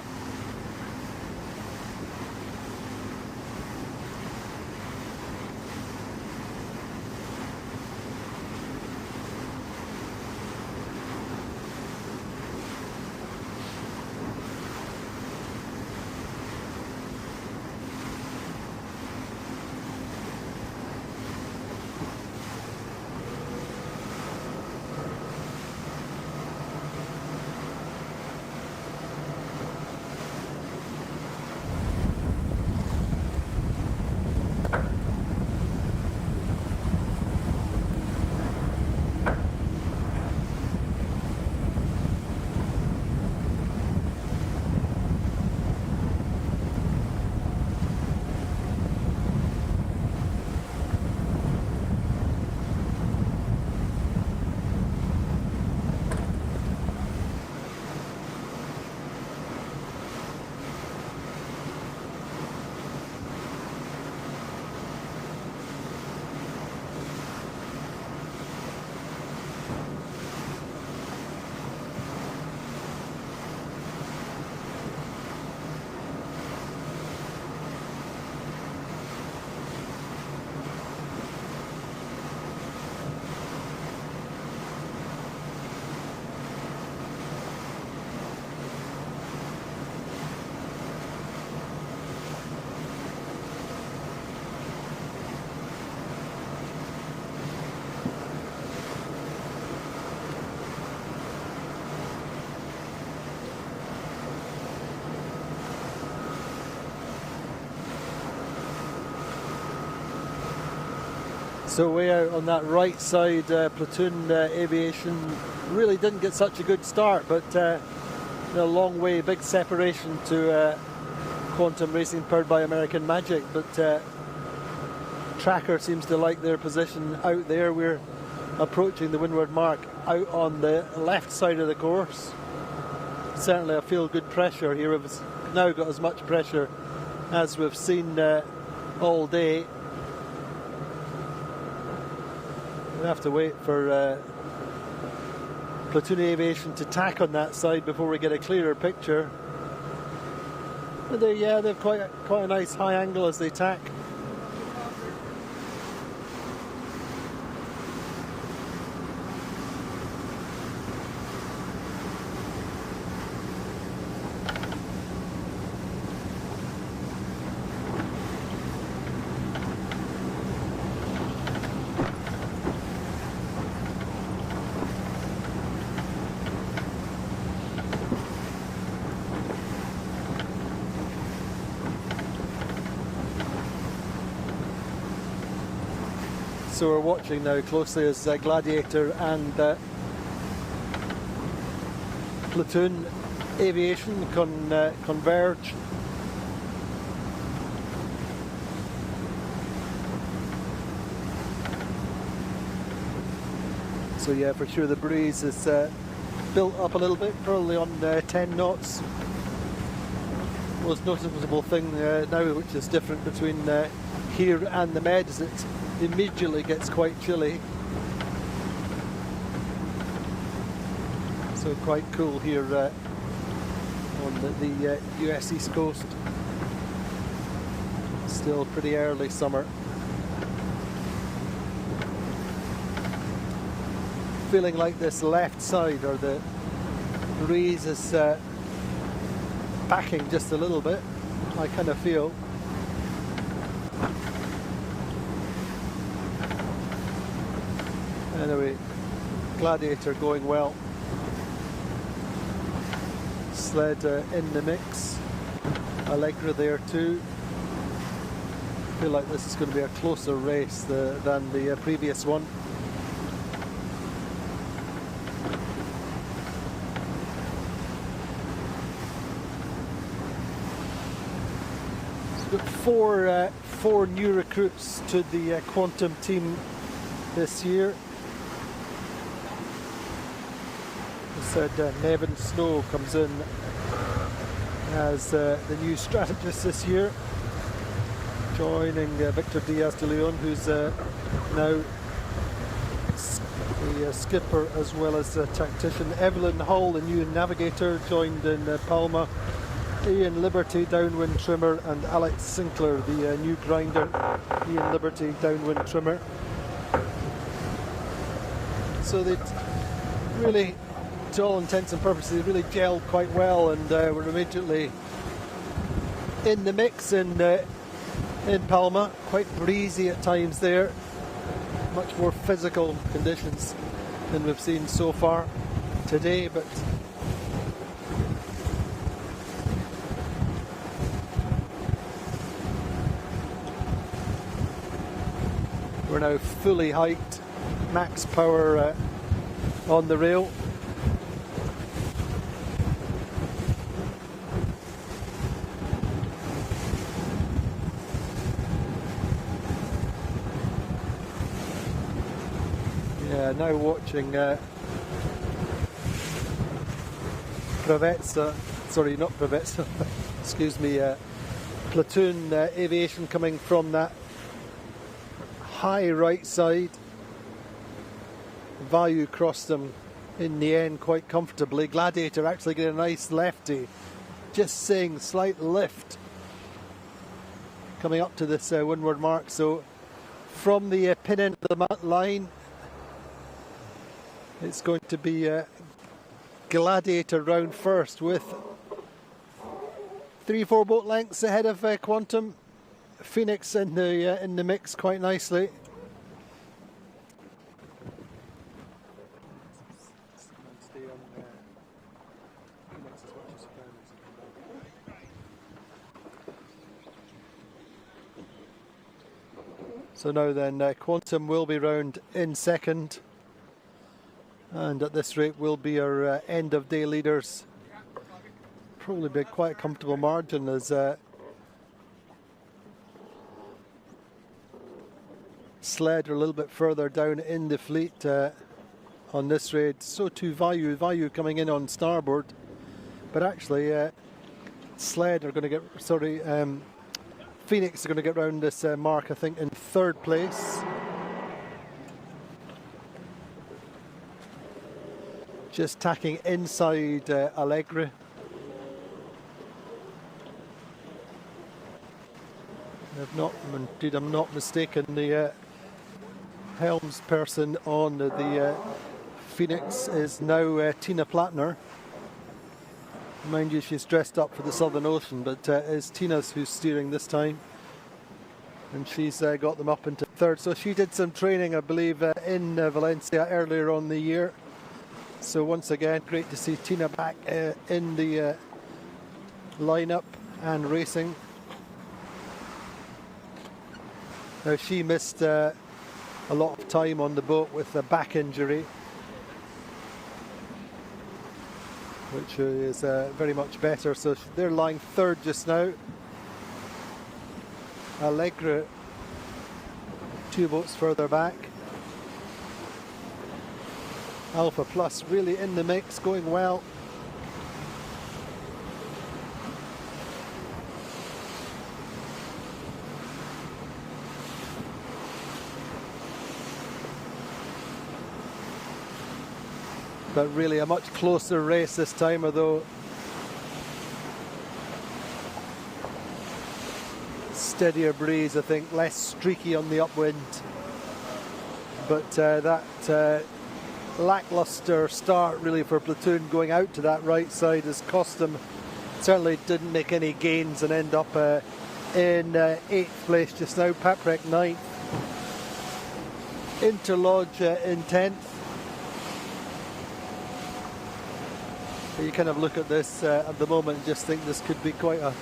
[SPEAKER 6] So way out on that right side, Platoon Aviation really didn't get such a good start, but a long way, big separation to Quantum Racing powered by American Magic, but Tracker seems to like their position out there. We're approaching the windward mark out on the left side of the course. Certainly I feel good pressure here. We've now got as much pressure as we've seen all day. We have to wait for Platoon Aviation to tack on that side before we get a clearer picture. But they've quite a nice high angle as they tack. So we're watching now closely as Gladiator and Platoon Aviation converge. So yeah, for sure the breeze is built up a little bit, probably on 10 knots. Most noticeable thing now, which is different between here and the Med, is it immediately gets quite chilly. So quite cool here on the US East Coast. Still pretty early summer. Feeling like this left side, or the breeze is backing just a little bit, I kind of feel. Anyway, Gladiator going well. Sled in the mix. Allegra there too. Feel like this is going to be a closer race than the previous one. So we've got four new recruits to the Quantum team this year. Said Nevin Snow comes in as the new strategist this year, joining Victor Diaz de Leon, who's now the skipper as well as a tactician. Evelyn Hall, the new navigator, joined in Palma. Ian Liberty, downwind trimmer, and Alex Sinclair, the new grinder. Ian Liberty, downwind trimmer. So they really, to all intents and purposes, they really gelled quite well, and were immediately in the mix in Palma. Quite breezy at times there. Much more physical conditions than we've seen so far today, but we're now fully hiked, max power on the rail. Now watching Pravetsa, sorry, not Pravetsa, excuse me, Platoon Aviation coming from that high right side. Value crossed them in the end quite comfortably. Gladiator actually getting a nice lefty, just seeing slight lift coming up to this windward mark. So from the pin end of the line, it's going to be Gladiator round first with 3-4 boat lengths ahead of Quantum. Phoenix in the mix quite nicely. So now then, Quantum will be round in second, and at this rate will be our end of day leaders. Probably be quite a comfortable margin as Sled are a little bit further down in the fleet on this raid. So too Value coming in on starboard, but actually Sled are going to get, Phoenix are going to get round this mark, I think, in third place. Just tacking inside Allegri. Indeed, I'm not mistaken, the helms person on the Phoenix is now Tina Plattner. Mind you, she's dressed up for the Southern Ocean, but it's Tina's who's steering this time. And she's got them up into third. So she did some training, I believe, in Valencia earlier on the year. So once again, great to see Tina back in the lineup and racing. Now, she missed a lot of time on the boat with a back injury, which is very much better. So they're lying third just now. Allegra 2 boats further back. Alpha Plus really in the mix, going well. But really a much closer race this time, although steadier breeze, I think, less streaky on the upwind. But that lackluster start really for Platoon going out to that right side has cost them. Certainly didn't make any gains and end up in 8th place just now. Paprec 9th. Interlodge in 10th. You kind of look at this at the moment and just think this could be quite a,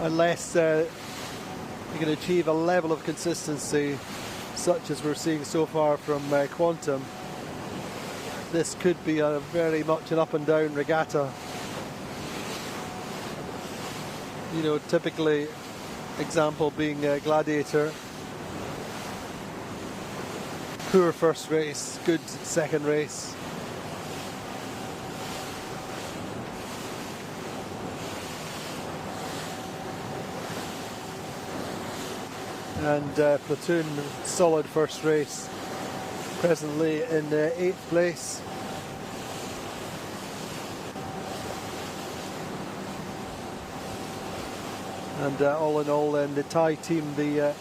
[SPEAKER 6] unless you can achieve a level of consistency such as we're seeing so far from Quantum, this could be a very much an up and down regatta. You know, typically, example being Gladiator, poor first race, good second race. And Platoon, solid first race, presently in 8th place. And all in all, then the Thai team, the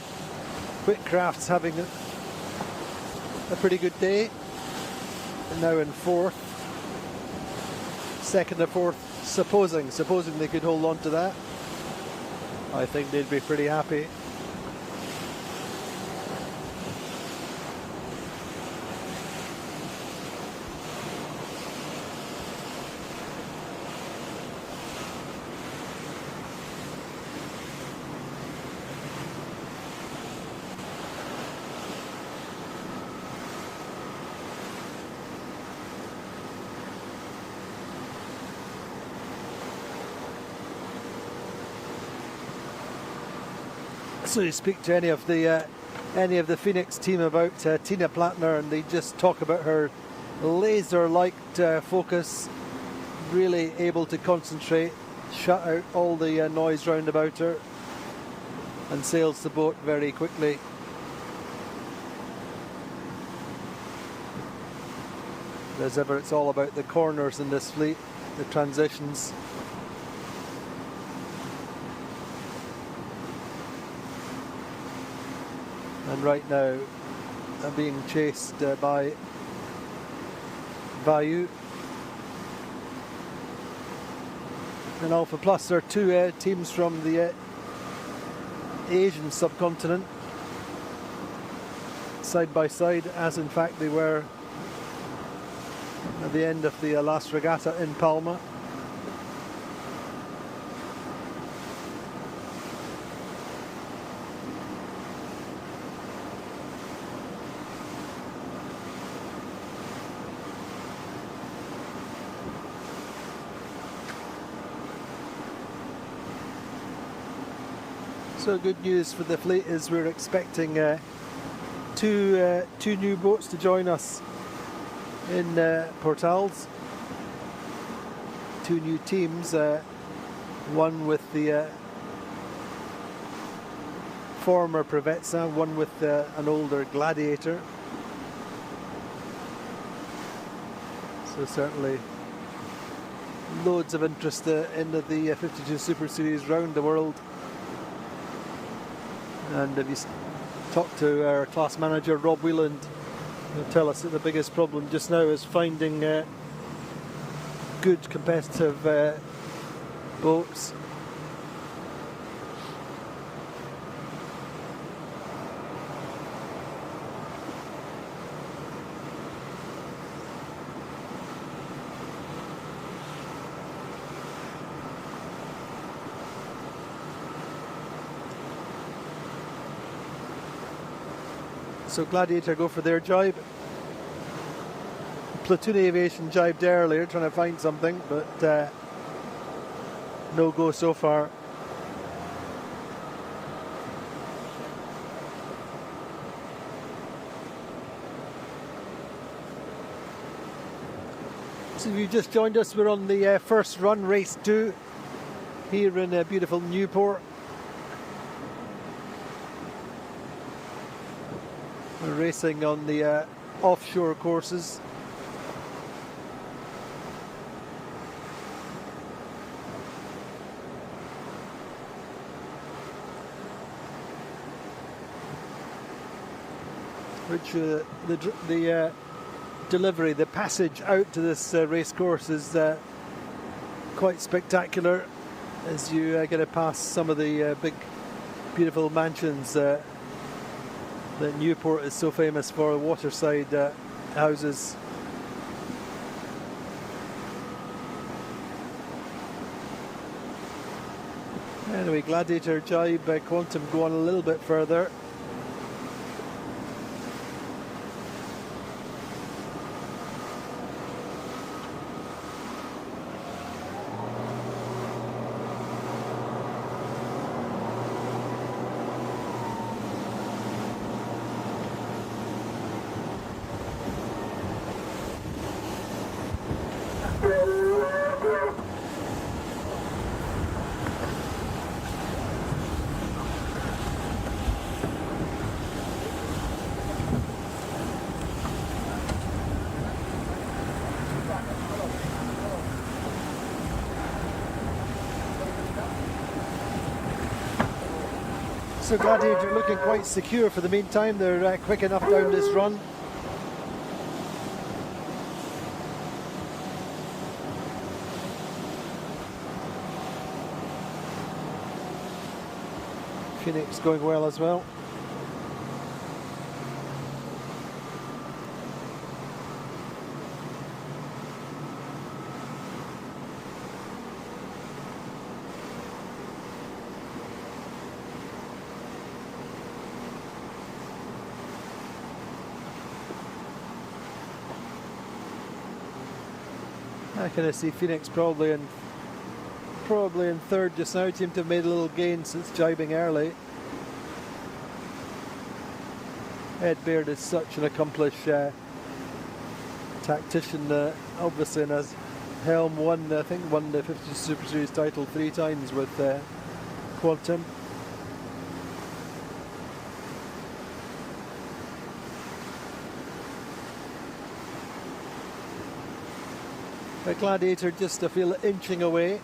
[SPEAKER 6] Whitcrafts, having a pretty good day. And now in 4th, 2nd or 4th, supposing they could hold on to that. I think they'd be pretty happy. So you speak to any of the Phoenix team about Tina Plattner, and they just talk about her laser-like focus, really able to concentrate, shut out all the noise round about her, and sails the boat very quickly. As ever, it's all about the corners in this fleet, the transitions. And right now, I'm being chased by Value. And Alpha Plus are 2 teams from the Asian subcontinent, side by side, as in fact they were at the end of the last regatta in Palma. So good news for the fleet is we're expecting two new boats to join us in Portals. Two new teams, one with the former Prevezza, one with an older Gladiator. So certainly loads of interest in the 52 Super Series round the world. And if you talk to our class manager Rob Wheeland, he'll tell us that the biggest problem just now is finding good competitive boats. So Gladiator go for their jibe. Platoon Aviation jibed earlier, trying to find something, but no go so far. So if you just joined us, we're on the first run, race 2, here in beautiful Newport. We're racing on the offshore courses. Which the delivery, the passage out to this race course is quite spectacular as you get to pass some of the big, beautiful mansions that Newport is so famous for, waterside houses. Anyway, Gladiator jibe, Quantum go on a little bit further. So Gladiator looking quite secure for the meantime. They're quick enough down this run. Phoenix going well as well. I kind of see Phoenix probably in third just now. Seem to have made a little gain since jibing early. Ed Baird is such an accomplished tactician. Obviously, and as helm won the 50 Super Series title 3 times with Quantum. The Gladiator just I feel inching away.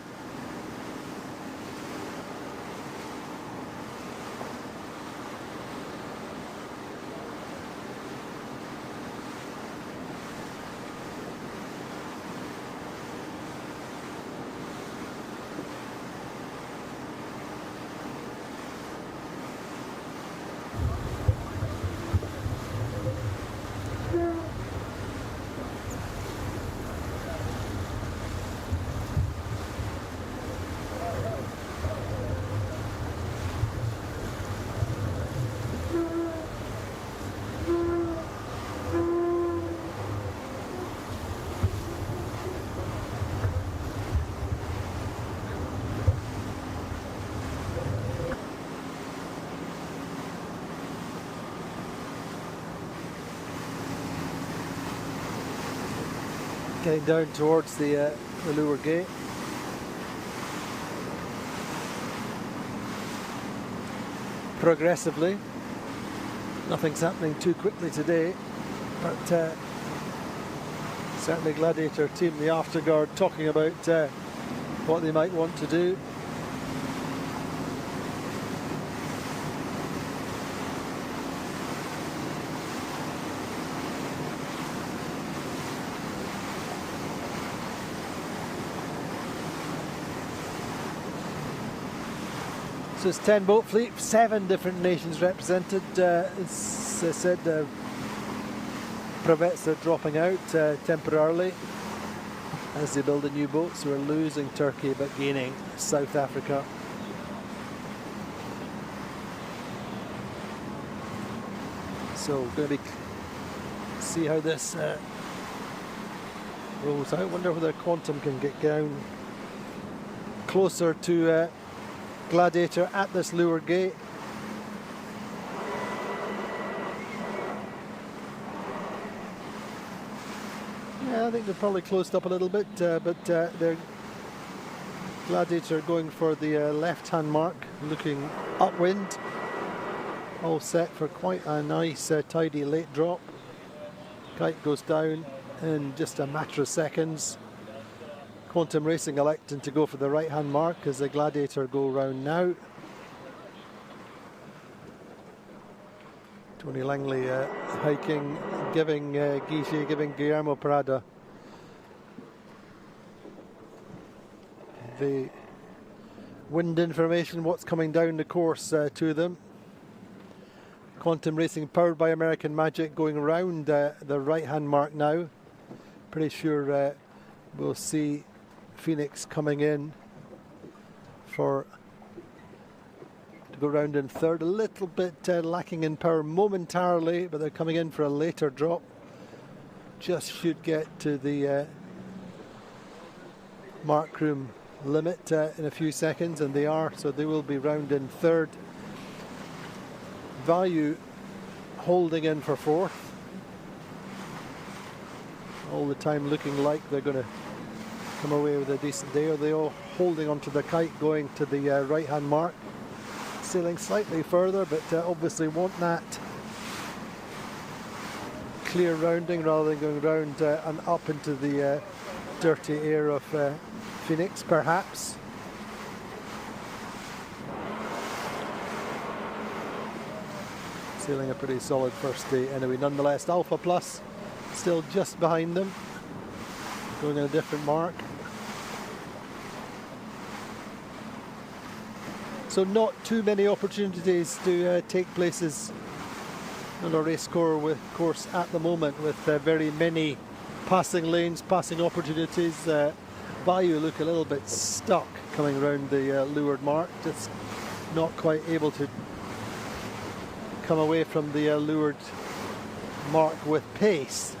[SPEAKER 6] Getting down towards the Lower Gate. Progressively. Nothing's happening too quickly today, but certainly Gladiator team, the afterguard, talking about what they might want to do. So it's 10 boat fleet, 7 different nations represented. As I said, privates are dropping out temporarily as they build a new boat. So we're losing Turkey but gaining South Africa. So we're going to see how this rolls out. I wonder whether Quantum can get down closer to Gladiator at this Lower Gate. Yeah, I think they're probably closed up a little bit, but they're Gladiator going for the left-hand mark, looking upwind. All set for quite a nice, tidy late drop. Kite goes down in just a matter of seconds. Quantum Racing electing to go for the right-hand mark as the Gladiator go round now. Tony Langley hiking, giving Guichet, giving Guillermo Parada the wind information, what's coming down the course to them. Quantum Racing, powered by American Magic, going around the right-hand mark now. Pretty sure we'll see Phoenix coming in to go round in third. A little bit lacking in power momentarily, but they're coming in for a later drop. Just should get to the mark room limit in a few seconds, and they are, so they will be round in third. Value holding in for fourth. All the time looking like they're going to come away with a decent day. Are they all holding onto the kite, going to the right-hand mark, sailing slightly further, but obviously want that clear rounding rather than going round and up into the dirty air of Phoenix, perhaps. Sailing a pretty solid first day anyway. Nonetheless, Alpha Plus still just behind them, going on a different mark. So not too many opportunities to take places on a race course at the moment, with very many passing lanes, passing opportunities. Value look a little bit stuck coming around the leeward mark, just not quite able to come away from the leeward mark with pace.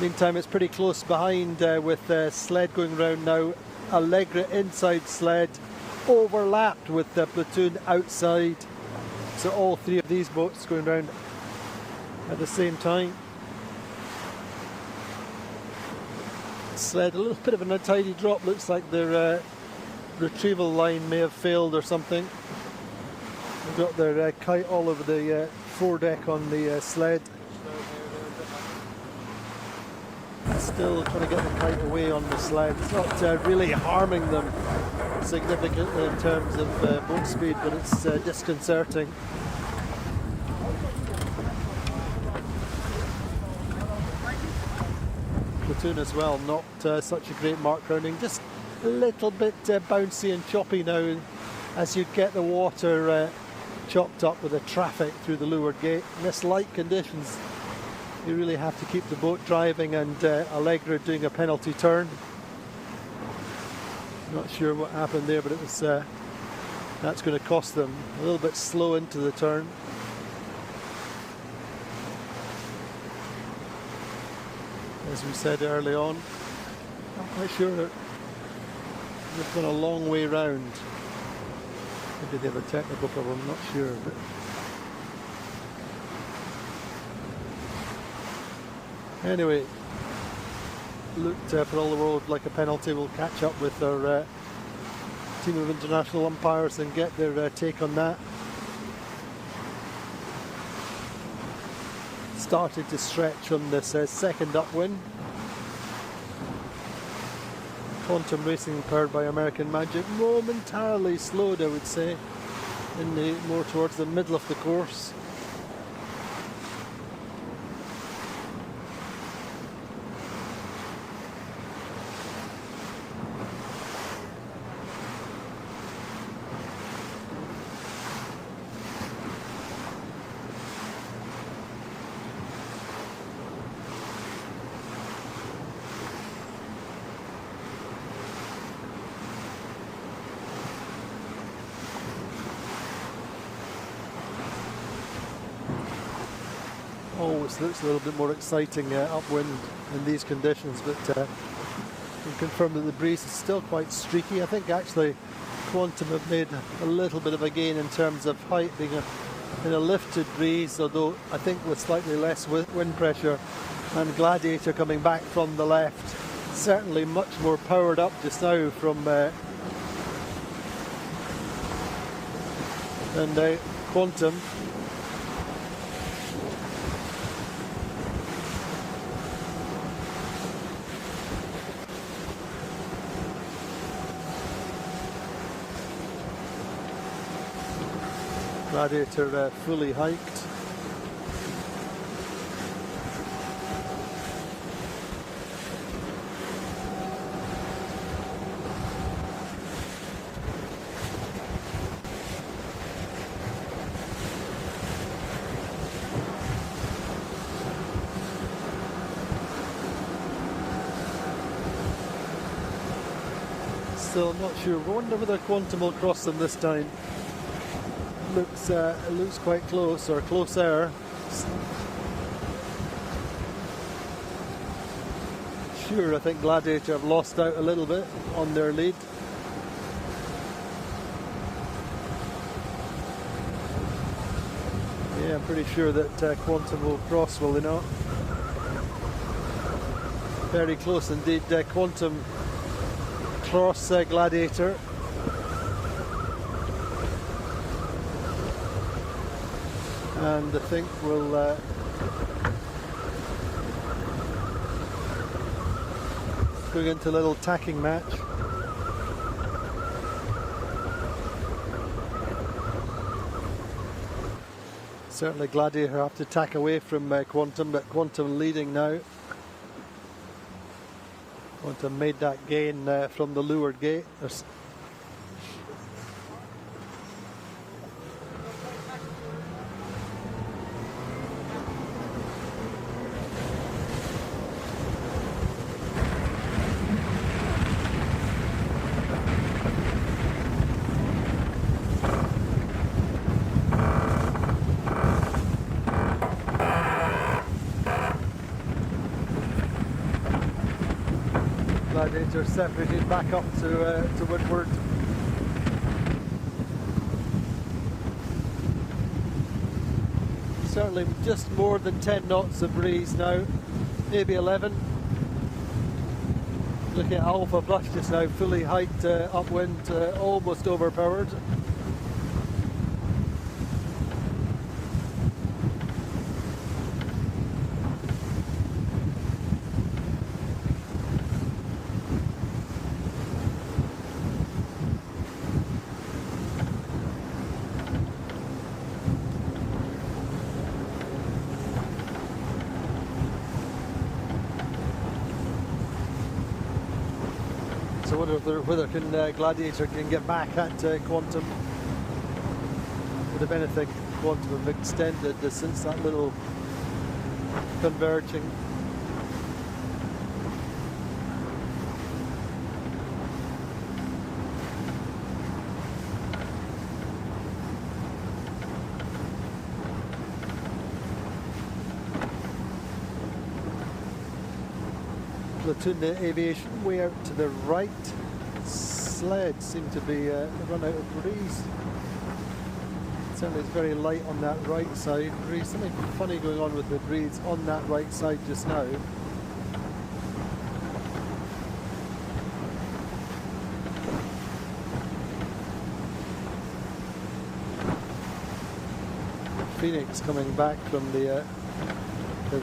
[SPEAKER 6] Meantime, it's pretty close behind with Sled going round now. Allegra inside Sled, overlapped with the Platoon outside. So all three of these boats going round at the same time. Sled, a little bit of an untidy drop. Looks like their retrieval line may have failed or something. They've got their kite all over the foredeck on the Sled. Still trying to get the kite away on the Sled. It's not really harming them significantly in terms of boat speed, but it's disconcerting. Platoon as well, not such a great mark rounding, just a little bit bouncy and choppy now as you get the water chopped up with the traffic through the leeward gate. In this light conditions, you really have to keep the boat driving, and Allegra doing a penalty turn. Not sure what happened there, but it was that's going to cost them. A little bit slow into the turn. As we said early on, not quite sure that they've gone a long way round. Maybe they have a technical problem, I'm not sure. But anyway, looked for all the world like a penalty. We'll catch up with our team of international umpires and get their take on that. Started to stretch on this second upwind. Quantum Racing, powered by American Magic, momentarily slowed, I would say, in the more towards the middle of the course. Always looks a little bit more exciting upwind in these conditions, but we confirm that the breeze is still quite streaky. I think actually Quantum have made a little bit of a gain in terms of height, being in a lifted breeze, although I think with slightly less wind pressure, and Gladiator coming back from the left, certainly much more powered up just now from and Quantum. Gladiator fully hiked. Still not sure. I wonder whether Quantum will cross them this time. It looks quite close, or closer. Sure, I think Gladiator have lost out a little bit on their lead. Yeah, I'm pretty sure that Quantum will cross, will they not? Very close indeed. Quantum cross Gladiator. And I think we'll go into a little tacking match. Certainly Gladiator have to tack away from Quantum, but Quantum leading now. Quantum made that gain from the leeward gate. Gladiator separated back up to windward. Certainly just more than 10 knots of breeze now, maybe 11. Looking at Alpha Blush just now, fully hiked upwind, almost overpowered. So whether Gladiator can get back at Quantum. Would have anything, Quantum have extended since that little converging. Platoon Aviation way out to the right. Sled seemed to be run out of breeze. Certainly it's very light on that right side. Breeze, something funny going on with the breeze on that right side just now. Phoenix coming back from the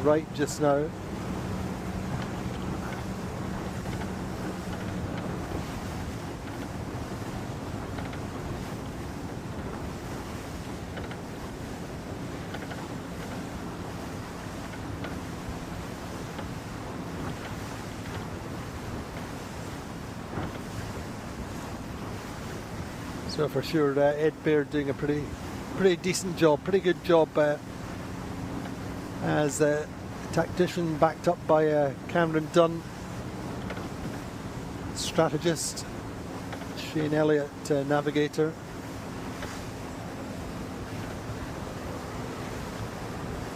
[SPEAKER 6] right just now. So for sure, Ed Baird doing a pretty decent job, pretty good job as a tactician, backed up by Cameron Dunn, strategist, Shane Elliott, navigator.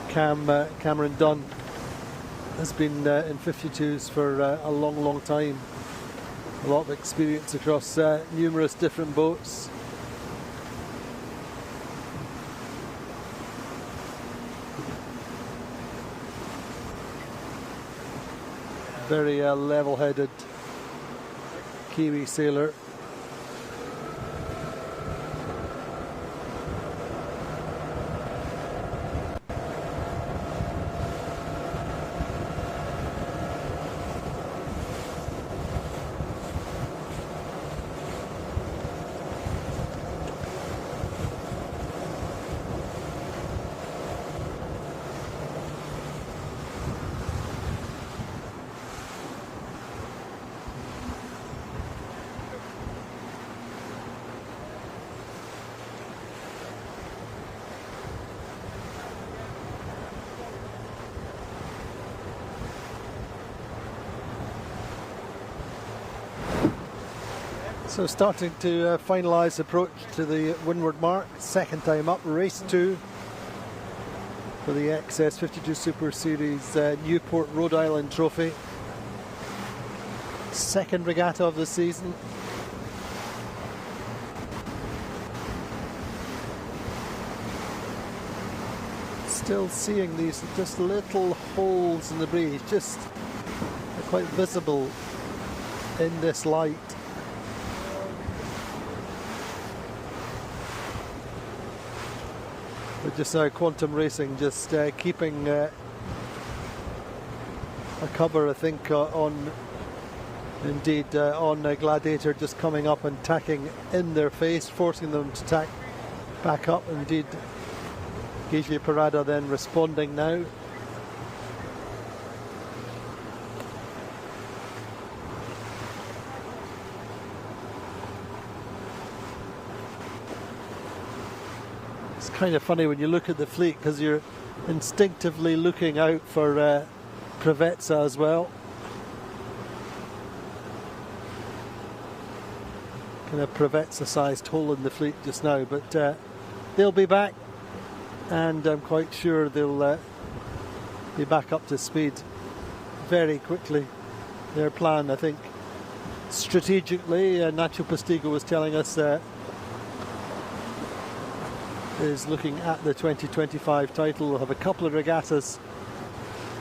[SPEAKER 6] Cameron Dunn has been in 52s for a long time. A lot of experience across numerous different boats. Very level-headed Kiwi sailor. So starting to finalise approach to the windward mark, second time up, race 2 for the XS52 Super Series Newport Rhode Island Trophy. Second regatta of the season. Still seeing these just little holes in the breeze, just quite visible in this light. But just now, Quantum Racing just keeping a cover, I think, on Gladiator, just coming up and tacking in their face, forcing them to tack back up. Indeed, Gigi Parada then responding now. Kind of funny when you look at the fleet, because you're instinctively looking out for Prevezza as well. Kind of Prevezza-sized hole in the fleet just now, but they'll be back, and I'm quite sure they'll be back up to speed very quickly. Their plan, I think, strategically, Nacho Postigo was telling us is looking at the 2025 title. We'll have a couple of regattas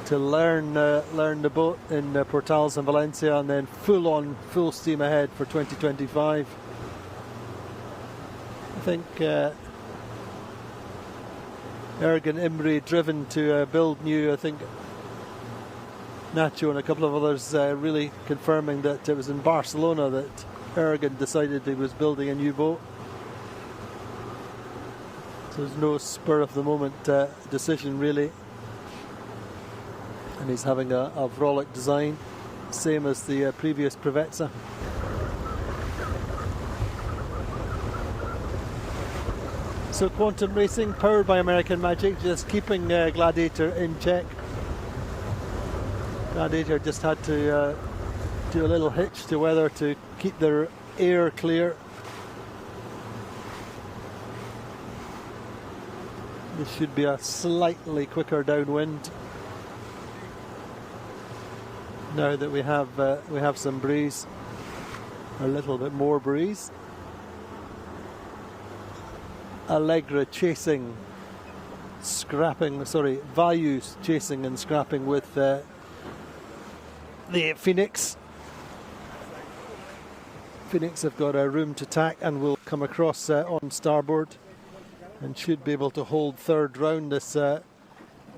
[SPEAKER 6] to learn the boat in Portals and Valencia, and then full steam ahead for 2025. I think Ergen Imri driven to build new. I think Nacho and a couple of others really confirming that it was in Barcelona that Ergen decided he was building a new boat. So there's no spur of the moment decision really, and he's having a Vrolic design, same as the previous Prevezza. So Quantum Racing, powered by American Magic, just keeping Gladiator in check. Gladiator just had to do a little hitch to weather to keep their air clear. This should be a slightly quicker downwind now that we have some breeze, a little bit more breeze. Allegra chasing, Values chasing and scrapping with the Phoenix. Phoenix have got a room to tack and will come across on starboard. and should be able to hold third round this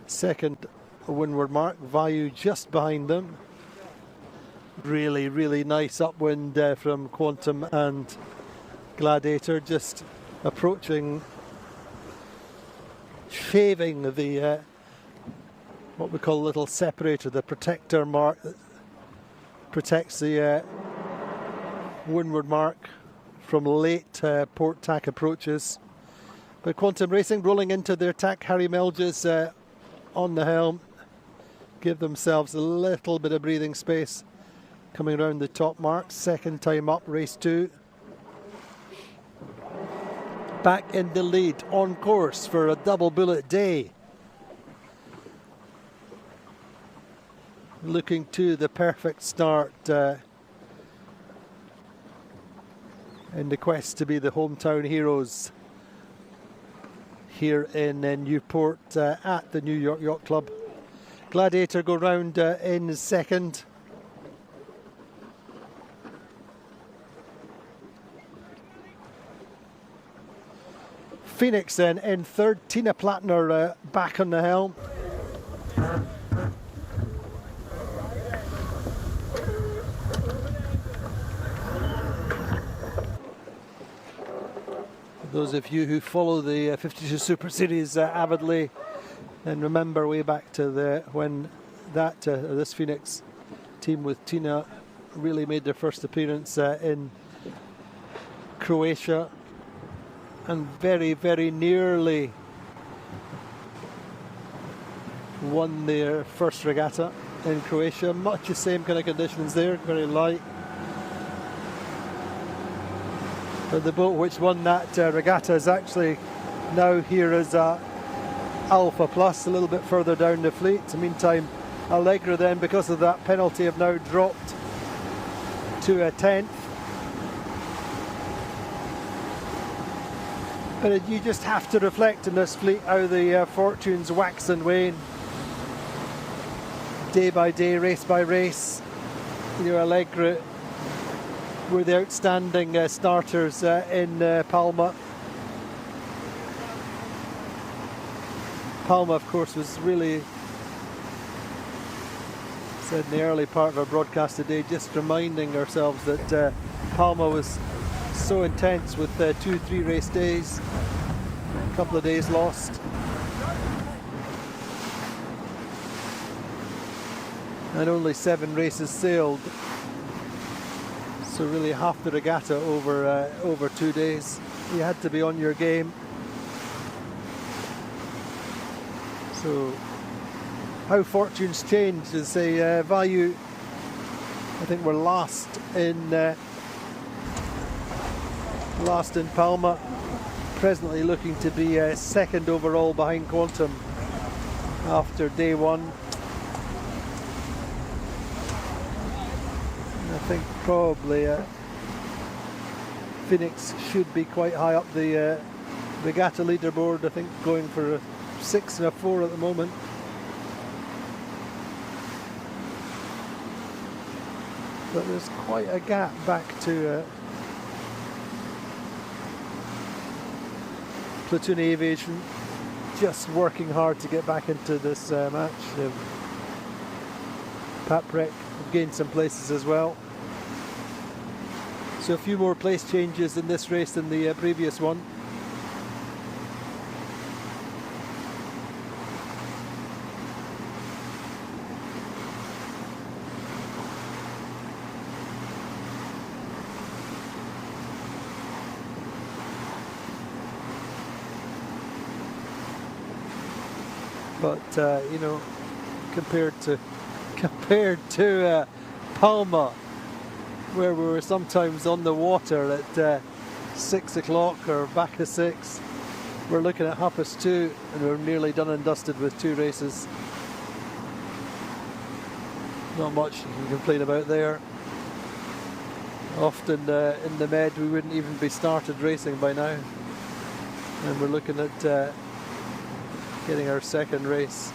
[SPEAKER 6] second windward mark. Value just behind them. Really, really nice upwind from Quantum and Gladiator, just approaching, shaving the what we call a little separator, the protector mark that protects the windward mark from late port tack approaches. But Quantum Racing rolling into their tack. Harry Melges on the helm, give themselves a little bit of breathing space coming around the top mark. Second time up, race 2. Back in the lead, on course for a double bullet day. Looking to the perfect start in the quest to be the hometown heroes here in Newport at the New York Yacht Club. Gladiator go round in second. Phoenix then in third. Tina Plattner back on the helm. Those of you who follow the 52 Super Series avidly, and remember way back to when that this Phoenix team with Tina really made their first appearance in Croatia, and very, very nearly won their first regatta in Croatia. Much the same kind of conditions there, very light. But the boat which won that regatta is actually now here as Alpha Plus, a little bit further down the fleet. In the meantime, Allegra then, because of that penalty, have now dropped to a 10th. But you just have to reflect in this fleet how the fortunes wax and wane. Day by day, race by race. You know, Allegra were the outstanding starters in Palma. Palma, of course, was really, said in the early part of our broadcast today, just reminding ourselves that Palma was so intense with 2-3 race days, a couple of days lost. And only 7 races sailed. So really half the regatta over 2 days. You had to be on your game. So how fortunes change is a value. I think we're last in Palma. Presently looking to be second overall behind Quantum after day 1. I think probably Phoenix should be quite high up the regatta leaderboard. I think going for a 6 and a 4 at the moment. But there's quite a gap back to Platoon Aviation, just working hard to get back into this match. Paprec have gained some places as well. So a few more place changes in this race than the previous one. But you know, compared to Palma, where we were sometimes on the water at 6 o'clock or back at 6, we're looking at 2:30, and we're nearly done and dusted with 2 races. Not much you can complain about there. Often in the Med we wouldn't even be started racing by now, and we're looking at getting our second race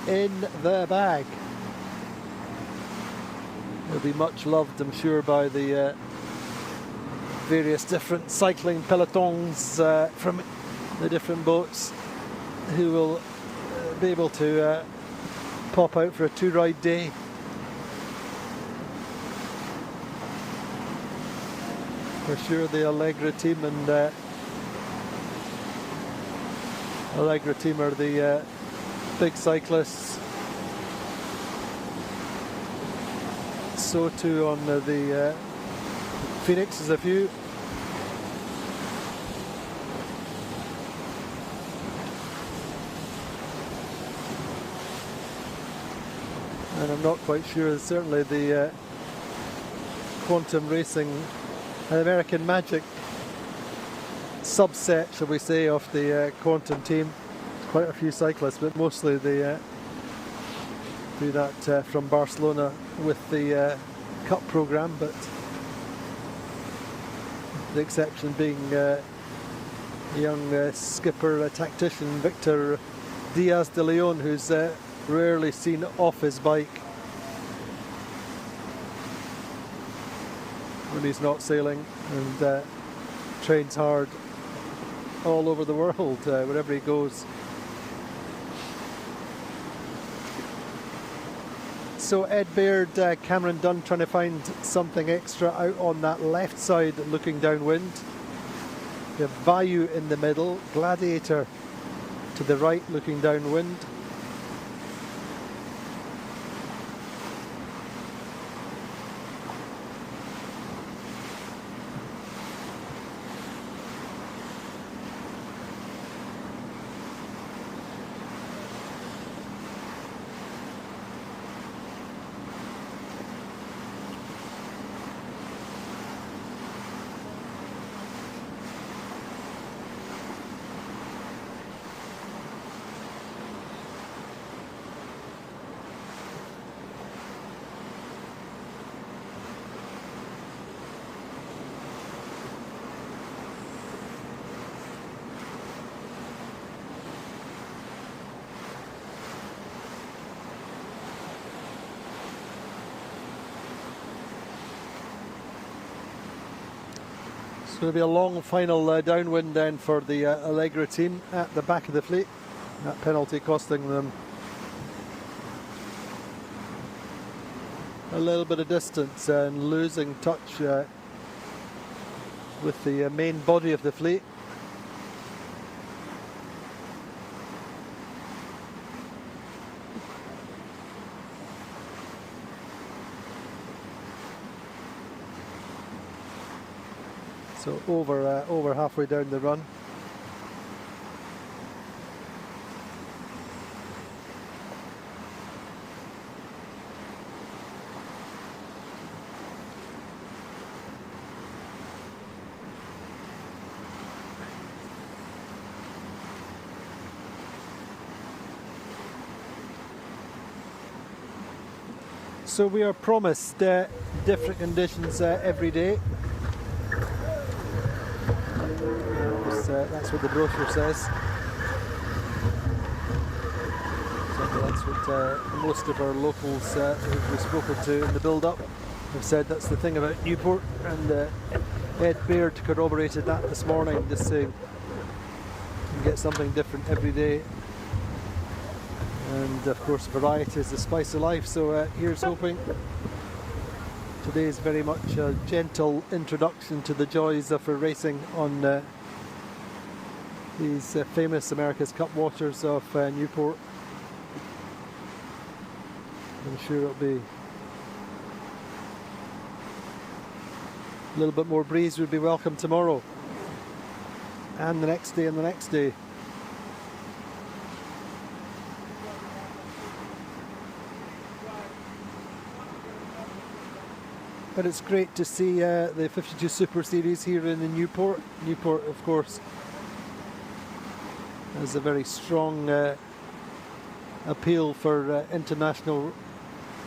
[SPEAKER 6] in the bag. It'll be much loved, I'm sure, by the various different cycling pelotons from the different boats who will be able to pop out for a 2-ride day. For sure, the Allegra team and Allegra team are the big cyclists. So too on the Phoenix is a few. And I'm not quite sure, certainly the Quantum Racing American Magic subset, shall we say, of the Quantum team. Quite a few cyclists, but mostly they do that from Barcelona with the Cup programme, but the exception being young skipper, tactician Victor Diaz de Leon, who's rarely seen off his bike when he's not sailing, and trains hard all over the world wherever he goes. So Ed Baird, Cameron Dunn trying to find something extra out on that left side looking downwind. We have Vayu in the middle, Gladiator to the right looking downwind. It's going to be a long final downwind then for the Allegra team at the back of the fleet. That penalty costing them a little bit of distance and losing touch with the main body of the fleet. So over halfway down the run. So we are promised different conditions every day. That's what the brochure says. So that's what most of our locals who we've spoken to in the build-up have said. That's the thing about Newport, and Ed Baird corroborated that this morning, just saying you get something different every day. And of course variety is the spice of life, so here's hoping. Today is very much a gentle introduction to the joys of racing on these famous America's Cup waters of Newport. I'm sure it'll be a little bit more breeze would be welcome tomorrow, and the next day and the next day. But it's great to see the 52 Super Series here in the Newport. Newport, of course, has a very strong appeal for international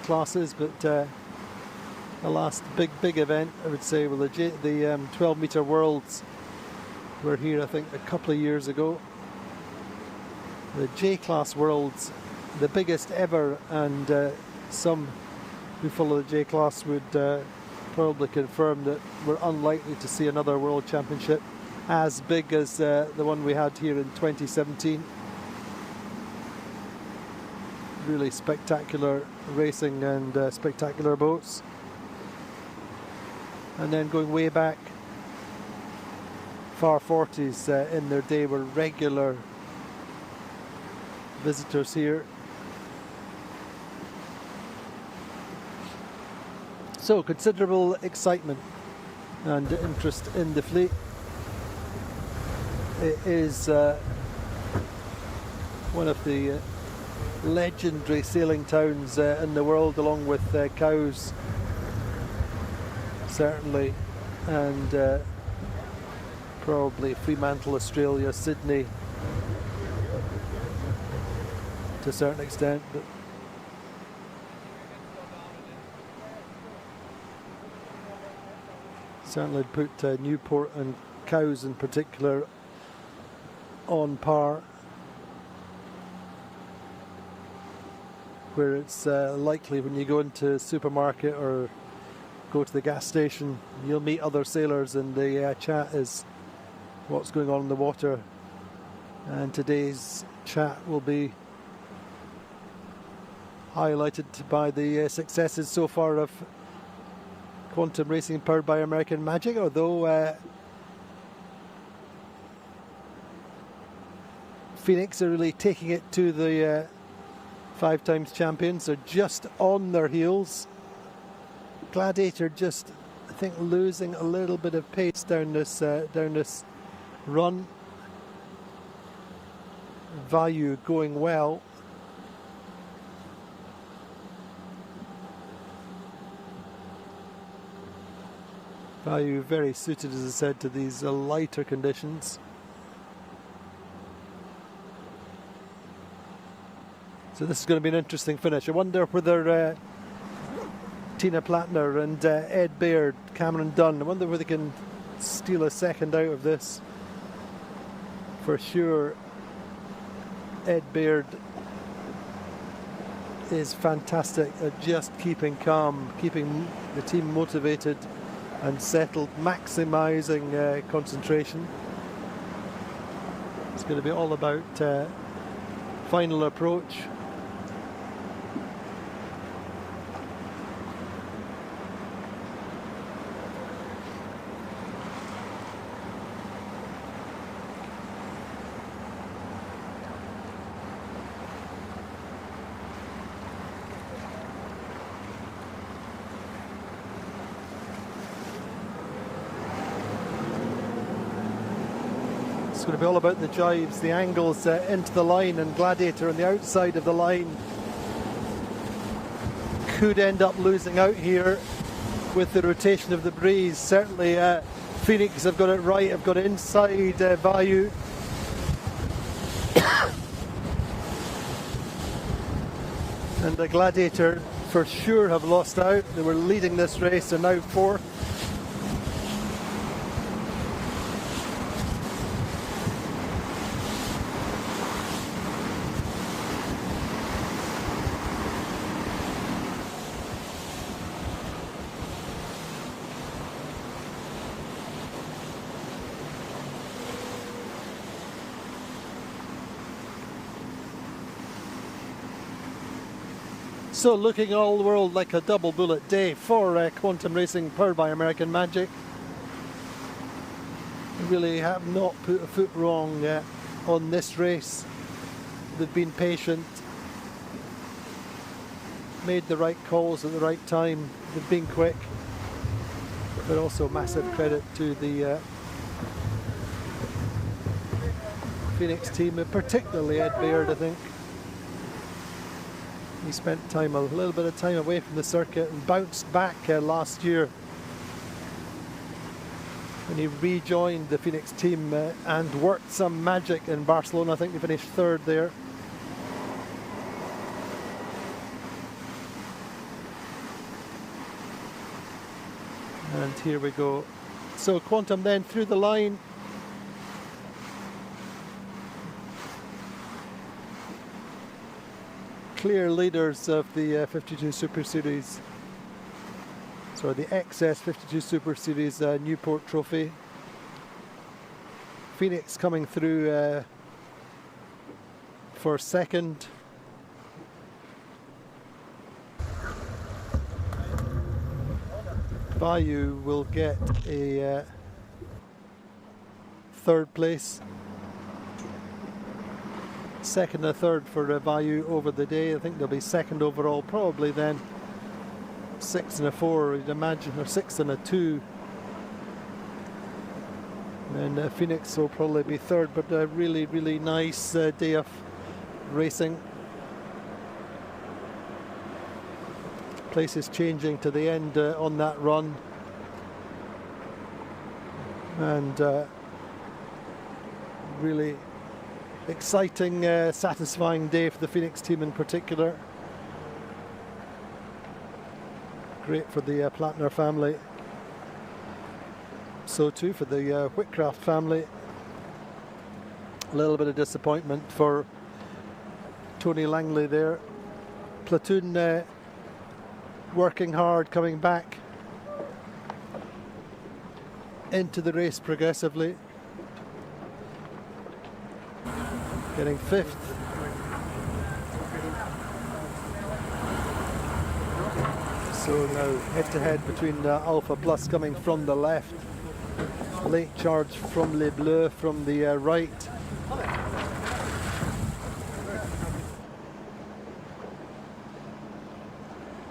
[SPEAKER 6] classes, but the last big event, I would say, well, the 12-metre Worlds were here, I think, a couple of years ago. The J-Class Worlds, the biggest ever, and some who follow the J-Class would probably confirm that we're unlikely to see another World Championship as big as the one we had here in 2017. Really spectacular racing and spectacular boats. And then going way back, far 40s in their day were regular visitors here. So considerable excitement and interest in the fleet. It is one of the legendary sailing towns in the world, along with Cowes, certainly, and probably Fremantle, Australia, Sydney to a certain extent, but certainly put Newport and Cowes in particular on par, where it's likely when you go into a supermarket or go to the gas station, you'll meet other sailors and the chat is what's going on in the water. And today's chat will be highlighted by the successes so far of Quantum Racing powered by American Magic, although Phoenix are really taking it to the 5 times champions, are just on their heels. Gladiator just, I think, losing a little bit of pace down this run. Value going well. Value very suited, as I said, to these lighter conditions. So this is going to be an interesting finish. I wonder whether Tina Plattner and Ed Baird, Cameron Dunn, I wonder whether they can steal a second out of this. For sure, Ed Baird is fantastic at just keeping calm, keeping the team motivated and settled, maximising concentration. It's going to be all about final approach. It's going to be all about the jives, the angles into the line, and Gladiator on the outside of the line could end up losing out here with the rotation of the breeze. Certainly Phoenix have got it right, have got it inside Value. And the Gladiator for sure have lost out. They were leading this race, they're now 4th. So looking all the world like a double bullet day for Quantum Racing powered by American Magic. They really have not put a foot wrong on this race. They've been patient, made the right calls at the right time, they've been quick, but also massive credit to the Phoenix team, particularly Ed Baird, I think. He spent a little bit of time away from the circuit and bounced back last year when he rejoined the Phoenix team and worked some magic in Barcelona. I think he finished 3rd there. And here we go. So Quantum then through the line. Clear leaders of the 52 Super Series. So the XS52 Super Series Newport Trophy. Phoenix coming through for second. Bayou will get a third place. Second and third for Bayou over the day. I think they'll be second overall, probably then 6 and a 4, you'd imagine, or 6 and a 2. And Phoenix will probably be third, but a really, really nice day of racing. Place is changing to the end on that run. And really exciting, satisfying day for the Phoenix team in particular. Great for the Plattner family. So too for the Whitcraft family. A little bit of disappointment for Tony Langley there. Platoon working hard, coming back into the race progressively. Getting fifth. So now head-to-head between Alpha Plus coming from the left. Late charge from Les Bleus from the right.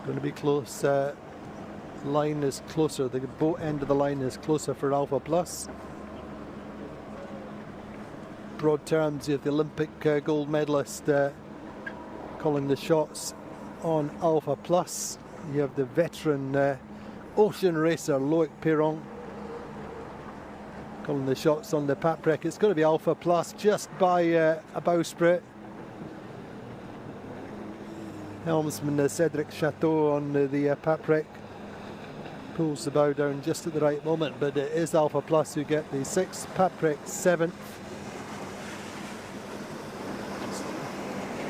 [SPEAKER 6] Going to be close. Line is closer. The boat end of the line is closer for Alpha Plus. Broad terms, you have the Olympic gold medalist calling the shots on Alpha Plus. You have the veteran ocean racer Loic Perron calling the shots on the Paprec. It's going to be Alpha Plus just by a bowsprit. Helmsman Cedric Chateau on the Paprec pulls the bow down just at the right moment, but it is Alpha Plus who get the 6th, Paprec 7th.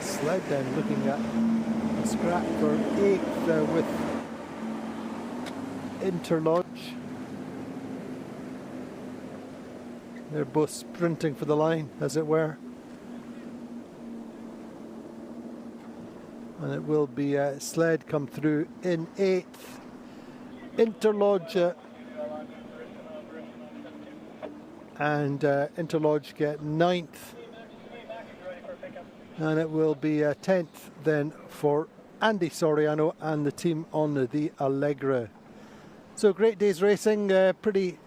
[SPEAKER 6] Sled then looking at a scrap for 8th with Interlodge. They're both sprinting for the line, as it were. And it will be Sled come through in 8th. Interlodge and Interlodge get 9th. And it will be 10th then for Andy Soriano and the team on the Allegra. So great day's racing, pretty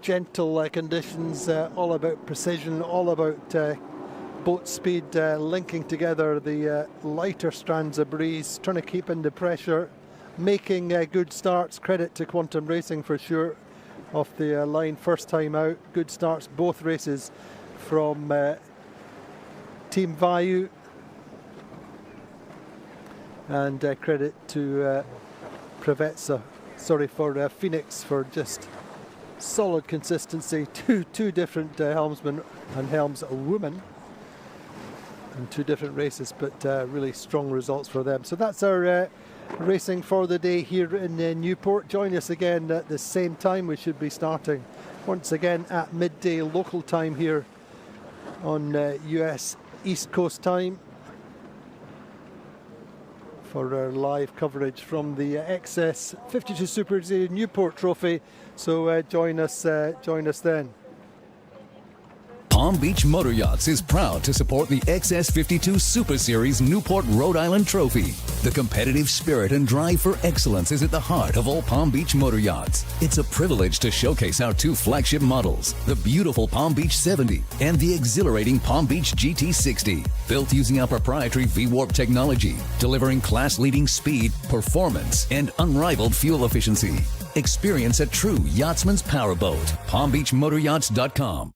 [SPEAKER 6] gentle conditions, all about precision, all about boat speed, linking together the lighter strands of breeze, trying to keep in the pressure, making good starts. Credit to Quantum Racing for sure, off the line first time out. Good starts both races from Team Vayu, and credit to Prevetsa, for Phoenix for just solid consistency. Two different helmsmen and helmswomen in 2 different races, but really strong results for them. So that's our racing for the day here in Newport. Join us again at the same time. We should be starting once again at midday local time here on US East Coast time for our live coverage from the XS52 Super Series Newport Trophy. So join us then.
[SPEAKER 7] Palm Beach Motor Yachts is proud to support the XS52 Super Series Newport Rhode Island Trophy. The competitive spirit and drive for excellence is at the heart of all Palm Beach Motor Yachts. It's a privilege to showcase our 2 flagship models, the beautiful Palm Beach 70 and the exhilarating Palm Beach GT60. Built using our proprietary V-Warp technology, delivering class-leading speed, performance, and unrivaled fuel efficiency. Experience a true yachtsman's powerboat. PalmBeachMotorYachts.com.